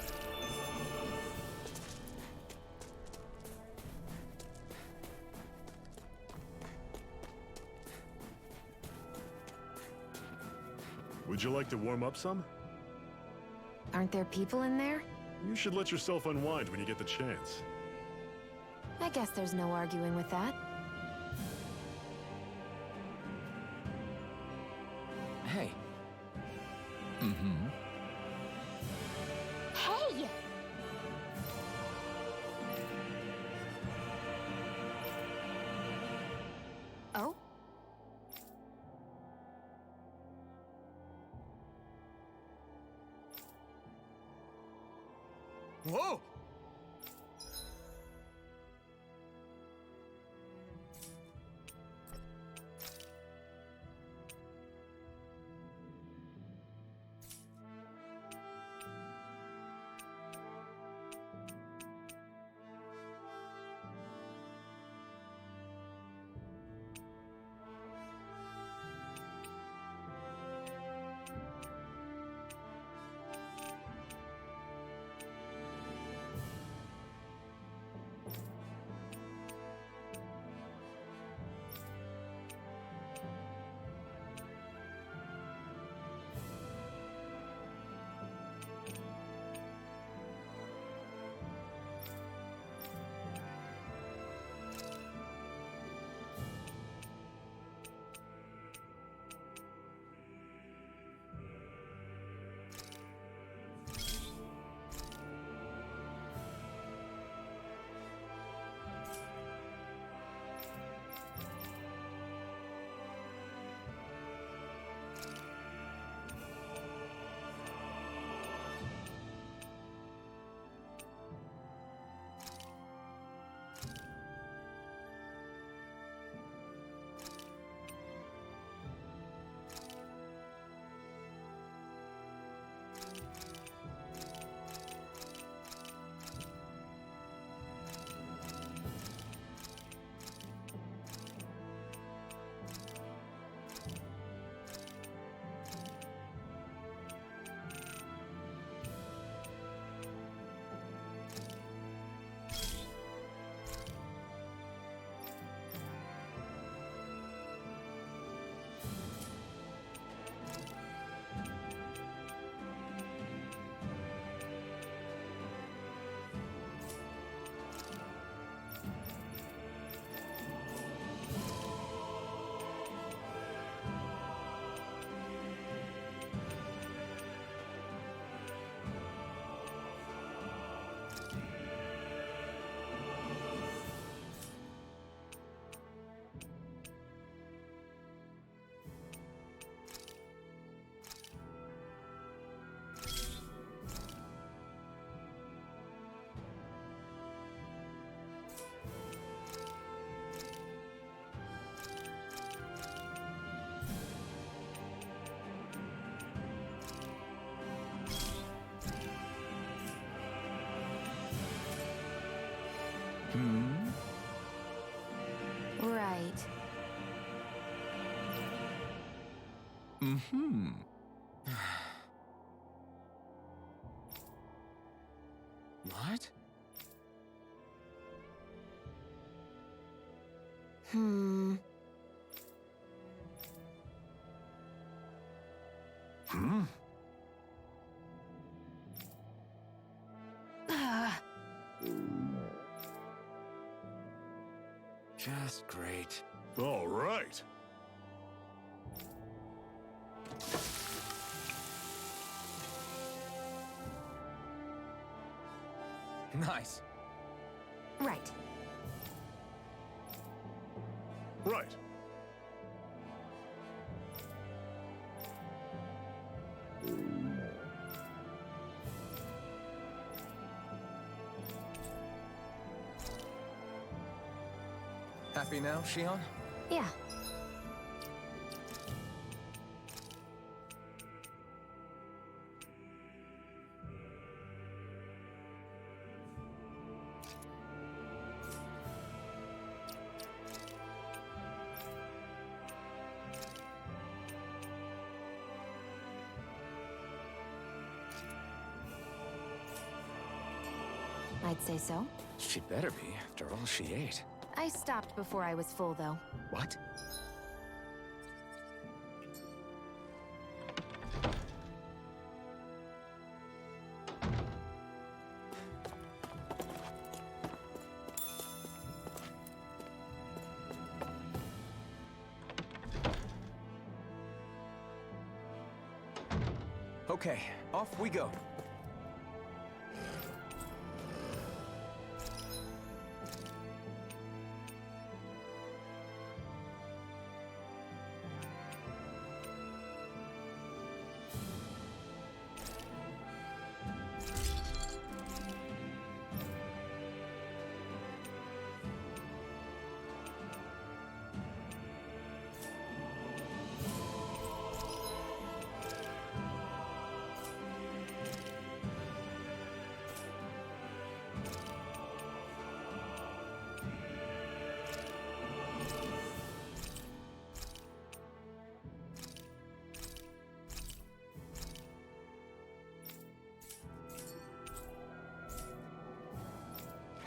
Would you like to warm up some? Aren't there people in there? You should let yourself unwind when you get the chance. I guess there's no arguing with that. hey, Hey! Oh? Whoa! Mm-hmm. What? Hmm. Hmm? Just great. All right. Nice. Right. Right. Happy now, Shion? Yeah. I'd say so. She better be, after all she ate. I stopped before I was full, though. What? Okay, off we go.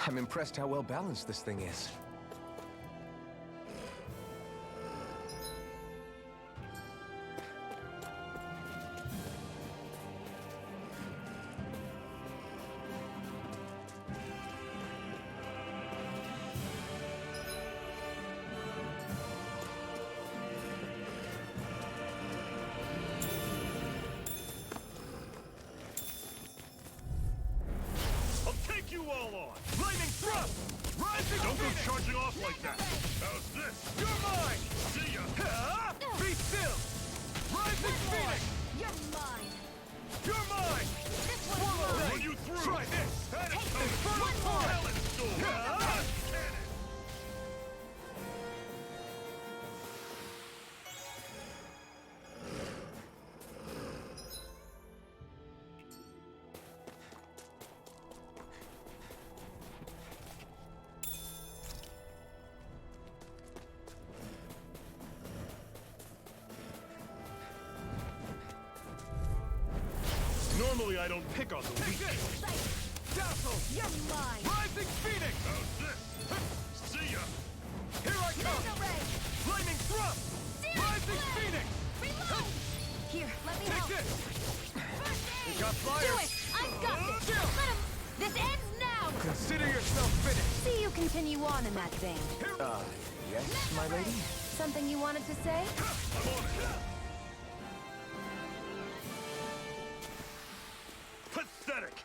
I'm impressed how well balanced this thing is. I'll take you all on! Lightning thrust! Rising Don't go charging off like that! How's this? You're mine! See ya! Be still! Rising Phoenix! You're mine. You're mine! This one's I'll mine. run you through! Try this! Take Infernal one more. Talent Storm! Cannon! Normally I don't pick on the weak. Dazzle. You're mine. Rising Phoenix! How's this? See ya! Here I come! Laser ray. Lightning thrust! Rising Phoenix! Reload. Here, let me Take help. this! First aid. Got fire! Do it. I've got this. Let him. This ends now. Consider yourself finished. See you continue on in that vein. Yes, my lady? Something you wanted to say? I'm on it! Pathetic!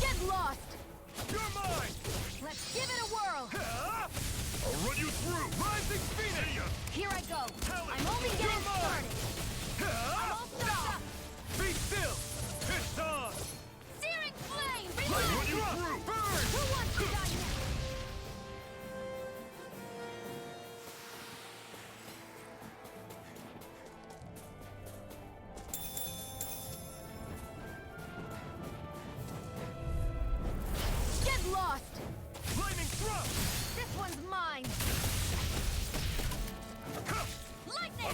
Get lost. You're mine! Let's give it a whirl. I'll run you through! Rising Phoenix! See ya! Here I go. Talent. I'm only You're getting mine. started. I'm all stuck up. Be still! It's on! Searing flame. I'll run Reload. you through! Burn! Who wants to die next?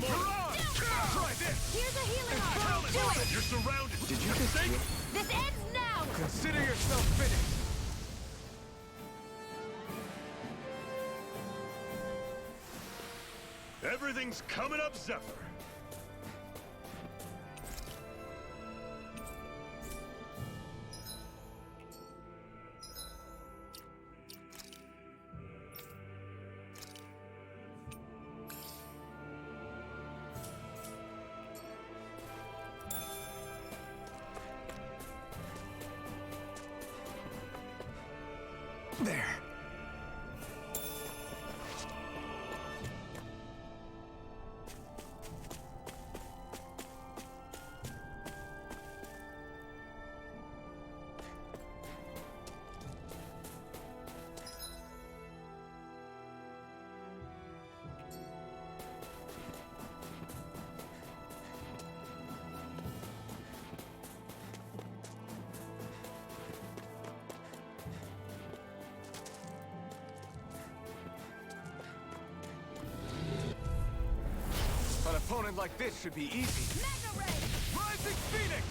I'm on! Try this! Here's a healing arm! Do it! You're surrounded! Did you just heal? This ends now! Consider yourself finished! Everything's coming up, Zephyr! There. An opponent like this should be easy. Mega Ray! Rising Phoenix!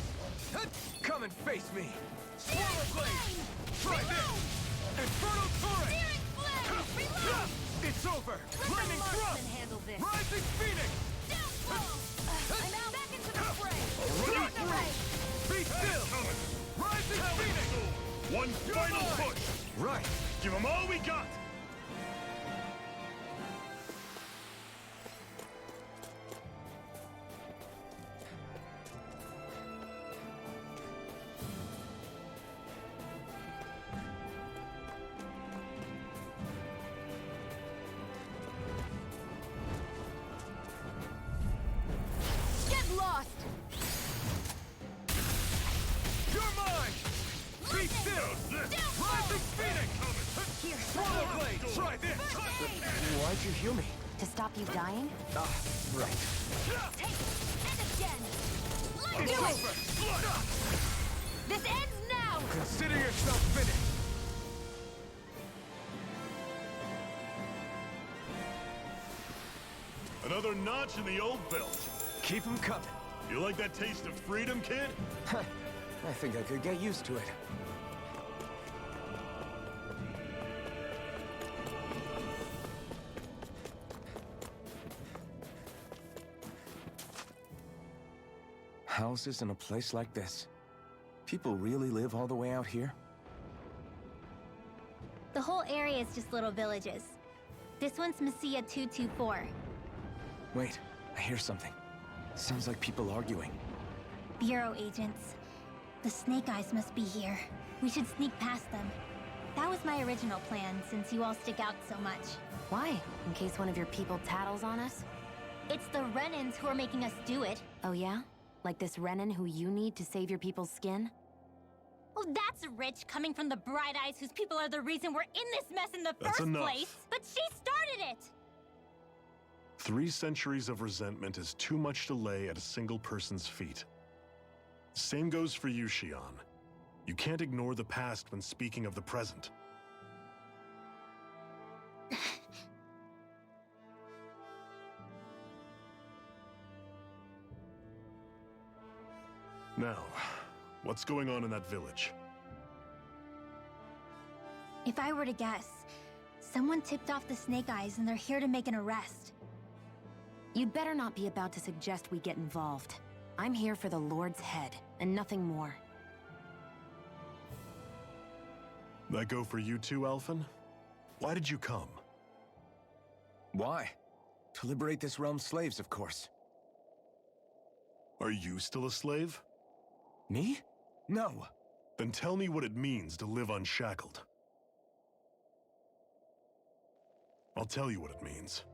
Come and face me! Swallow Blade! Try this! Infernal Torrent! Searing Flame! Reload! It's over! Let Lightning the Thrust! marksman handle this! Rising Phoenix! Downfall! I'm out! Back into the fray! Right Mega Ray! Be still! Rising Phoenix! One final push! Right! Give them all we got! Get lost! You're mine! Be still! Rising Phoenix! Here, Swallow Blade! Try this! Why'd you heal me? To stop you dying? Ah, right. Take it! And again! Let's It's do it! over! This ends now! Consider yourself finished! Another notch in the old belt. Keep 'em coming. You like that taste of freedom, kid? I think I could get used to it. Houses in a place like this. People really live all the way out here? The whole area is just little villages. This one's Messiah 224. Wait, I hear something. Sounds like people arguing. Bureau agents. The Snake Eyes must be here. We should sneak past them. That was my original plan, since you all stick out so much. Why? In case one of your people tattles on us? It's the Renans who are making us do it. Oh yeah? Like this Renan who you need to save your people's skin? Oh, that's rich, coming from the Bright Eyes whose people are the reason we're in this mess in the first place. But she started it! 3 centuries of resentment is too much to lay at a single person's feet. Same goes for you, Xion. You can't ignore the past when speaking of the present. Now, what's going on in that village? If I were to guess, someone tipped off the Snake Eyes and they're here to make an arrest. You'd better not be about to suggest we get involved. I'm here for the Lord's head, and nothing more. That go for you too, Alphen? Why did you come? Why? To liberate this realm's slaves, of course. Are you still a slave? Me? No. Then tell me what it means to live unshackled. I'll tell you what it means.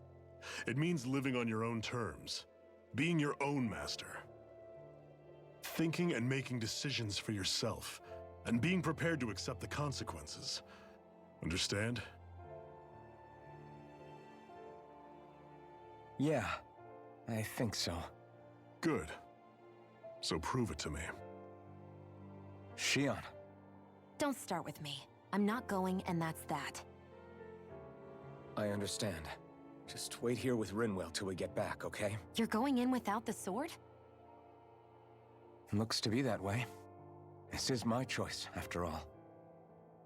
It means living on your own terms, being your own master. Thinking and making decisions for yourself, and being prepared to accept the consequences. Understand? Yeah, I think so. Good. So prove it to me. Xion. Don't start with me. I'm not going, and that's that. I understand. Just wait here with Rinwell till we get back, okay? You're going in without the sword? Looks to be that way. This is my choice, after all.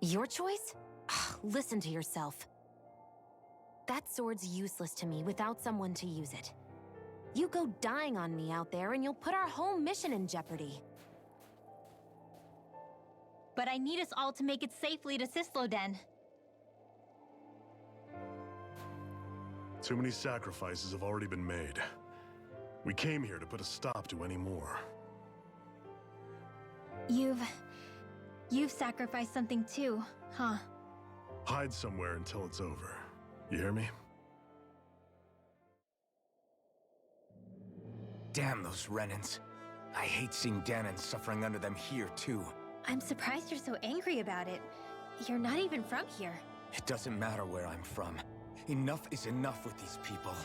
Your choice? Listen to yourself. That sword's useless to me without someone to use it. You go dying on me out there and you'll put our whole mission in jeopardy. But I need us all to make it safely to Sisloden. Too many sacrifices have already been made. We came here to put a stop to any more. You've sacrificed something too, huh? Hide somewhere until it's over. You hear me? Damn those Renans. I hate seeing Danon suffering under them here, too. I'm surprised you're so angry about it. You're not even from here. It doesn't matter where I'm from. Enough is enough with these people.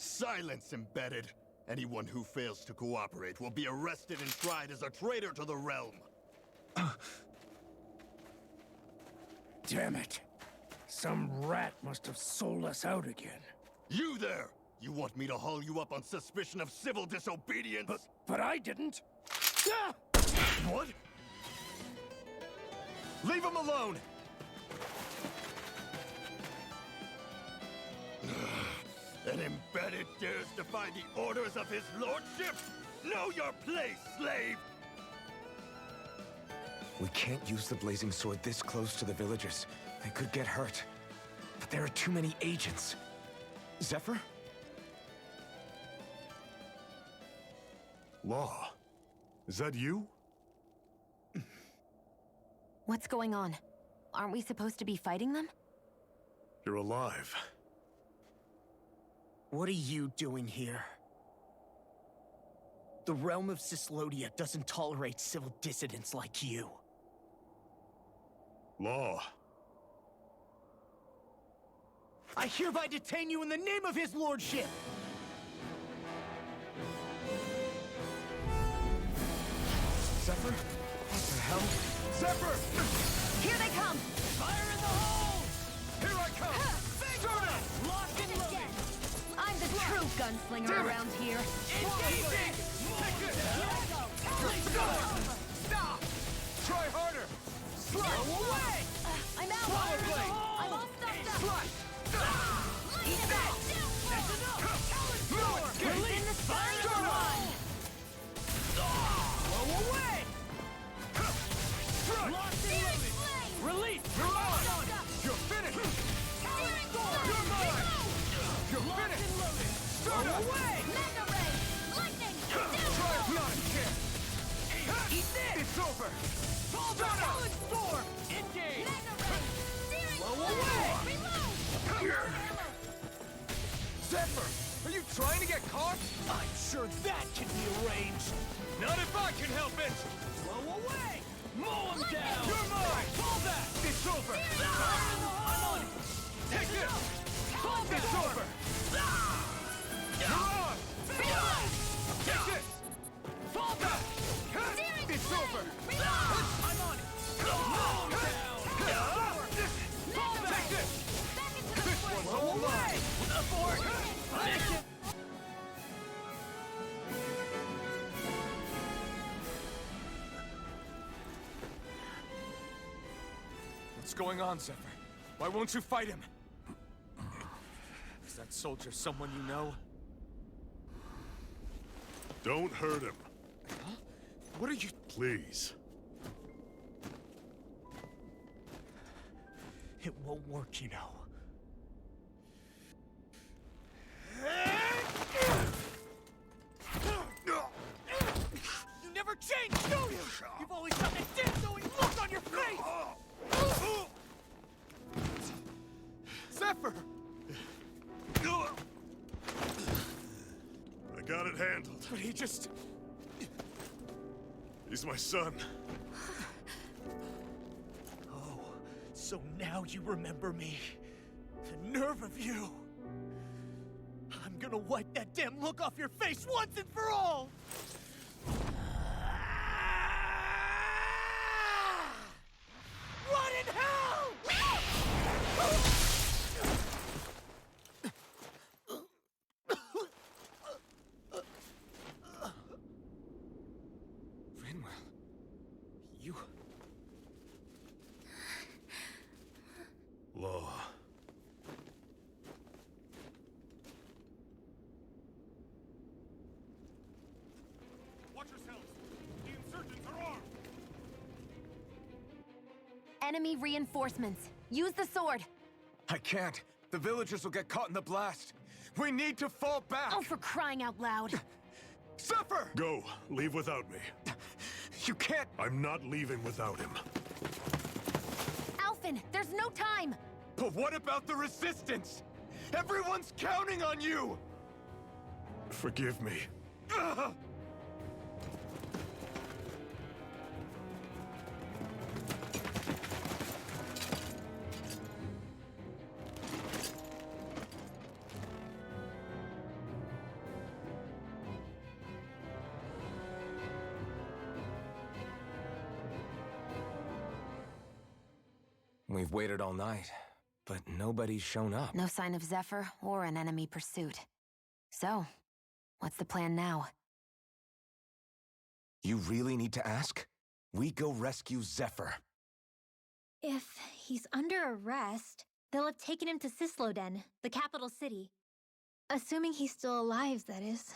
Silence, Embedded! Anyone who fails to cooperate will be arrested and tried as a traitor to the realm! Damn it. Some rat must have sold us out again. You there! You want me to haul you up on suspicion of civil disobedience? But I didn't! Ah! What? Leave him alone! An Embedded dares defy the orders of his lordship? Know your place, slave! We can't use the blazing sword this close to the villagers. They could get hurt. But there are too many agents. Zephyr? Law, is that you? What's going on? Aren't we supposed to be fighting them? You're alive. What are you doing here? The realm of Cyslodia doesn't tolerate civil dissidents like you. Law. I hereby detain you in the name of his lordship! Zephyr? What the hell? Zephyr! Here they come! Fire in the hole! Here I come! Soda! Locked and loaded! I'm the true gunslinger around here. Engaging! Here I go! Stop! Try harder! Slow away! I'm out! Swallow blade! I'm all stuffed up! Slash! Eat that! That's enough! More! Release in the spine! Blow away! sure that can be arranged. Not if I can help it! Blow away! Mow him down! You're mine! Hold that! It's over! I'm on it! Take this! Hold that! It's over! You're on! Take this! Fall back! It's over! I'm on it! Mow him down! Fall back! Take this! This one's all mine! Abort! What's going on, Zephyr? Why won't you fight him? Is that soldier someone you know? Don't hurt him. Huh? What are you... Please. It won't work, you know. You never change, do you? You've always got that damn-knowing look on your face! Zephyr! I got it handled. But he just... He's my son. Oh, so now you remember me. The nerve of you! I'm gonna wipe that damn look off your face once and for all! Run in hell! Rinwell... You... Law. Watch yourselves! The insurgents are armed! Enemy reinforcements. Use the sword. I can't. The villagers will get caught in the blast. We need to fall back! Oh, for crying out loud. Zephyr! Go. Leave without me. You can't... I'm not leaving without him. Alphen, there's no time! But what about the resistance? Everyone's counting on you! Forgive me. Ugh! We've waited all night, but nobody's shown up. No sign of Zephyr or an enemy pursuit. So, what's the plan now? You really need to ask? We go rescue Zephyr. If he's under arrest, they'll have taken him to Cisloden, the capital city. Assuming he's still alive, that is.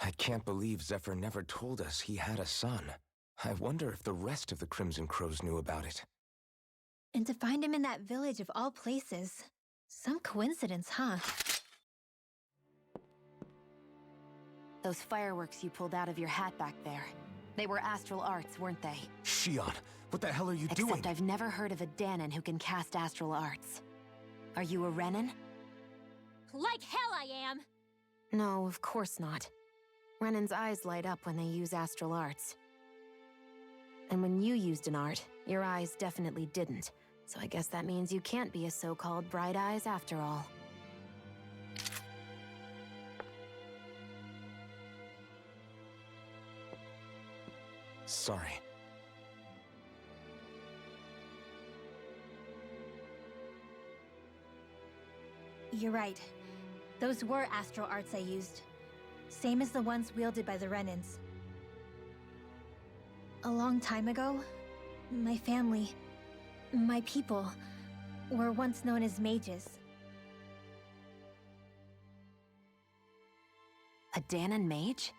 I can't believe Zephyr never told us he had a son. I wonder if the rest of the Crimson Crows knew about it. And to find him in that village of all places. Some coincidence, huh? Those fireworks you pulled out of your hat back there. They were astral arts, weren't they? Shion, what the hell are you doing? Except I've never heard of a Dahnan who can cast astral arts. Are you a Renan? Like hell I am! No, of course not. Renan's eyes light up when they use astral arts. And when you used an art, your eyes definitely didn't. So I guess that means you can't be a so-called Bright Eyes after all. Sorry. You're right. Those were astral arts I used. Same as the ones wielded by the Renans. A long time ago, my family, my people, were once known as mages. A Dahnan mage?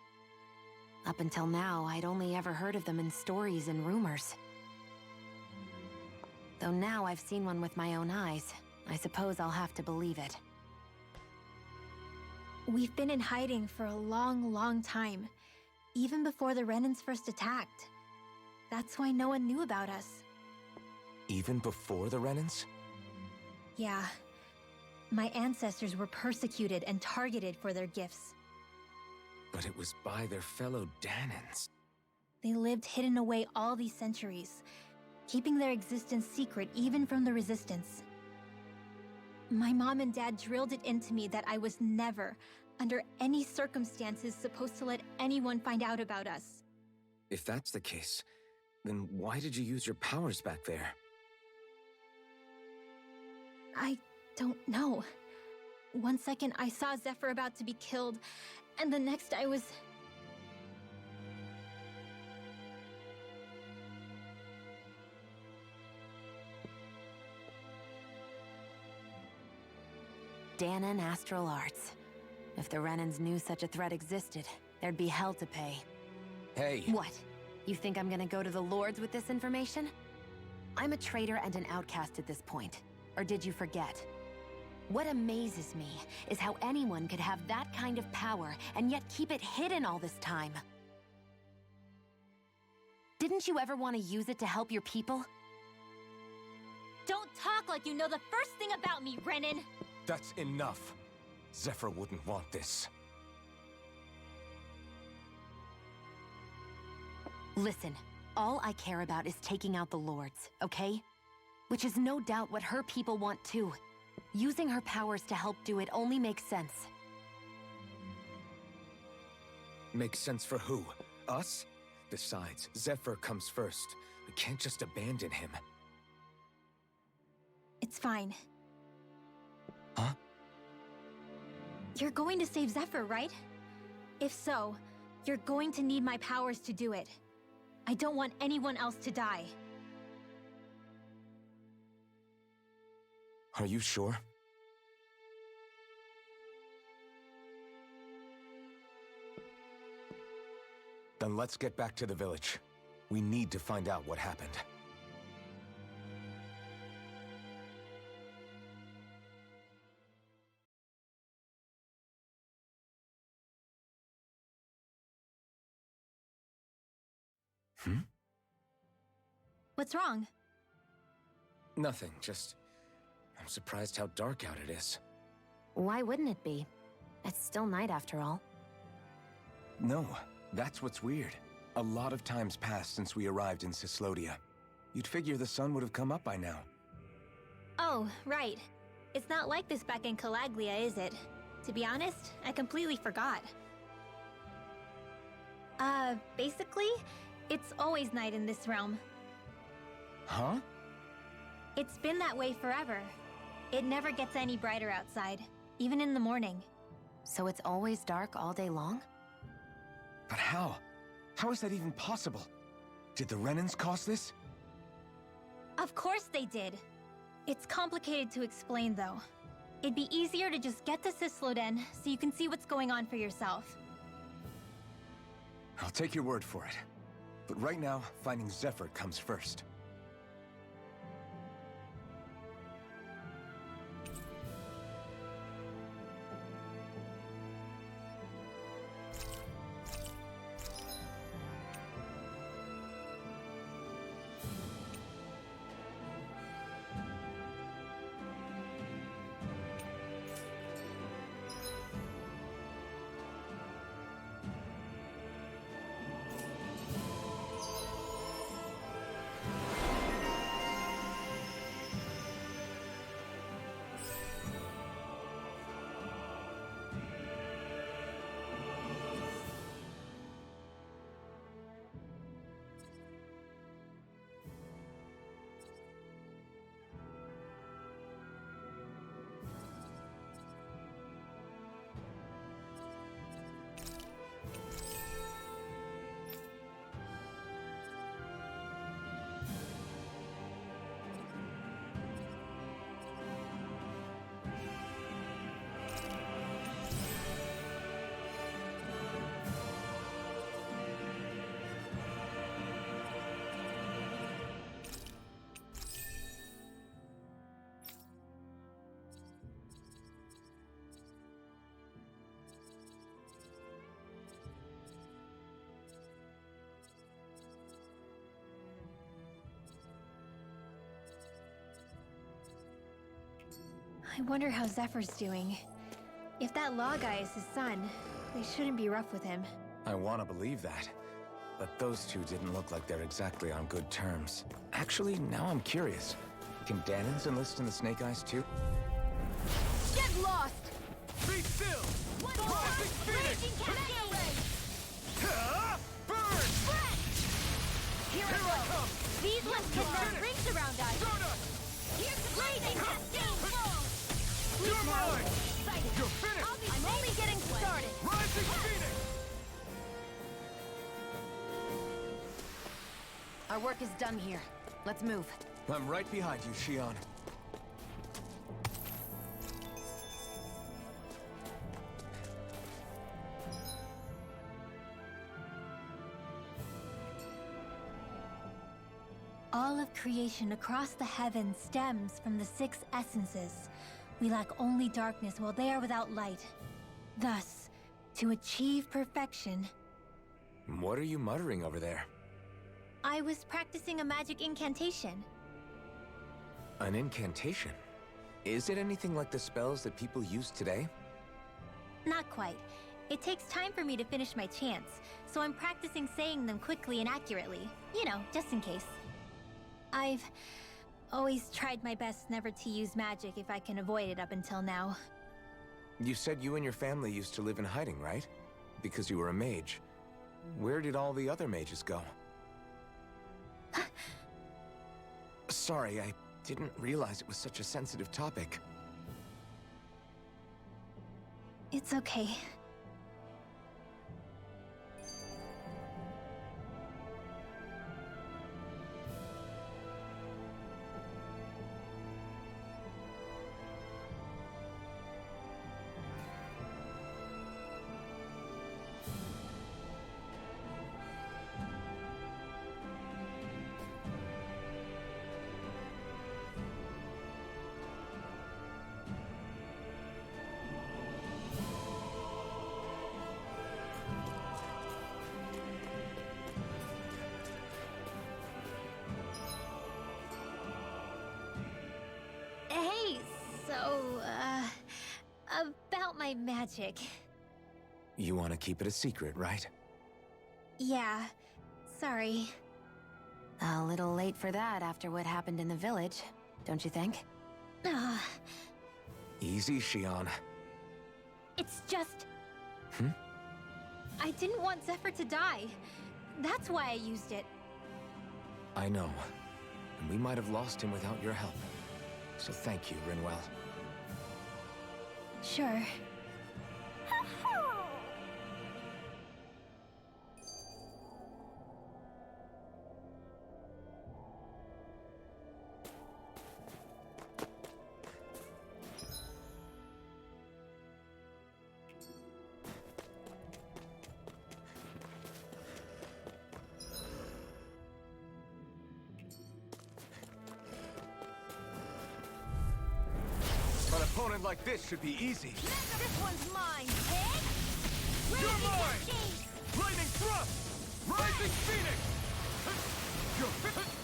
Up until now, I'd only ever heard of them in stories and rumors. Though now I've seen one with my own eyes, I suppose I'll have to believe it. We've been in hiding for a long, long time. Even before the Renans first attacked. That's why no one knew about us. Even before the Renans? Yeah. My ancestors were persecuted and targeted for their gifts. But it was by their fellow Dahnans. They lived hidden away all these centuries, keeping their existence secret even from the Resistance. My mom and dad drilled it into me that I was never, under any circumstances, supposed to let anyone find out about us. If that's the case, then why did you use your powers back there? I don't know. One second I saw Zephyr about to be killed, and the next I was... Dahnan Astral Arts. If the Renans knew such a threat existed, there'd be hell to pay. Hey! What? You think I'm gonna go to the Lords with this information? I'm a traitor and an outcast at this point. Or did you forget? What amazes me is how anyone could have that kind of power and yet keep it hidden all this time. Didn't you ever want to use it to help your people? Don't talk like you know the first thing about me, Renan! That's enough. Zephyr wouldn't want this. Listen, all I care about is taking out the Lords, okay? Which is no doubt what her people want too. Using her powers to help do it only makes sense. Makes sense for who? Us? Besides, Zephyr comes first. We can't just abandon him. It's fine. Huh? You're going to save Zephyr, right? If so, you're going to need my powers to do it. I don't want anyone else to die. Are you sure? Then let's get back to the village. We need to find out what happened. What's wrong? Nothing, just... I'm surprised how dark out it is. Why wouldn't it be? It's still night after all. No, that's what's weird. A lot of time's passed since we arrived in Cyslodia. You'd figure the sun would have come up by now. Oh, right. It's not like this back in Calaglia, is it? To be honest, I completely forgot. Basically, it's always night in this realm. Huh? It's been that way forever. It never gets any brighter outside, even in the morning. So it's always dark all day long? But how? How is that even possible? Did the Renans cause this? Of course they did. It's complicated to explain, though. It'd be easier to just get to Cysloden so you can see what's going on for yourself. I'll take your word for it. But right now, finding Zephyr comes first. I wonder how Zephyr's doing. If that law guy is his son, They shouldn't be rough with him. I want to believe that. But those two didn't look like they're exactly on good terms. Actually, now I'm curious. Can Danins enlist in the Snake Eyes too? Get lost! Be still! One more! Raging Cascade! Burn! Here I come! These ones can run rings around us! Here's the Raging Cascade! You're mine! You're finished! I'm only getting started! Rising Phoenix! Our work is done here. Let's move. I'm right behind you, Shion. All of creation across the heavens stems from the 6 essences. We lack only darkness while they are without light. Thus, to achieve perfection... What are you muttering over there? I was practicing a magic incantation. An incantation? Is it anything like the spells that people use today? Not quite. It takes time for me to finish my chants, so I'm practicing saying them quickly and accurately. You know, just in case. I've always tried my best never to use magic if I can avoid it up until now. You said you and your family used to live in hiding, right? Because you were a mage. Where did all the other mages go? Sorry, I didn't realize it was such a sensitive topic. It's okay. Hey, so, about my magic. You want to keep it a secret, right? Yeah, sorry. A little late for that after what happened in the village, don't you think? Easy, Shion. It's just... Hmm? I didn't want Zephyr to die. That's why I used it. I know. And we might have lost him without your help. So thank you, Rinwell. Sure. An opponent like this should be easy. This one's mine! You're mine! Lightning thrust! Rising Phoenix!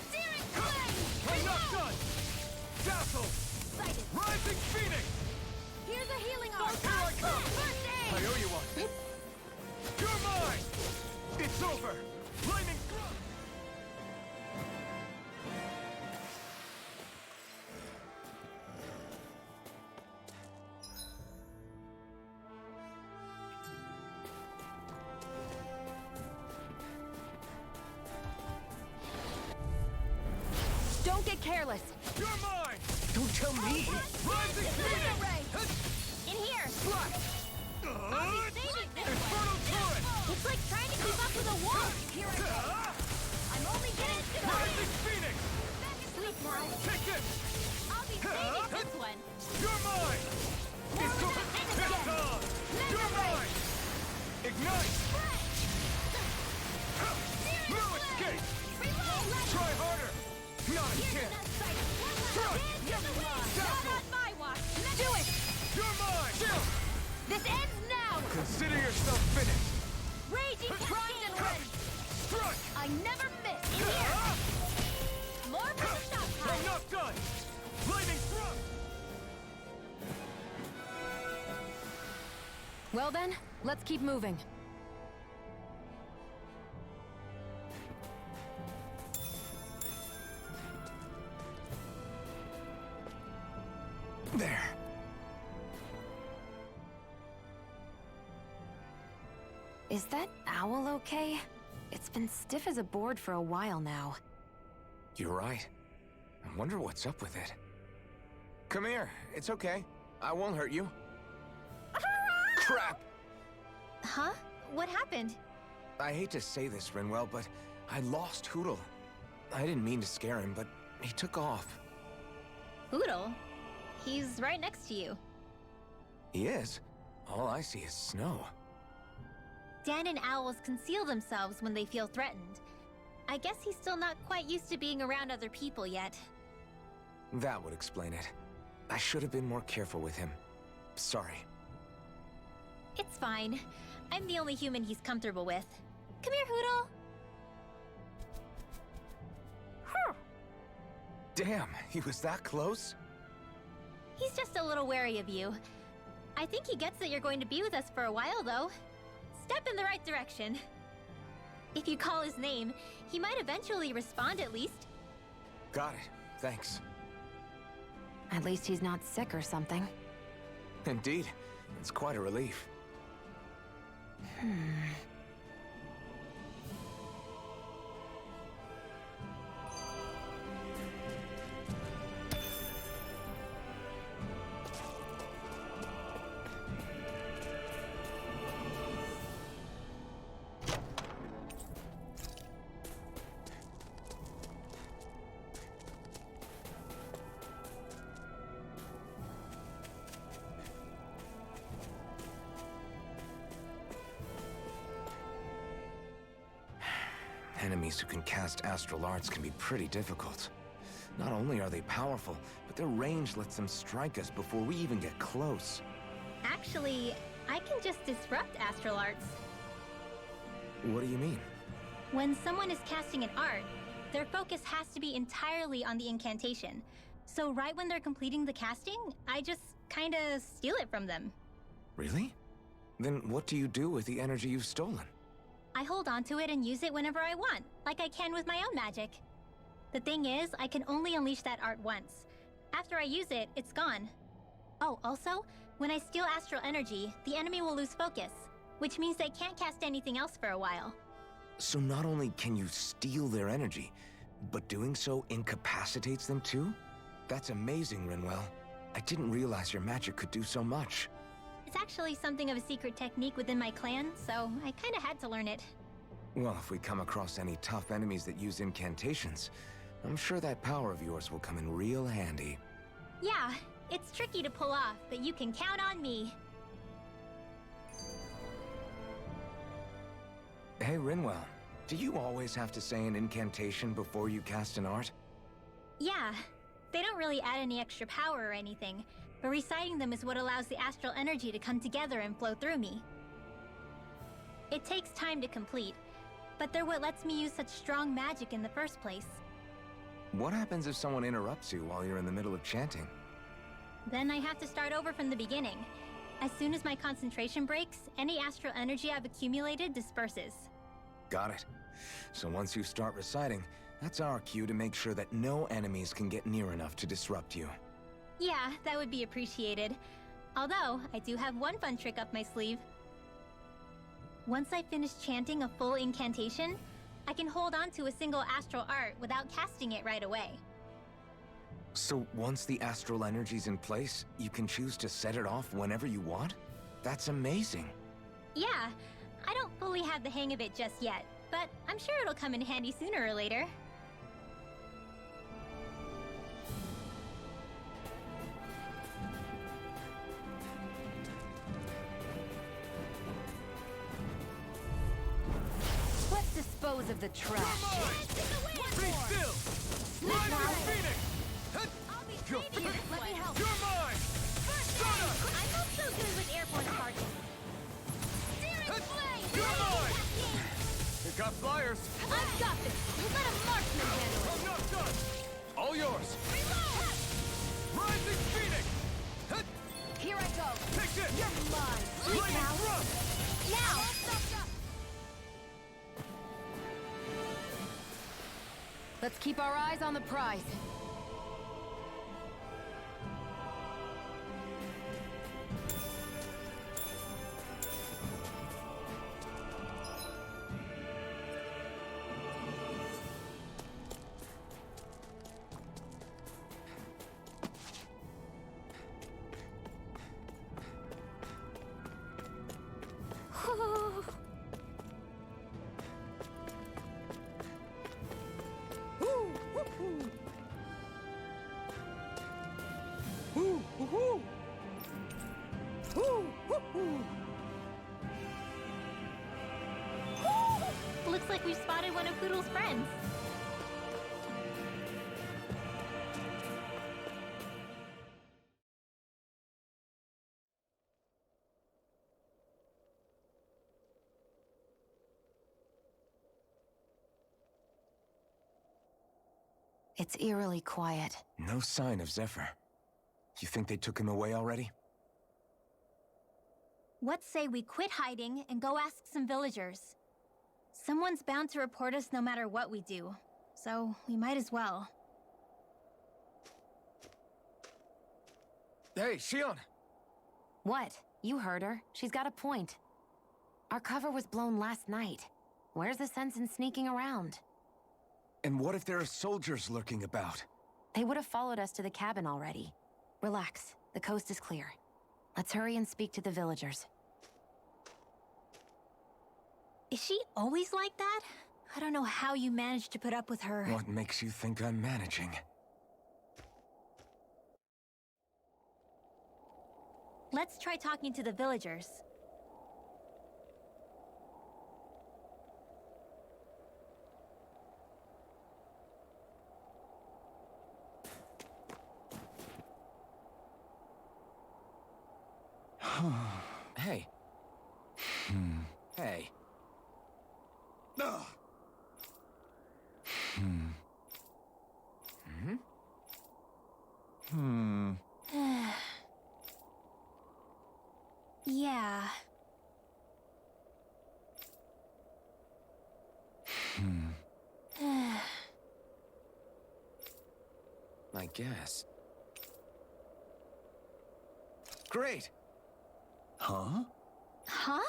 Searing Flame! I'm not done! Dazzle! Sighted! Rising Phoenix! Here's a healing arm! Here I come! First aid! I owe you one! You're mine! It's over! Lightning thrust! Don't get careless! You're mine! Don't tell me! Rising Phoenix! In here! Infernal Torrent! It's like trying to keep up with a wall! Here I go! I'm only getting started! Rising Phoenix! Back asleep now! Take this! I'll be saving this one! You're mine! It's over! It's on! You're mine! Ignite! No escape! Try harder! Not a chance! Thrust! Dazzle! Not my watch! Do it! You're mine! Chill! This ends now! Consider yourself finished! Raging Cascade! Strike! I never miss! In here! More for the shot time! I'm not done! Lightning thrust! Well then, let's keep moving. There. Is that owl okay? It's been stiff as a board for a while now. You're right. I wonder what's up with it. Come here. It's okay. I won't hurt you. Crap! Huh? What happened? I hate to say this, Rinwell, but I lost Hootle. I didn't mean to scare him, but he took off. Hootle? He's right next to you. He is? All I see is snow. Dan and owls conceal themselves when they feel threatened. I guess he's still not quite used to being around other people yet. That would explain it. I should have been more careful with him. Sorry. It's fine. I'm the only human he's comfortable with. Come here, Hootle! Damn, he was that close? He's just a little wary of you. I think he gets that you're going to be with us for a while, though. Step in the right direction. If you call his name, he might eventually respond at least. Got it. Thanks. At least he's not sick or something. Indeed. It's quite a relief. Enemies who can cast astral arts can be pretty difficult. Not only are they powerful, but their range lets them strike us before we even get close. Actually, I can just disrupt astral arts. What do you mean? When someone is casting an art, their focus has to be entirely on the incantation. So right when they're completing the casting, I just kinda steal it from them. Really? Then what do you do with the energy you've stolen? I hold on to it and use it whenever I want, like I can with my own magic. The thing is, I can only unleash that art once. After I use it, it's gone. Oh, also, when I steal astral energy, the enemy will lose focus, which means they can't cast anything else for a while. So not only can you steal their energy, but doing so incapacitates them too? That's amazing, Rinwell. I didn't realize your magic could do so much. It's actually something of a secret technique within my clan, so I kinda had to learn it. Well, if we come across any tough enemies that use incantations, I'm sure that power of yours will come in real handy. Yeah, it's tricky to pull off, but you can count on me. Hey, Rinwell, do you always have to say an incantation before you cast an art? Yeah, they don't really add any extra power or anything, but reciting them is what allows the astral energy to come together and flow through me. It takes time to complete, but they're what lets me use such strong magic in the first place. What happens if someone interrupts you while you're in the middle of chanting? Then I have to start over from the beginning. As soon as my concentration breaks, any astral energy I've accumulated disperses. Got it. So once you start reciting, that's our cue to make sure that no enemies can get near enough to disrupt you. Yeah, that would be appreciated. Although, I do have one fun trick up my sleeve. Once I finish chanting a full incantation, I can hold on to a single astral art without casting it right away. So once the astral energy's in place, you can choose to set it off whenever you want? That's amazing. Yeah, I don't fully have the hang of it just yet, but I'm sure it'll come in handy sooner or later. Let's dispose of the trash. Be still! Rise of Phoenix! You're Let me help. You're mine! I'm not so good with airborne charges. You're mine! You got flyers! I've got this. Let a marksman handle it. I'm not done! All yours! Reload! Rising Phoenix! Here I go. Take this! You're mine. Lightning Let's keep our eyes on the prize. Looks like we've spotted one of Poodle's friends. It's eerily quiet. No sign of Zephyr. You think they took him away already? What say we quit hiding and go ask some villagers? Someone's bound to report us no matter what we do, so we might as well. Hey, Shion! What? You heard her. She's got a point. Our cover was blown last night. Where's the sense in sneaking around? And what if there are soldiers lurking about? They would have followed us to the cabin already. Relax. The coast is clear. Let's hurry and speak to the villagers. Is she always like that? I don't know how you managed to put up with her. What makes you think I'm managing? Let's try talking to the villagers. Hey. Hey. Yeah. I guess. Great! Huh? Huh?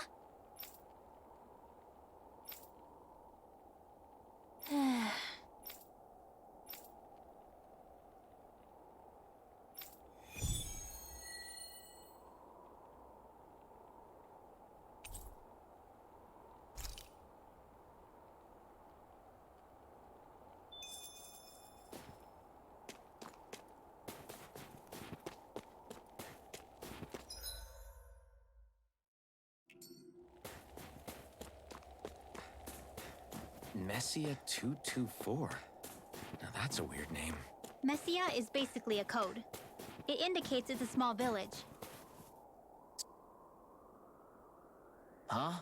Messia 224. Now that's a weird name. Messia is basically a code. It indicates it's a small village. Huh?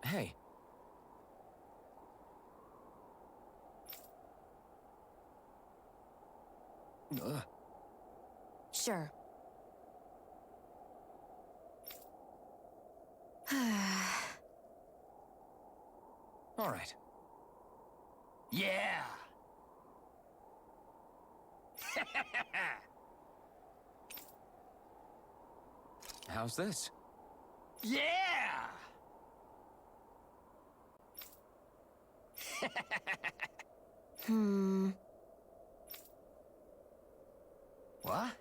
Hey. Sure. All right. Yeah! How's this? Yeah! What?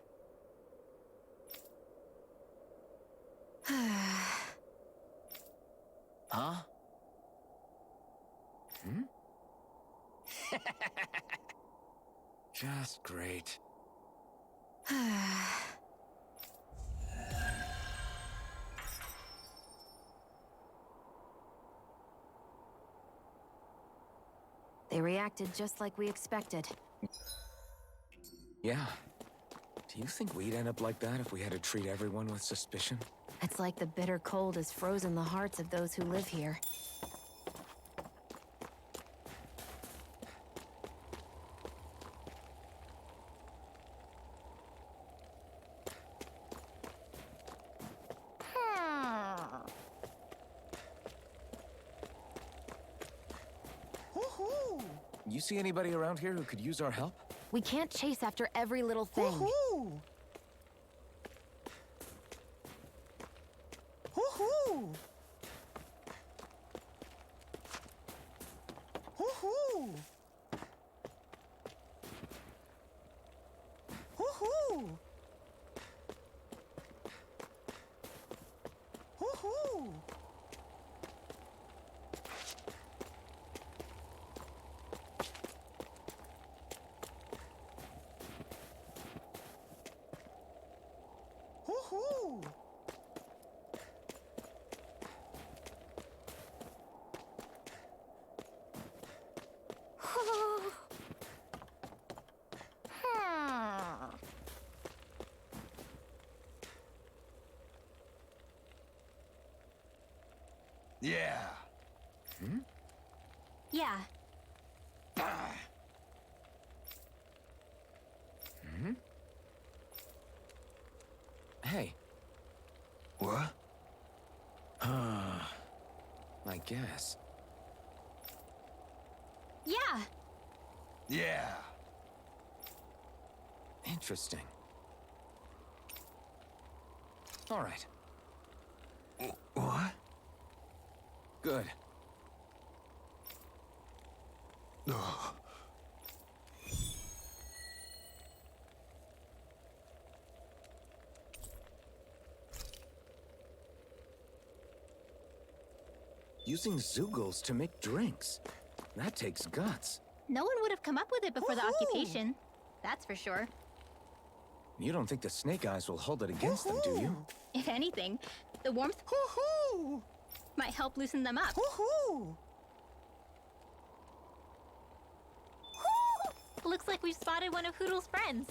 Huh? Just great. They reacted just like we expected. Yeah. Do you think we'd end up like that if we had to treat everyone with suspicion? It's like the bitter cold has frozen the hearts of those who live here. You see anybody around here who could use our help? We can't chase after every little thing. Woohoo! Woohoo! Woohoo! Woohoo! Woohoo! Woohoo! Yeah. Hmm? Yeah. Hmm? Hey. What? I guess. Yeah. Yeah. Interesting. All right. What? Good. Ugh. Using Zeugles to make drinks. That takes guts. No one would have come up with it before the occupation. That's for sure. You don't think the Snake Eyes will hold it against them, do you? If anything, the warmth might help loosen them up. Looks like we've spotted one of Hoodle's friends.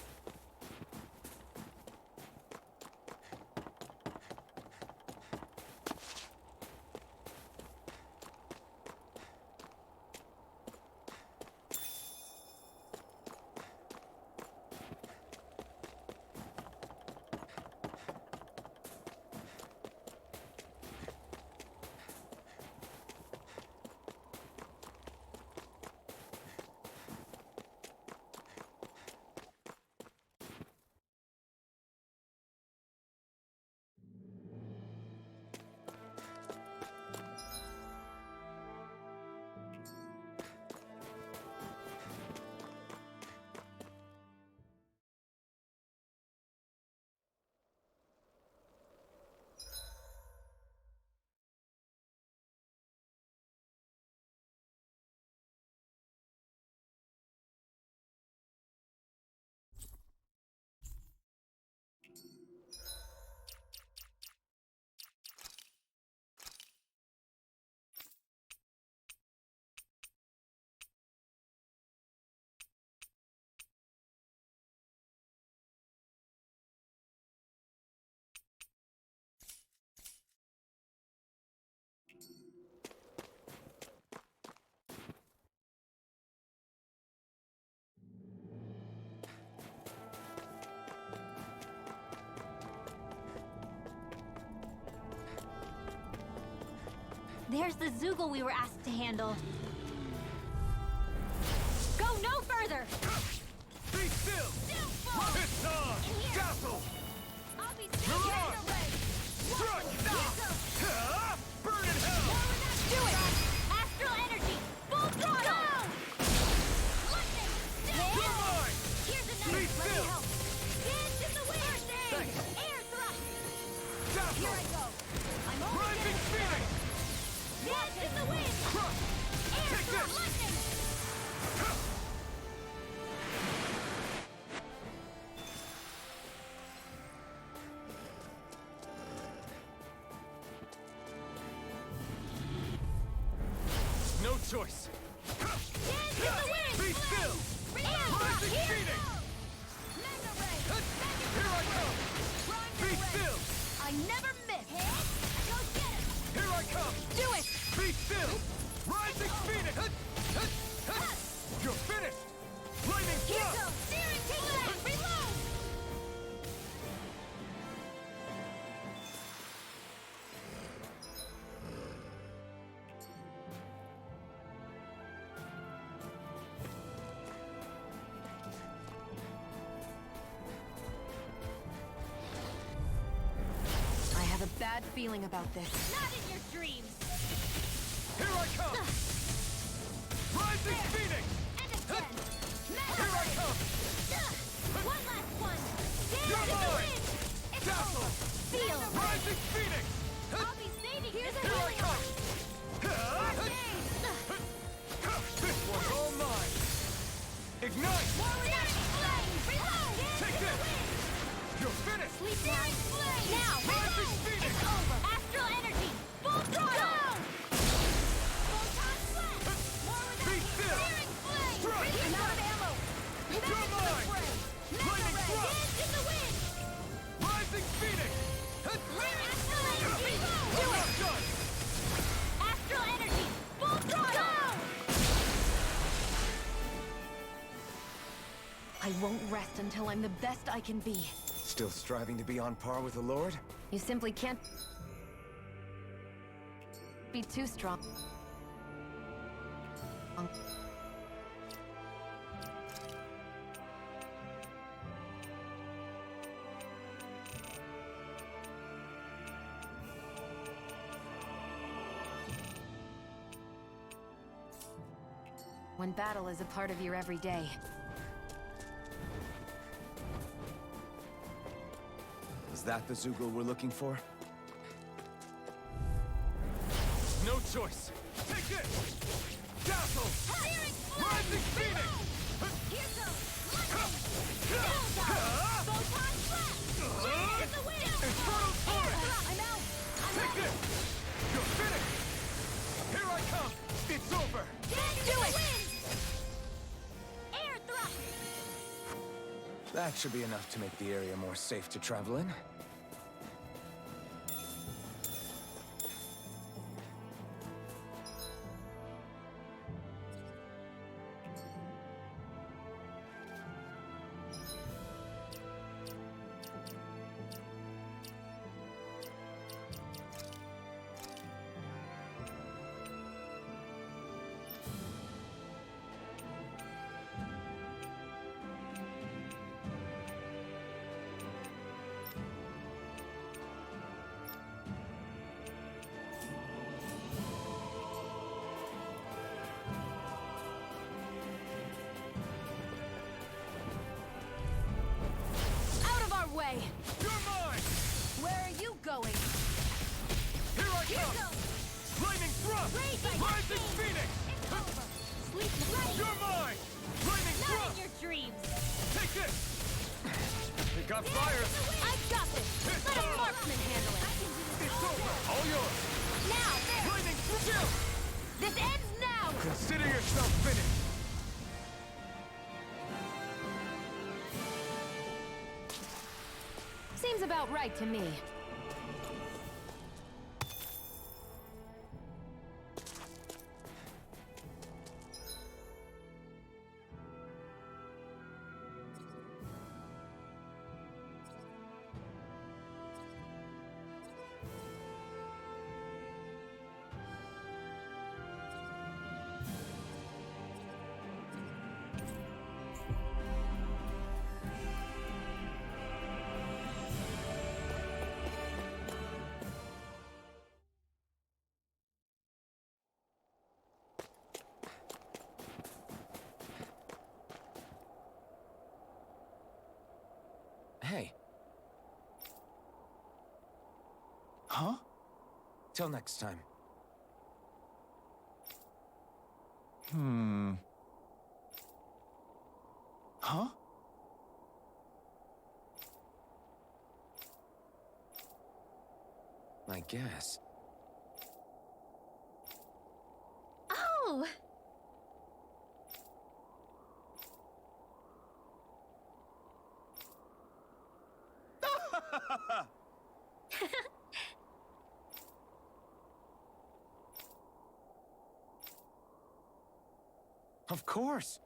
There's the Zeugle we were asked to handle. Go no further! Be still! It's on! Dazzle! I'll be still Mirage! Strike! Burn in hell! Do it! Astral energy! Full throttle! Lightning! You're mine! Here's Be another still! help! Hands in the wind! Thanks. Air thrust! Dazzle! Here I go! I'm only Rising getting Phoenix! Hands in the wind! Crush! Air Take thrust! this! Lightning! No choice! Hands in the wind! Be still! Air thrust! Rising Here! Phoenix! Mega ray! Here I come! Be still! I never miss! Go get it! Here I come! Do it! Be still! Rising Phoenix! You're finished! Lightning Here thrust! goes! Steering take that! Reload! a bad feeling about this. Not in your dreams! Here I come! Rising Phoenix! And again! Here I come! One last one! Dance You're in the mine! wind! It's Dazzle! over! Feel the Rising Phoenix! I'll be saving Here this I healing come! arm! This one's all mine! Ignite! Take this! You're finished! Searing flame! Now! Rising Phoenix! It's over! Astral energy! Full throttle! Photon blast! More with Be that still! searing flame! Strike! I'm out of ammo! Back You're into the mine! fray! Lightning Mega ray! thrust! Dance in the wind! Rising Phoenix! Astral energy! Do I'm it! not done! Astral energy! Full throttle! I won't rest until I'm the best I can be. Still striving to be on par with the Lord? You simply can't be too strong. When battle is a part of your everyday, Is that the Zoogle we're looking for? No choice! Take this! Dazzle! Rising Phoenix! Here goes! Lightning! Photon blast! Dance in the wind! Infernal torrent! I'm out! Take this! You're finished! Here I come! It's over! Dance in the wind! Air thrust! That should be enough to make the area more safe to travel in. way! You're mine! Where are you going? Here I come! Lightning thrust! Rising Phoenix! Sleep right! You're mine! Lightning Not thrust! in your dreams! Take this! It got fire! I got this! Let a marksman handle it! It's over! All yours! Now, there! Lightning thrust! This ends now! Consider yourself finished! Seems about right to me. Hey. Huh? Till next time. Huh? I guess. Oh! Of course!